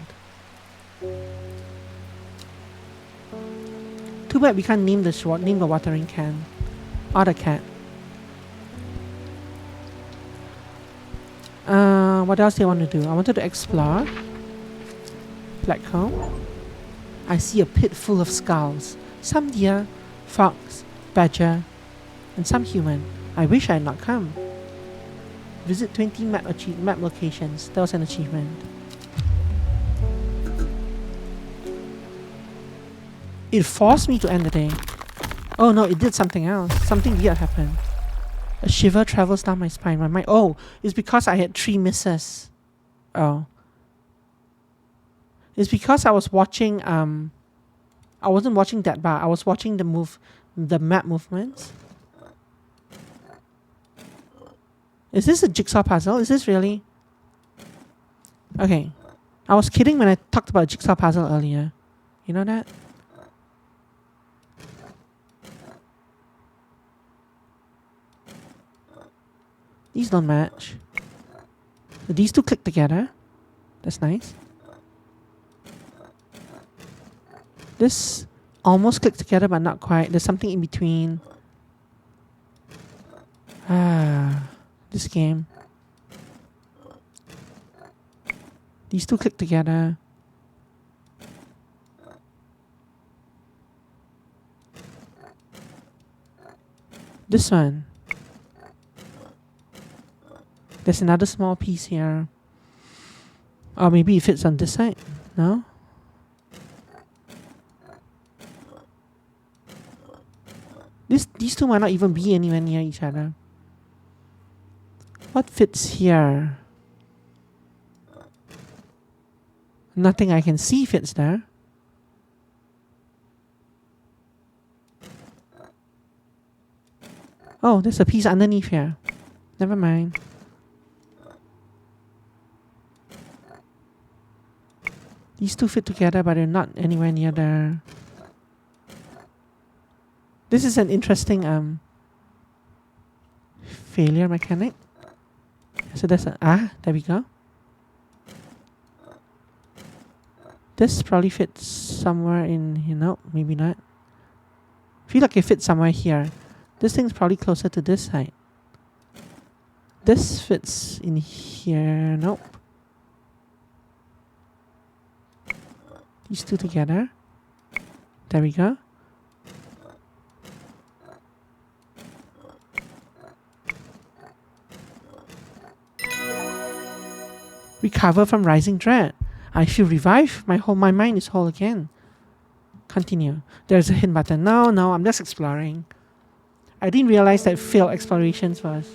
Too bad we can't name the watering can or the cat. What else do I want to do? I wanted to explore. Black hole. I see a pit full of skulls. Some deer, fox, badger, and some human. I wish I had not come. Visit 20 map locations. That was an achievement. It forced me to end the day. Oh no, it did something else. Something weird happened. A shiver travels down my spine. My mind. Oh, it's because I had 3 misses. Oh. It's because I was watching. I wasn't watching that bar. I was watching the map movements. Is this a jigsaw puzzle? Is this really? Okay. I was kidding when I talked about jigsaw puzzle earlier. You know that? These don't match. So these two click together. That's nice. This almost clicked together but not quite. There's something in between. This game. These two click together. This one. There's another small piece here. Or maybe it fits on this side. No? These two might not even be anywhere near each other. What fits here? Nothing I can see fits there. Oh, there's a piece underneath here. Never mind. These two fit together, but they're not anywhere near there. This is an interesting failure mechanic. So there's there we go. This probably fits somewhere in here. No, maybe not. Feel like it fits somewhere here. This thing's probably closer to this side. This fits in here. Nope. These two together. There we go. Recover from rising dread. I feel revived. My mind is whole again. Continue. There's a hint button. No, I'm just exploring. I didn't realize that failed explorations was.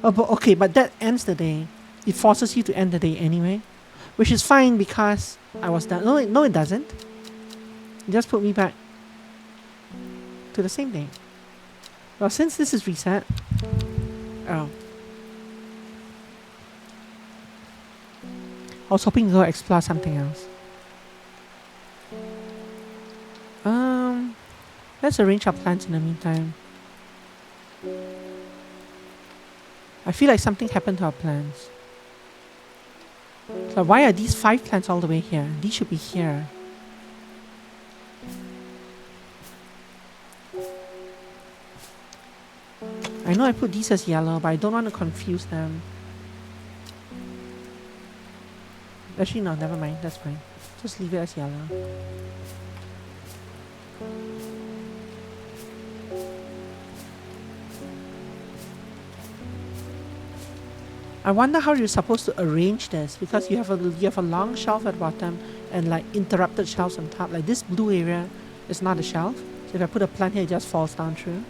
Oh, but that ends the day. It forces you to end the day anyway, which is fine because I was done. No, it doesn't. It just put me back to the same day. Well, since this is reset. Oh. I was hoping to go explore something else. Let's arrange our plants in the meantime. I feel like something happened to our plants. So why are these 5 plants all the way here? These should be here. I know I put these as yellow, but I don't want to confuse them. Actually, no, never mind. That's fine. Just leave it as yellow. I wonder how you're supposed to arrange this, because you have a long shelf at bottom and like interrupted shelves on top. Like this blue area is not a shelf. So if I put a plant here, it just falls down through.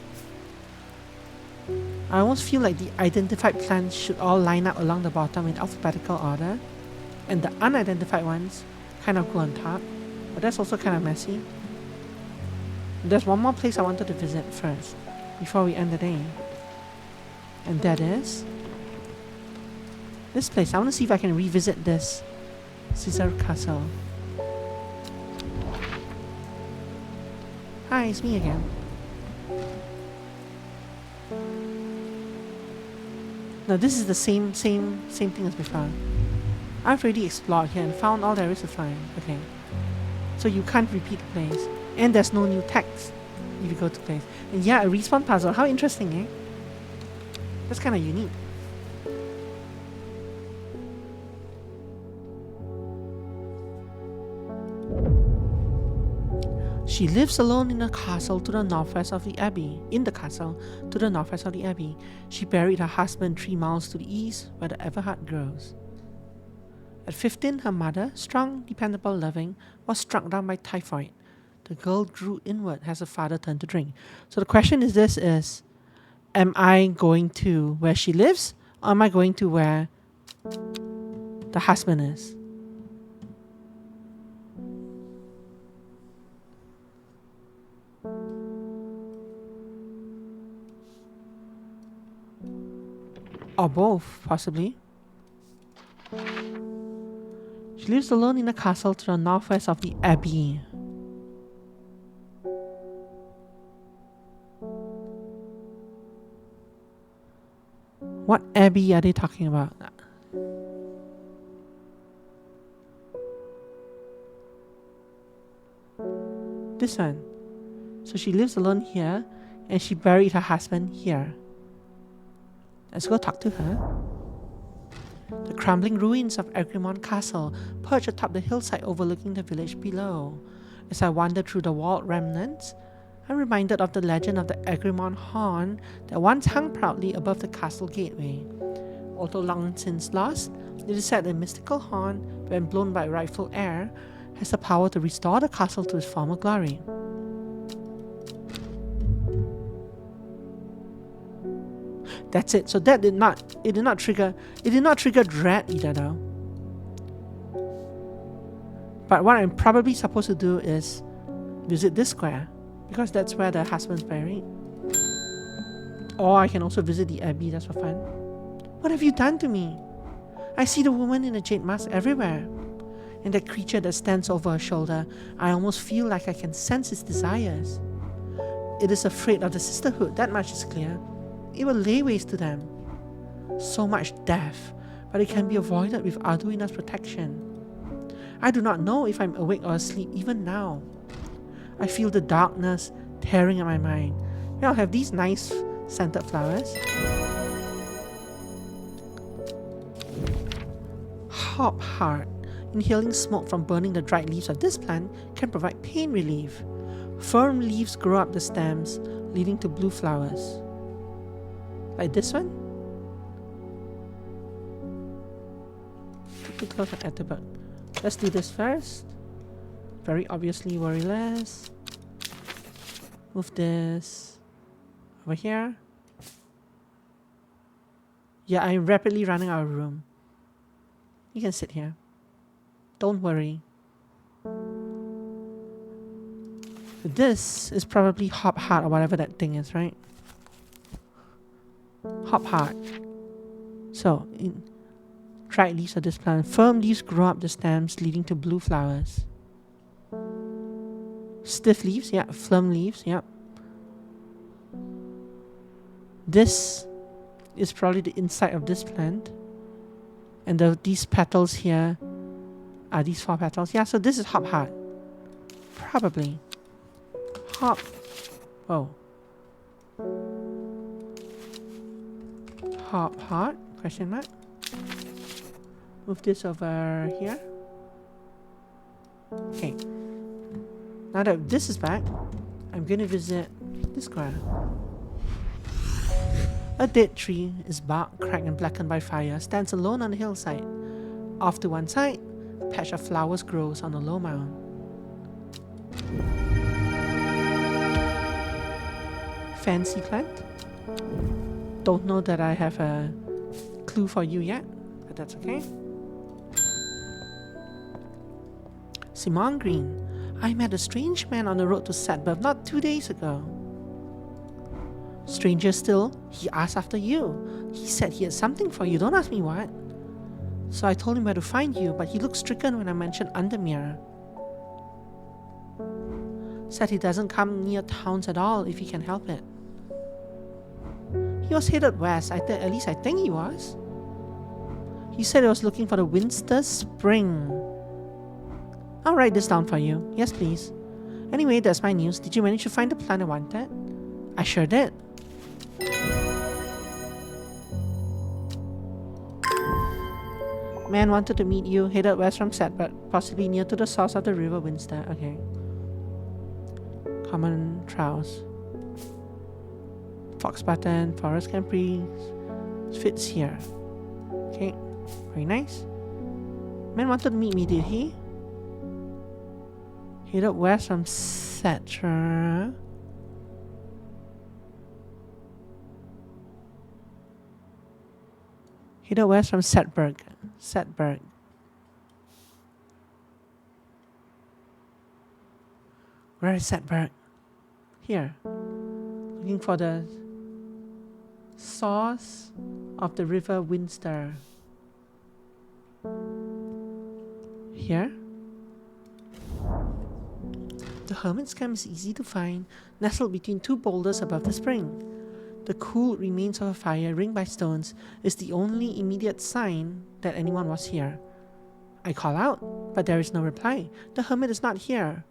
I almost feel like the identified plants should all line up along the bottom in alphabetical order, and the unidentified ones kind of go on top. But that's also kind of messy. There's one more place I wanted to visit first before we end the day, and that is this place. I want to see if I can revisit this Caesar Castle. Hi, it's me again. No, this is the same thing as before. I've already explored here and found all there is to find. Okay. So you can't repeat the place. And there's no new text if you go to place. And yeah, a respawn puzzle. How interesting, eh? That's kind of unique. She lives alone in a castle to the northwest of the abbey. In the castle to the northwest of the abbey, she buried her husband 3 miles to the east, where the Everhard grows. At 15, her mother, strong, dependable, loving, was struck down by typhoid. The girl drew inward as her father turned to drink. So the question is, am I going to where she lives, or am I going to where the husband is? Or both, possibly. She lives alone in a castle to the northwest of the abbey. What abbey are they talking about? This one. So she lives alone here, and she buried her husband here. Let's go talk to her. The crumbling ruins of Egremont Castle perch atop the hillside overlooking the village below. As I wander through the walled remnants, I'm reminded of the legend of the Egremont horn that once hung proudly above the castle gateway. Although long since lost, it is said the mystical horn, when blown by rightful heir, has the power to restore the castle to its former glory. That's it. So that did not trigger dread either though. But what I'm probably supposed to do is visit this square, because that's where the husband's buried. Or I can also visit the abbey, that's for fun. What have you done to me? I see the woman in a jade mask everywhere. And that creature that stands over her shoulder, I almost feel like I can sense its desires. It is afraid of the sisterhood, that much is clear. It will lay waste to them. So much death, but it can be avoided with Arduino's protection. I do not know if I'm awake or asleep even now. I feel the darkness tearing at my mind. May I have these nice scented flowers? Hop heart. Inhaling smoke from burning the dried leaves of this plant can provide pain relief. Firm leaves grow up the stems, leading to blue flowers. Like this one? Too close and add the bud. Let's do this first. Very obviously worry less. Move this over here. Yeah, I'm rapidly running out of room. You can sit here. Don't worry. This is probably hop heart or whatever that thing is, right? Hop heart. So, in dried leaves of this plant, firm leaves grow up the stems, leading to blue flowers. Stiff leaves, yeah. Firm leaves, yeah. This is probably the inside of this plant. And these petals here are these 4 petals. Yeah, so this is hop heart. Probably. Hop. Oh. Hop heart? Question mark. Move this over here. Okay. Now that this is back, I'm going to visit this square. A dead tree, its bark cracked and blackened by fire, stands alone on the hillside. Off to one side, a patch of flowers grows on a low mound. Fancy plant. Don't know that I have a clue for you yet, but that's okay. Simon Green. I met a strange man on the road to Sedberg not 2 days ago. Stranger still, he asked after you. He said he had something for you. Don't ask me what. So I told him where to find you, but he looked stricken when I mentioned Undermere. Said he doesn't come near towns at all if he can help it. He was headed west, at least I think he was. He said he was looking for the Winster Spring. I'll write this down for you. Yes, please. Anyway, that's my news. Did you manage to find the plant I wanted? I sure did. Man wanted to meet you, headed west from Sedberg, possibly near to the source of the river Winster. Okay. Common troughs. Fox button, forest campries. Fits here. Okay. Very nice. Man wanted to meet me, did he? Headed west from Sedberg. Headed west from Sedberg. Sedberg. Where is Sedberg? Here. Looking for the source of the river Winster. Here. The hermit's camp is easy to find, nestled between two boulders above the spring. The cool remains of a fire, ringed by stones, is the only immediate sign that anyone was here. I call out, but there is no reply. The hermit is not here.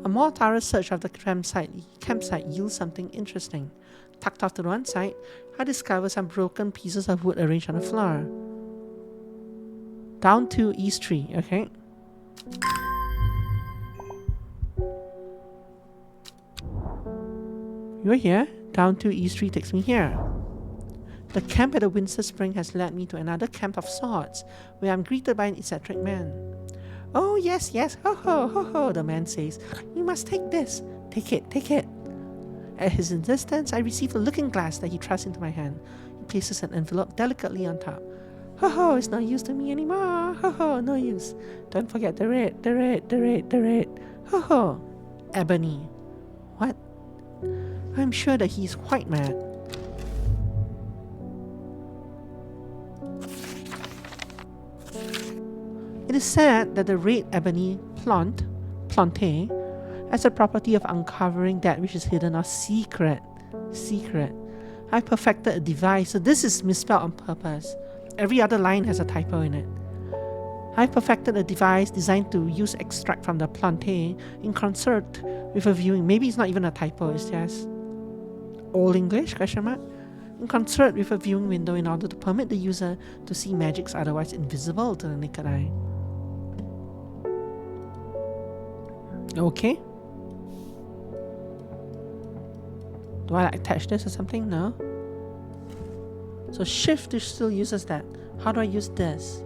A more thorough search of the campsite yields something interesting. Tucked off to one side, I discover some broken pieces of wood arranged on the floor. Down to East Tree, okay? You're here. Down to East Tree takes me here. The camp at the Winster Spring has led me to another camp of sorts, where I'm greeted by an eccentric man. Oh, yes, yes, ho ho, ho ho, the man says. You must take this. Take it, take it. At his insistence, I receive a looking glass that he thrusts into my hand. He places an envelope delicately on top. Ho ho, it's no use to me anymore. Ho ho, no use. Don't forget the red, the red, the red, the red. Ho ho. Ebony. What? I'm sure that he's quite mad. It is said that the red ebony plante, has the property of uncovering that which is hidden or secret. I perfected a device, so this is misspelled on purpose. Every other line has a typo in it. I perfected a device designed to use extract from the plante in concert with a viewing. Maybe it's not even a typo, it's just Old English, ? In concert with a viewing window in order to permit the user to see magics otherwise invisible to the naked eye. Okay. Do I attach this or something? No. So shift still uses that. How do I use this?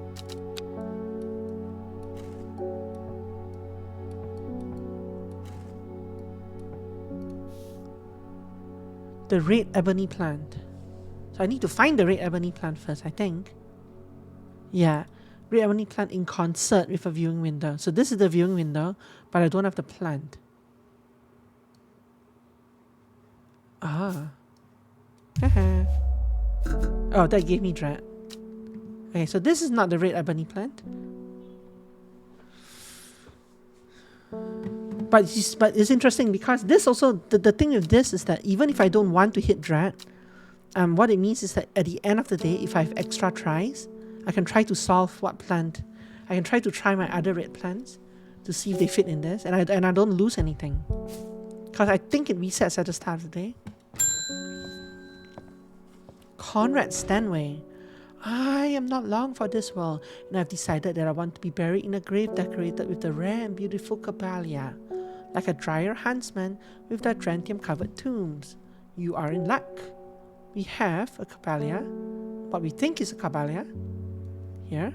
The red ebony plant. So I need to find the red ebony plant first, I think. Yeah. Red ebony plant in concert with a viewing window. So this is the viewing window, but I don't have the plant. Ah. Oh, that gave me dread. Okay, so this is not the red ebony plant. But it's interesting because this also, the thing with this is that even if I don't want to hit dread, what it means is that at the end of the day, if I have extra tries, I can try to solve what plant. I can try to try my other red plants to see if they fit in this, and I don't lose anything. Because I think it resets at the start of the day. Conrad Stanway. I am not long for this world, and I've decided that I want to be buried in a grave decorated with the rare and beautiful Caballia. like a dryer huntsman with the Adrantium-covered tombs. You are in luck. We have a Caballia, what we think is a Caballia, here.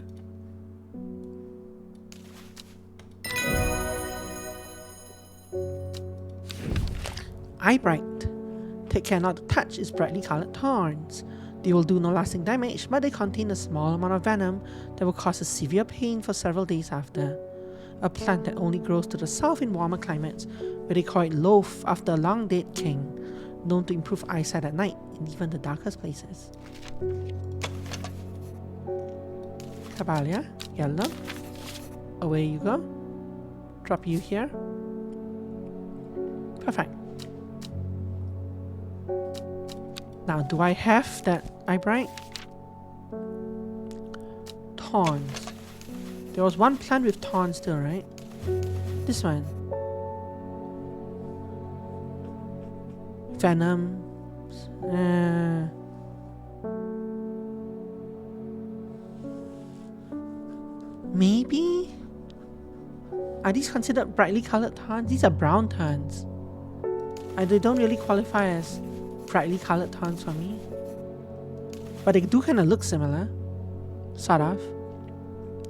Eyebright. Take care not to touch its brightly colored thorns. They will do no lasting damage, but they contain a small amount of venom that will cause a severe pain for several days after. A plant that only grows to the south in warmer climates, where they call it loaf after a long dead king, known to improve eyesight at night in even the darkest places. Caballia, yellow. Away you go. Drop you here. Perfect. Now, do I have that eyebright? Thorns. There was one plant with thorns still, right? This one. Venom. Maybe? Are these considered brightly colored thorns? These are brown thorns. They don't really qualify as brightly colored thorns for me. But they do kind of look similar. Sort of.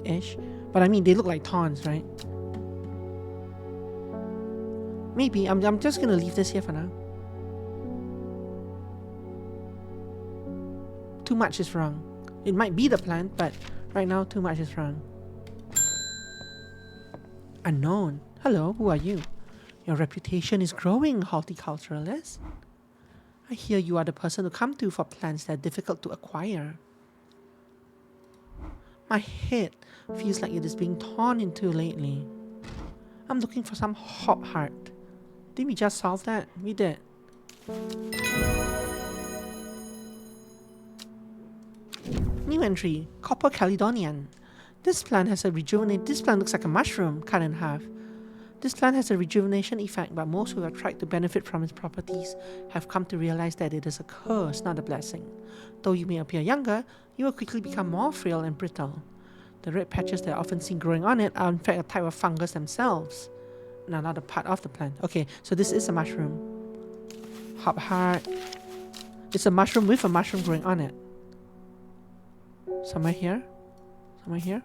Ish. But I mean, they look like thorns, right? Maybe. I'm just gonna leave this here for now. Too much is wrong. It might be the plant, but right now too much is wrong. Unknown. Hello, who are you? Your reputation is growing, horticulturalist. I hear you are the person to come to for plants that are difficult to acquire. My head feels like it is being torn in two lately. I'm looking for some hop heart. Did we just solve that? We did. New entry, Copper Caledonian. This plant looks like a mushroom cut in half. This plant has a rejuvenation effect, but most who have tried to benefit from its properties have come to realize that it is a curse, not a blessing. Though you may appear younger, you will quickly become more frail and brittle. The red patches that are often seen growing on it are in fact a type of fungus themselves, and are not a part of the plant. Okay, so this is a mushroom. Hop heart. It's a mushroom with a mushroom growing on it. Somewhere here? Somewhere here?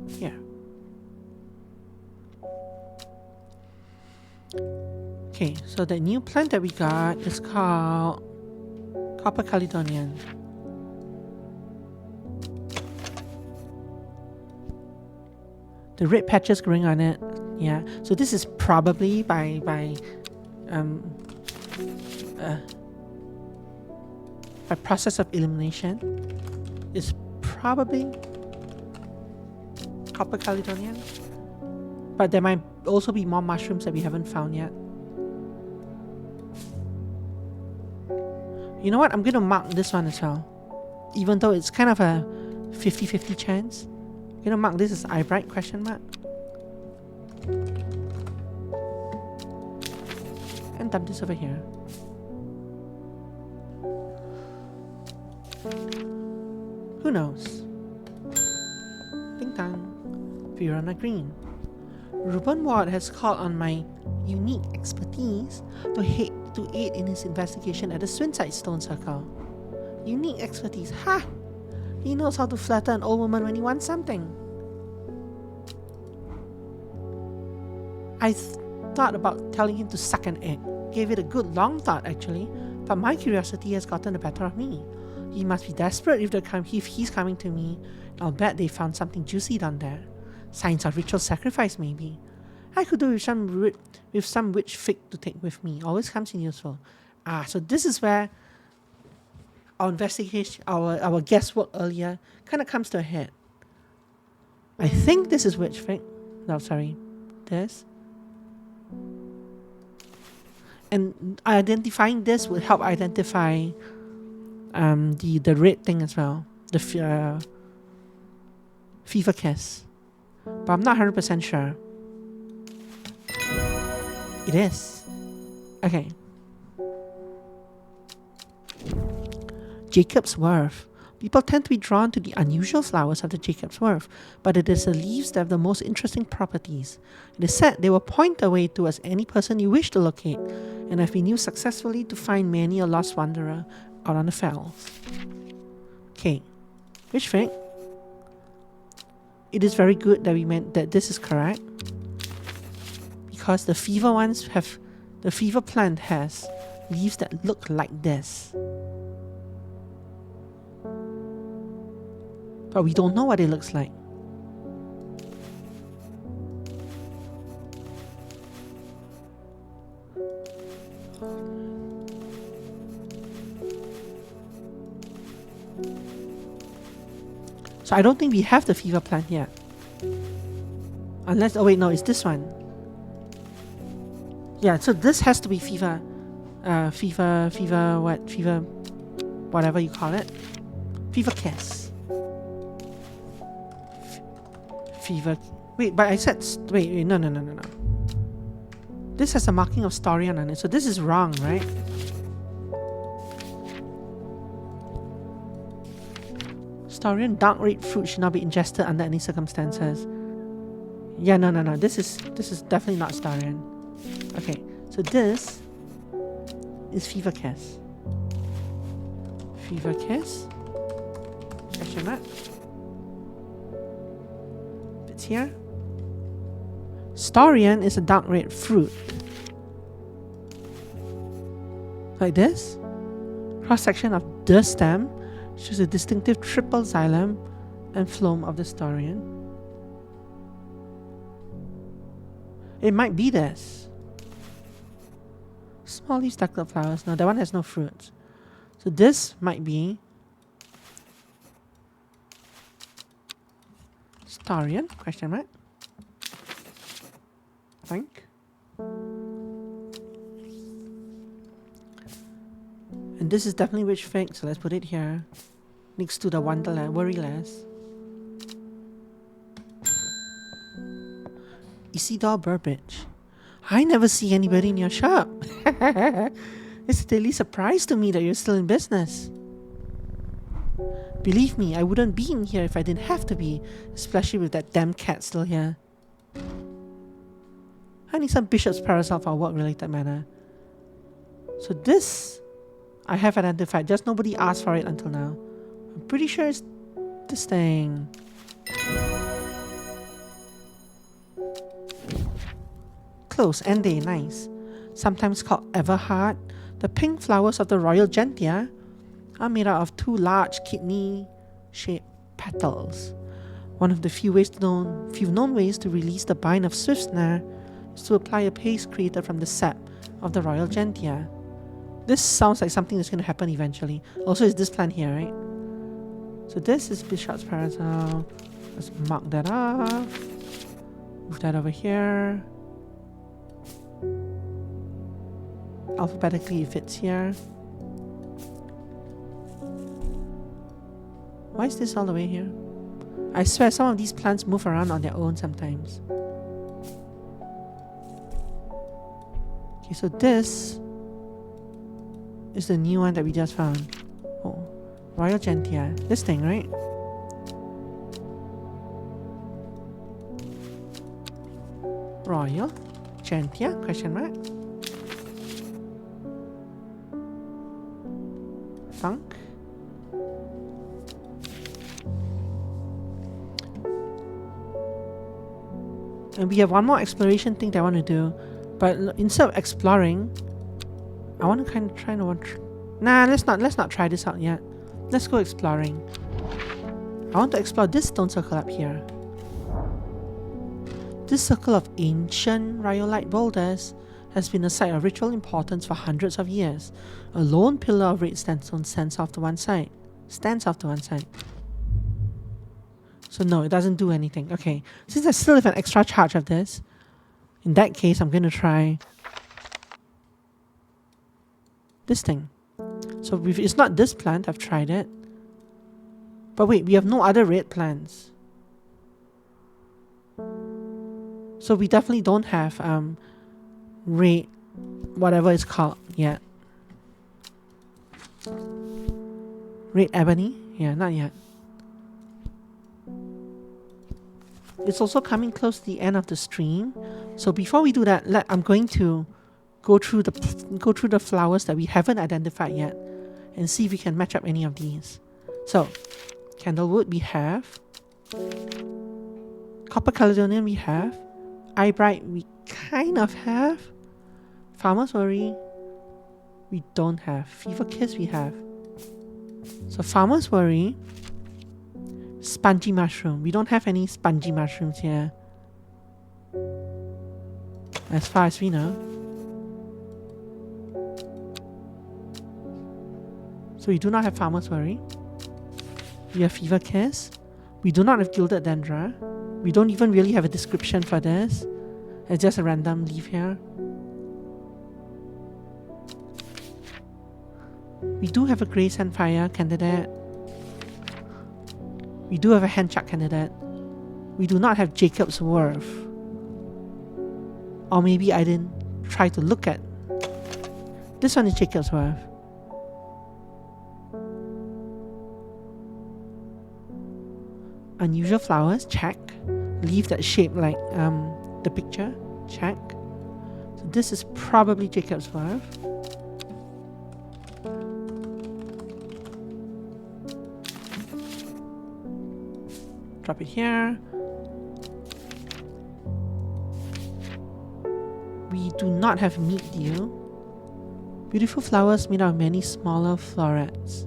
Here. Okay, so the new plant that we got is called Copper Caledonian. The red patches growing on it. Yeah, so this is probably by process of elimination. It's probably Copper Caledonian, but there might also be more mushrooms that we haven't found yet. You know what? I'm gonna mark this one as well, even though it's kind of a 50-50 chance. I'm gonna mark this as eyebright question mark and dump this over here. Who knows? Ding dong. Verona Green. Reuben Ward has called on my unique expertise to aid in his investigation at the Swinside Stone Circle. Unique expertise, ha! He knows how to flatter an old woman when he wants something. I thought about telling him to suck an egg. Gave it a good long thought actually, but my curiosity has gotten the better of me. He must be desperate if he's coming to me. I'll bet they found something juicy down there. Signs of ritual sacrifice, maybe. I could do with some witch fig to take with me. Always comes in useful. So this is where our investigation, our guesswork earlier, kind of comes to a head. I think this is witch fig. No, sorry, this. And identifying this will help identify the red thing as well, the fever kiss. But I'm not 100% sure. It is. Okay. Jacob's Worth. People tend to be drawn to the unusual flowers of the Jacob's Wharf, but it is the leaves that have the most interesting properties. It is said they will point the way towards any person you wish to locate, and have been used successfully to find many a lost wanderer out on the fells. Okay, which fig? It is very good that we meant that this is correct, because the fever plant has leaves that look like this. But we don't know what it looks like. So I don't think we have the fever plant yet. Unless, oh wait, no, it's this one. Yeah, so this has to be fever, whatever you call it. Fever kiss. Wait, but I said, no. This has a marking of Storian on it, so this is wrong, right? Storian dark red fruit should not be ingested under any circumstances. Yeah, no. This is definitely not Storian. Okay, so this is fever kiss. Fever kiss? Question mark? It's here. Storian is a dark red fruit. Like this. Cross section of the stem shows a distinctive triple xylem and phloem of the Storian. It might be this. Small leaf ducted flowers. No, that one has no fruits. So this might be Storian, question mark. Think. And this is definitely witch fig, so let's put it here. Next to the Wonderland, Worry Less. Isidore Burbage. I never see anybody in your shop. It's a daily surprise to me that you're still in business. Believe me, I wouldn't be in here if I didn't have to be, especially with that damn cat still here. I need some bishop's parasol for a work-related matter. So this I have identified, just nobody asked for it until now. I'm pretty sure it's this thing. Close, and they nice. Sometimes called Everhard, the pink flowers of the royal gentian are made out of two large kidney-shaped petals. One of the few known ways to release the bind of swift snare is to apply a paste created from the sap of the royal gentian. This sounds like something that's going to happen eventually. Also, is this plant here, right? So this is Bishop's Parasol. Let's mark that off. Move that over here. Alphabetically, it fits here. Why is this all the way here? I swear some of these plants move around on their own sometimes. Okay, so this is the new one that we just found. Oh, Royal Gentian. This thing, right? Royal Gentian? Question mark? Funk. And we have one more exploration thing that I want to do, but instead of exploring, I want to kind of try to nah, let's not try this out yet. Let's go exploring. I want to explore this stone circle up here. This circle of ancient rhyolite boulders has been a site of ritual importance for hundreds of years. A lone pillar of red sandstone stands off to one side. So no, it doesn't do anything. Okay, since I still have an extra charge of this, in that case, I'm going to try this thing. So if it's not this plant, I've tried it. But wait, we have no other red plants. So we definitely don't have red, whatever it's called, yet. Red ebony? Yeah, not yet. It's also coming close to the end of the stream. So before we do that, I'm going to go through the flowers that we haven't identified yet and see if we can match up any of these. So, candlewood we have. Copper Caledonian we have. Eyebright we kind of have. Farmer's Worry we don't have. Fever Kiss we have. So Farmer's Worry, Spongy Mushroom. We don't have any spongy mushrooms here, as far as we know. So we do not have Farmer's Worry. We have Fever Kiss. We do not have Gilded Dendra. We don't even really have a description for this. It's just a random leaf here. We do have a Grey Sandfire candidate. We do have a Handchuck candidate. We do not have Jacob's Worth. Or maybe I didn't try to look at. This one is Jacob's Worth. Unusual flowers, check. Leaf that's shaped like the picture, check. So this is probably Jacob's Worth. Drop it here. We do not have meat dew. Beautiful flowers made out of many smaller florets.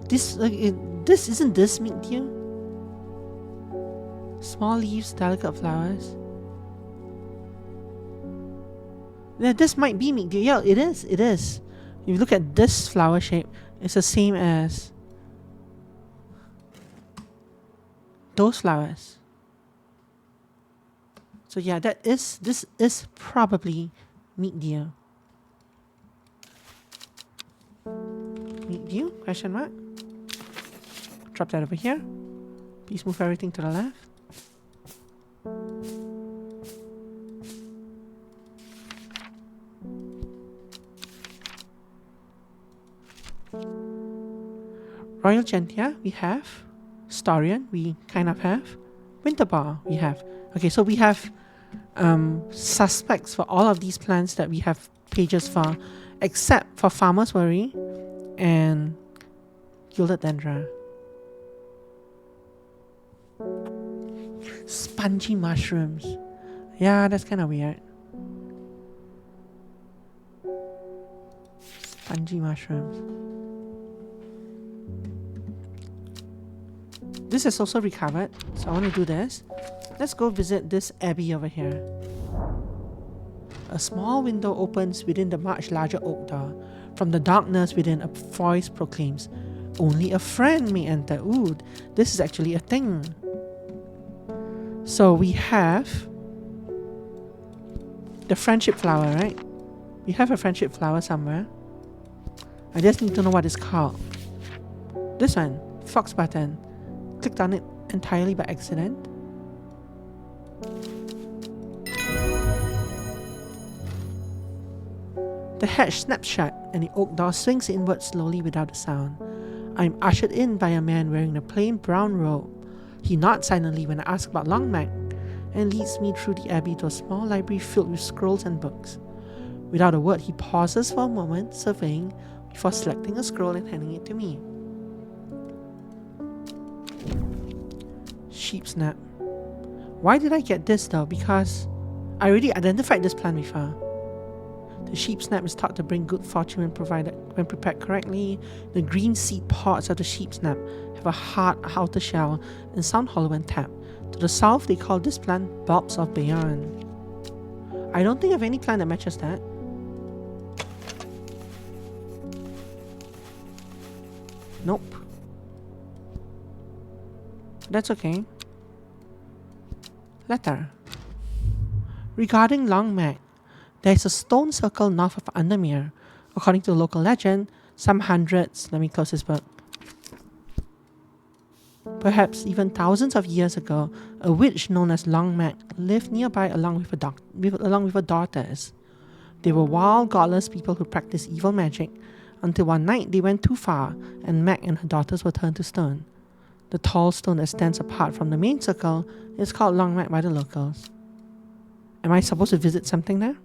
This isn't this meat dew? Small leaves, delicate flowers. Yeah, this might be meat dew. Yeah, it is. It is. If you look at this flower shape, it's the same as those flowers. So yeah, this is probably meat dew. Meat dew? Question mark? Drop that over here. Please move everything to the left. Royal Gentia, we have. Storian, we kind of have. Winterbar, we have. Okay, so we have suspects for all of these plants that we have pages for, except for Farmer's Worry and Gilded Dendra. Spongy mushrooms. Yeah, that's kind of weird. Spongy mushrooms. This is also recovered, so I want to do this. Let's go visit this abbey over here. A small window opens within the much larger oak door. From the darkness within, a voice proclaims, "Only a friend may enter." Ooh, this is actually a thing. So we have the friendship flower, right? We have a friendship flower somewhere. I just need to know what it's called. This one, fox button. Clicked on it entirely by accident. The hatch snaps shut and the oak door swings inward slowly without a sound. I am ushered in by a man wearing a plain brown robe. He nods silently when I ask about Long Mac and leads me through the abbey to a small library filled with scrolls and books. Without a word, he pauses for a moment, surveying, before selecting a scroll and handing it to me. Sheep snap. Why did I get this though? Because I already identified this plant before. The sheep snap is thought to bring good fortune when prepared correctly. The green seed pods of the sheep snap have a hard outer shell and sound hollow when tapped. To the south, they call this plant bulbs of Bayon. I don't think of any plant that matches that. Nope. That's okay. Letter. Regarding Long Mac, there is a stone circle north of Undermere. According to the local legend, some hundreds, let me close this book, perhaps even thousands of years ago, a witch known as Long Mac lived nearby along with her daughters. They were wild, godless people who practiced evil magic, until one night they went too far, and Meg and her daughters were turned to stone. The tall stone that stands apart from the main circle is called Long Mac by the locals. Am I supposed to visit something there?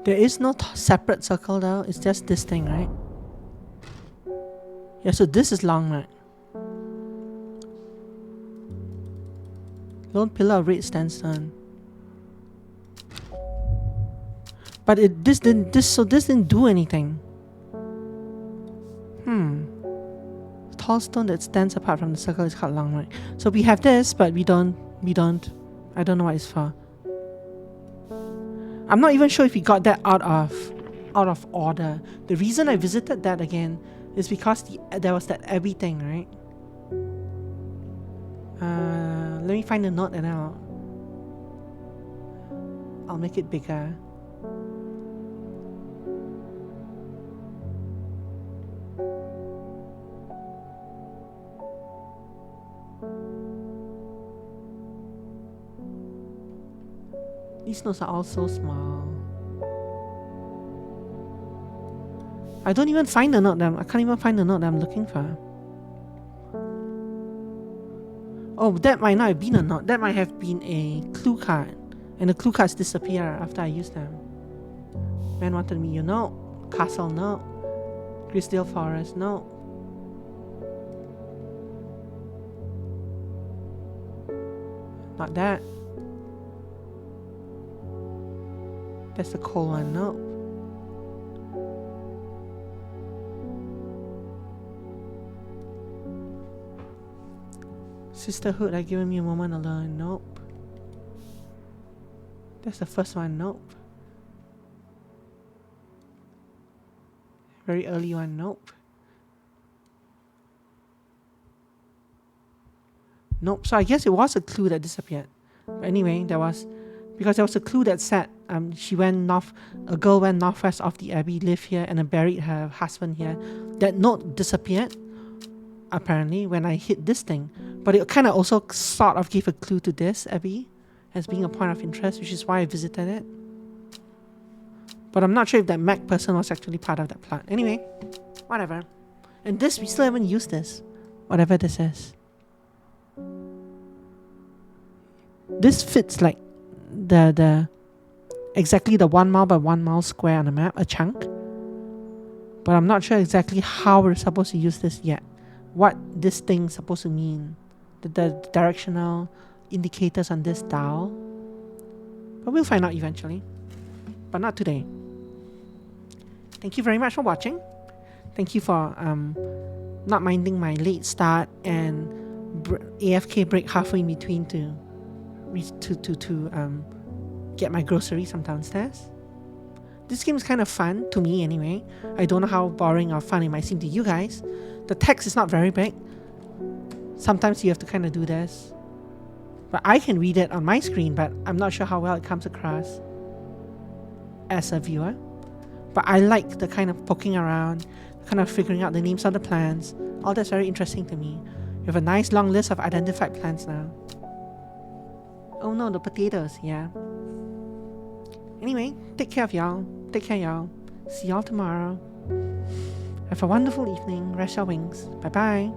There is no separate circle though, it's just this thing, right? Yeah, so this is Long Mac. Lone pillar of red sandstone. But this didn't do anything. Tall stone that stands apart from the circle is called Long Mac. So we have this, but we don't, I don't know what it's for. I'm not even sure if we got that out of order. The reason I visited that again is because there was that Abbey thing, right? Let me find the note and I'll make it bigger. These notes are all so small. I don't even find the note I can't even find the note that I'm looking for. Oh, that might not have been a note. That might have been a clue card. And the clue cards disappear after I use them. Man wanted me, you know. Castle, no. Grisdale Forest, no. Not that. That's the cold one, no. Sisterhood, I've given me a moment alone, nope. That's the first one, nope. Very early one, nope. Nope, so I guess it was a clue that disappeared. But anyway, because there was a clue that said a girl went northwest of the abbey, lived here, and buried her husband here. That note disappeared, apparently, when I hit this thing. But it kind of also sort of gave a clue to this abbey as being a point of interest, which is why I visited it. But I'm not sure if that Mac person was actually part of that plot. Anyway, whatever. And this, we still haven't used this. Whatever this is. This fits like exactly the 1 mile by 1 mile square on the map, a chunk. But I'm not sure exactly how we're supposed to use this yet. What this thing's supposed to mean. The directional indicators on this dial. But we'll find out eventually. But not today. Thank you very much for watching. Thank you for not minding my late start and AFK break halfway in between to get my groceries from downstairs. This game is kind of fun, to me anyway. I don't know how boring or fun it might seem to you guys. The text is not very big. Sometimes you have to kind of do this. But I can read it on my screen, but I'm not sure how well it comes across as a viewer. But I like the kind of poking around, kind of figuring out the names of the plants. All that's very interesting to me. We have a nice long list of identified plants now. Oh no, the potatoes, yeah. Anyway, take care of y'all. Take care, y'all. See y'all tomorrow. Have a wonderful evening. Rest your wings. Bye-bye.